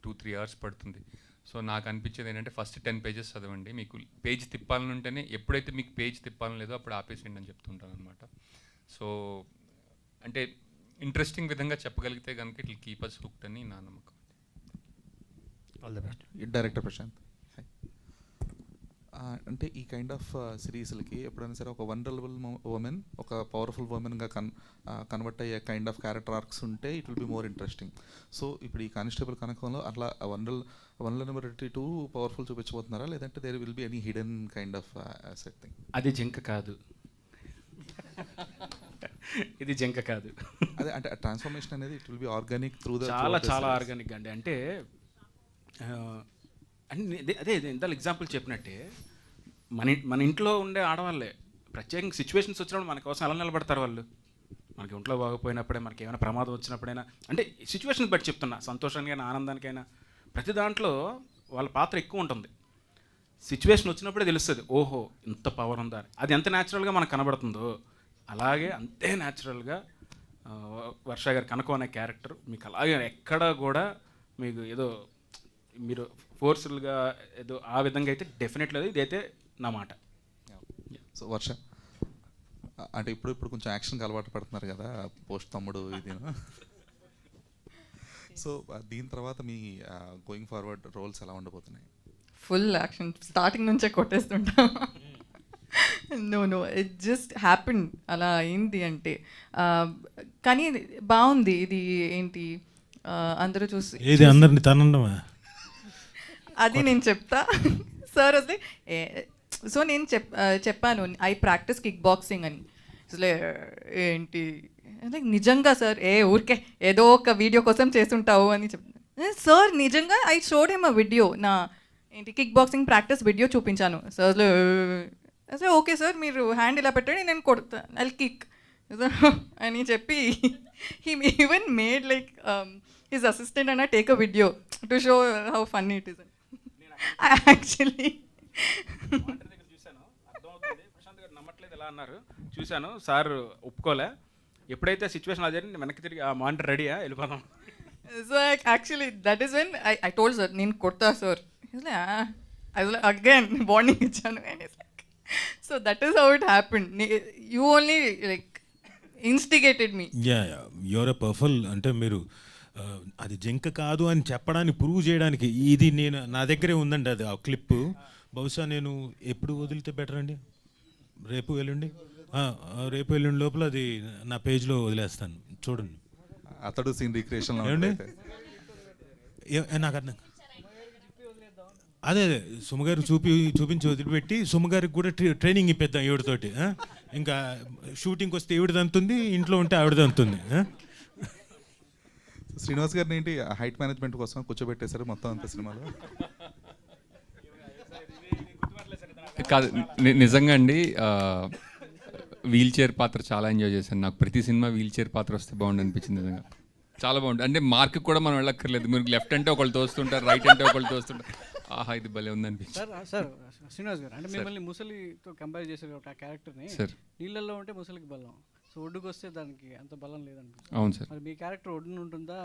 2-3 hours పడుతుంది. సో నాకు అనిపించేది ఏంటంటే ఫస్ట్ 10 pages చదవండి, మీకు పేజ్ తిప్పాలని ఉంటేనే, ఎప్పుడైతే మీకు పేజ్ తిప్పాలని లేదో అప్పుడు ఆపేసేయండి అని చెప్తుంటాను అనమాట. సో అంటే ఇంట్రెస్టింగ్ విధంగా చెప్పగలిగితే కనుక it will keep us hooked అని నా నమ్మకం. All the best. Director Prashant. అంటే ఈ కైండ్ ఆఫ్ సిరీస్లకి ఎప్పుడైనా సరే ఒక వనరబుల్ ఉమెన్ ఒక పవర్ఫుల్ ఉమెన్గా కన్వర్ట్ అయ్యే కైండ్ ఆఫ్ క్యారెక్టర్ ఆర్క్స్ ఉంటే it will be more interesting. So ఇప్పుడు ఈ కానిస్టేబుల్ కనకంలో అట్లా వనరబిలిటీ టు పవర్ఫుల్ చూపించబోతున్నారా, లేదంటే there will be any hidden kind of asset thing? అది జింక కాదు, ఇది జింక కాదు. అదే అంటే ట్రాన్స్ఫర్మేషన్ అనేది it will B organic through the చాలా ఆర్గానిక్ అండి. అంటే అదే ఇంత ఎగ్జాంపుల్ చెప్పినట్టే మన ఇంట్లో ఉండే ఆడవాళ్ళే ప్రత్యేకంగా సిచ్యువేషన్స్ వచ్చినప్పుడు మన కోసం ఎలా నిలబడతారు వాళ్ళు. మనకి ఒంట్లో బాగోపోయినప్పుడే, మనకి ఏమైనా ప్రమాదం వచ్చినప్పుడైనా, అంటే సిచ్యువేషన్స్ బట్టి చెప్తున్నా, సంతోషానికైనా ఆనందానికైనా ప్రతి దాంట్లో వాళ్ళ పాత్ర ఎక్కువ ఉంటుంది. సిచ్యువేషన్ వచ్చినప్పుడే తెలుస్తుంది, ఓహో ఇంత పవర్ ఉందా. అది ఎంత న్యాచురల్గా మనకు కనబడుతుందో అలాగే అంతే న్యాచురల్గా వర్ష గారు కనకం అనే క్యారెక్టర్ మీకు అలాగే ఎక్కడ కూడా మీకు ఏదో మీరు ఫోర్స్ఫుల్గా ఏదో ఆ విధంగా అయితే డెఫినెట్లీ ఇదైతే నా మాట. సో వర్ష అంటే ఇప్పుడు కొంచెం యాక్షన్కి అలవాటు పడుతున్నారు కదా, పోస్ట్ తమ్ముడు ఇది. సో దీని తర్వాత మీ గోయింగ్ ఫార్వర్డ్ రోల్స్ ఎలా ఉండబోతున్నాయి? ఫుల్ యాక్షన్, స్టార్టింగ్ నుంచే కొట్టేస్తుంటాం. నో ఇట్ జస్ట్ హ్యాపెన్, అలా అయింది అంటే. కానీ బాగుంది ఇది. ఏంటి అందరూ చూసి ఏది అందరిని తనండమా? అది నేను చెప్తా సార్. అసలు సో నేను చెప్పాను ఐ ప్రాక్టీస్ కిక్ బాక్సింగ్ అని. అసలు ఏంటి నిజంగా సార్ ఊరికే ఏదో ఒక వీడియో కోసం చేస్తుంటావు అని చెప్తాను సార్. నిజంగా I showed him a video, నా ఏంటి కిక్ బాక్సింగ్ ప్రాక్టీస్ వీడియో చూపించాను సార్. అసలు ఓకే సార్ మీరు హ్యాండ్ ఇలా పెట్టండి నేను కొడతా, ఐ కిక్ అని చెప్పి he even made like his assistant and take a video to show how funny it is. Actually నమ్మట్లేదు ఎలా అన్నారు చూశాను సార్, ఒప్పుకోలే. ఎప్పుడైతే సిచ్యువేషన్ అదే వెనక్కి తిరిగి ఆ మానిటర్ రెడీయా వెళ్ళిపోదాం. So actually that is when I told sir నేను కొడతా సార్. అగైన్ వార్నింగ్ ఇచ్చాను. So that is how it happened. You only like instigated me. Your a పర్ఫుల్ అంటే మీరు అది జింక కాదు అని చెప్పడానికి ప్రూవ్ చేయడానికి ఇది నేను నా దగ్గరే ఉందండి అది ఆ క్లిప్. బహుశా నేను ఎప్పుడు వదిలితే బెటర్ అండి? రేపు ఎల్లుండి లోపల అది నా పేజ్లో వదిలేస్తాను, చూడండి. అతడు సీన్ రీక్రియేషన్ నాకు అర్థం. అదే సుమగారు చూపించి వదిలిపెట్టి సుమగారికి కూడా ట్రైనింగ్ ఇప్పిద్దాం ఈవిడతోటి. ఇంకా షూటింగ్కి వస్తే ఈవిడ దంతుంది, ఇంట్లో ఉంటే ఆవిడ దంతుంది. శ్రీనివాస్ గారిని ఏంటి హైట్ మేనేజ్మెంట్ కోసం కూర్చోబెట్టేశారు మొత్తం అంత సినిమాలో? కాదు నిజంగా అండి, వీల్ చైర్ పాత్ర చాలా ఎంజాయ్ చేశాను. నాకు ప్రతి సినిమా వీల్ చైర్ పాత్ర వస్తే బాగుండు అనిపించింది. నిజంగా చాలా బాగుంటుంది. అంటే మార్క్ కూడా మనం వెళ్ళక్కర్లేదు, మీరు లెఫ్ట్ అంటే ఒకళ్ళు తోస్తుంటారు, రైట్ అంటే ఒకళ్ళు తోస్తుంటారు. ఆహా ఇది భలే ఉందనిపించింది. సార్ శ్రీనివాస్ గారు అంటే మిమ్మల్ని ముసలితో కంపేర్ చేశారు ఒక క్యారెక్టర్ని. నీళ్ళల్లో ఉంటే ముసలికి బలం, సో ఒడ్డుకు వస్తే దానికి అంత బలం లేదనిపిస్తుంది. అవును సార్. మరి మీ క్యారెక్టర్ ఒడ్డున ఉంటుందా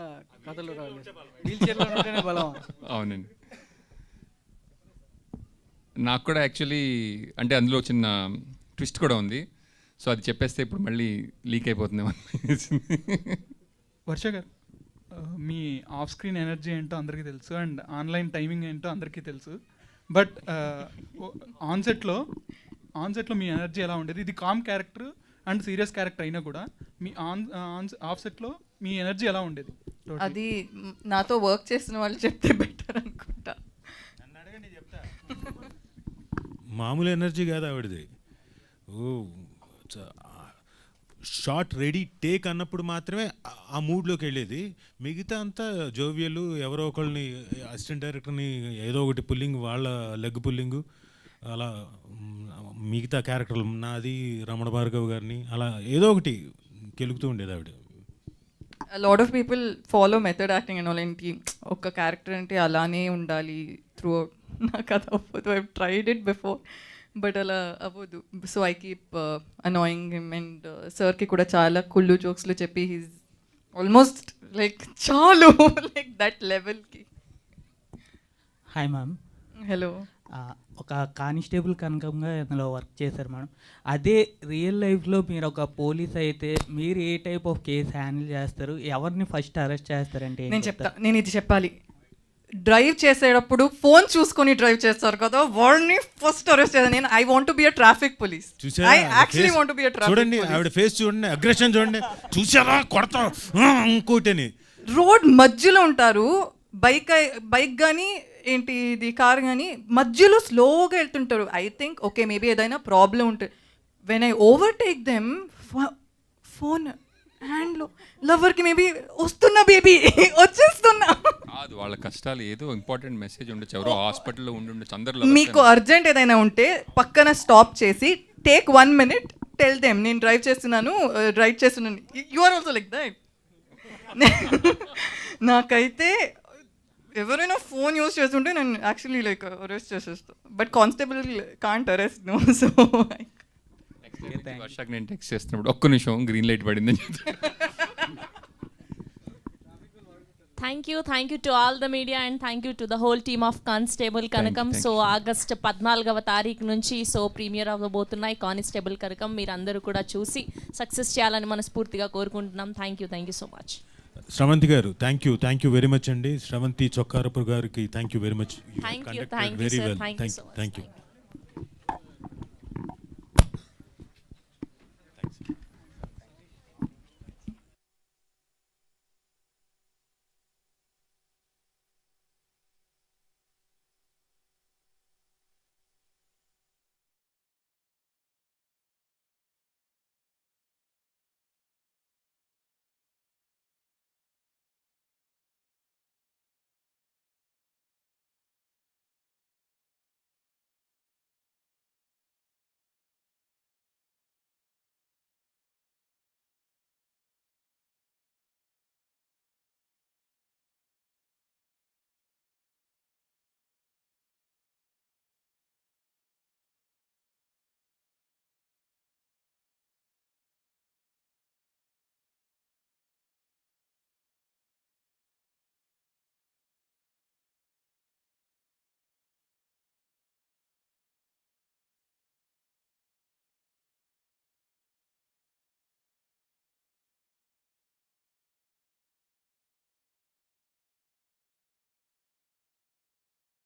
కథలో వీల్ చైర్లో ఉంటేనే బలం? అవునండి. నాకు కూడా యాక్చువల్లీ అంటే అందులో చిన్న ట్విస్ట్ కూడా ఉంది. సో అది చెప్పేస్తే ఇప్పుడు మళ్ళీ లీక్ అయిపోతుందేమో. వర్ష గారు మీ ఆఫ్ స్క్రీన్ ఎనర్జీ ఏంటో అందరికీ తెలుసు అండ్ ఆన్లైన్ టైమింగ్ ఏంటో అందరికీ తెలుసు. బట్ ఆన్సెట్లో మీ ఎనర్జీ ఎలా ఉండేది? ఇది calm character and serious character అయినా కూడా మీ ఆఫ్ సెట్లో మీ ఎనర్జీ ఎలా ఉండేది? అది నాతో వర్క్ చేసిన వాళ్ళు చెప్తే బెటర్ అనుకుంటా. మామూలు ఎనర్జీ కాదు ఆవిడది. షార్ట్ రెడీ టేక్ అన్నప్పుడు మాత్రమే ఆ మూడ్లోకి వెళ్ళేది. మిగతా అంతా జోవియలు, ఎవరో ఒకళ్ళని అసిస్టెంట్ డైరెక్టర్ని ఏదో ఒకటి పుల్లింగ్, వాళ్ళ లెగ్ పుల్లింగు, అలా మిగతా క్యారెక్టర్లు నాది, రమణ భార్గవ్ గారిని అలా ఏదో ఒకటి కెలుగుతూ ఉండేది ఆవిడ. Lot of people follow method acting and all. ఏంటి ఒక క్యారెక్టర్ అంటే అలానే ఉండాలి త్రూ అవుట్. నాకు అది అవ్వదు. I tried it before but అలా అవ్వదు. So I keep annoying him and సార్కి కూడా చాలా కుళ్ళు జోక్స్లు చెప్పి హీస్ ఆల్మోస్ట్ లైక్ చాలు లైక్ దట్ లెవెల్కి. Hi ma'am. హలో. ఒక కానిస్టేబుల్ కనకంగా ఇందులో వర్క్ చేశారు మేడం. అదే రియల్ లైఫ్లో మీరు ఒక పోలీస్ అయితే మీరు ఏ టైప్ ఆఫ్ కేసు హ్యాండిల్ చేస్తారు, ఎవరిని ఫస్ట్ అరెస్ట్ చేస్తారంటే నేను చెప్తా, నేను ఇది చెప్పాలి. డ్రైవ్ చేసేటప్పుడు ఫోన్ చూసుకొని డ్రైవ్ చేస్తారు కదా, వాడిని ఫస్ట్ అరెస్ట్ చేయాలి. నేను I want to be a traffic police. I actually want to be a traffic. చూడండి ఆవిడ ఫేస్ చూడండి, అగ్రెషన్ చూడండి, చూసారా కొడతా ఇంకోటని. రోడ్ మధ్యలో ఉంటారు, బైక్ కానీ ఏంటి ఇది కార్ కానీ మధ్యలో స్లోగా వెళ్తుంటారు. ఐ థింక్ ఓకే మేబీ ఏదైనా ప్రాబ్లం ఉంటుంది. When I overtake them phone హ్యాండ్లో లవర్కి మేబీ వస్తున్నా బేబీ వచ్చేస్తున్నా. కాదు వాళ్ళ కష్టాలు ఏదో ఇంపార్టెంట్ మెసేజ్ ఉండొచ్చు, ఎవరో హాస్పిటల్లో ఉండొచ్చు. అందరూ మీకు అర్జెంట్ ఏదైనా ఉంటే పక్కన స్టాప్ చేసి టేక్ 1 minute టెల్ దెమ్ నేను డ్రైవ్ చేస్తున్నాను. You are also like that. నాకైతే ఎవరైనా ఫోన్ యూస్ చేస్తుంటే నేను యాక్చువల్లీ లైక్ అరెస్ట్ చేసేస్తాను. But constable can't arrest no. So వర్షాకి నేను టెక్స్ట్ చేస్తున్నప్పుడు ఒక్క నిమిషం గ్రీన్ లైట్ పడిందని చెప్తాను. Thank you to all the media and thank you to the whole team of constable Kanakam. So August 14వ తారీఖు నుంచి సో ప్రీమియర్ అవ్వబోతున్నాయి కానిస్టేబుల్ కనకం. మీరు అందరూ కూడా చూసి సక్సెస్ చేయాలని మనస్ఫూర్తిగా కోరుకుంటున్నాం. Thank you so much. Sravanthi గారు థ్యాంక్ యూ వెరీ మచ్ అండి. శ్రవంతి చొక్కారపు గారికి thank you very much. Thank you very well. Thank you.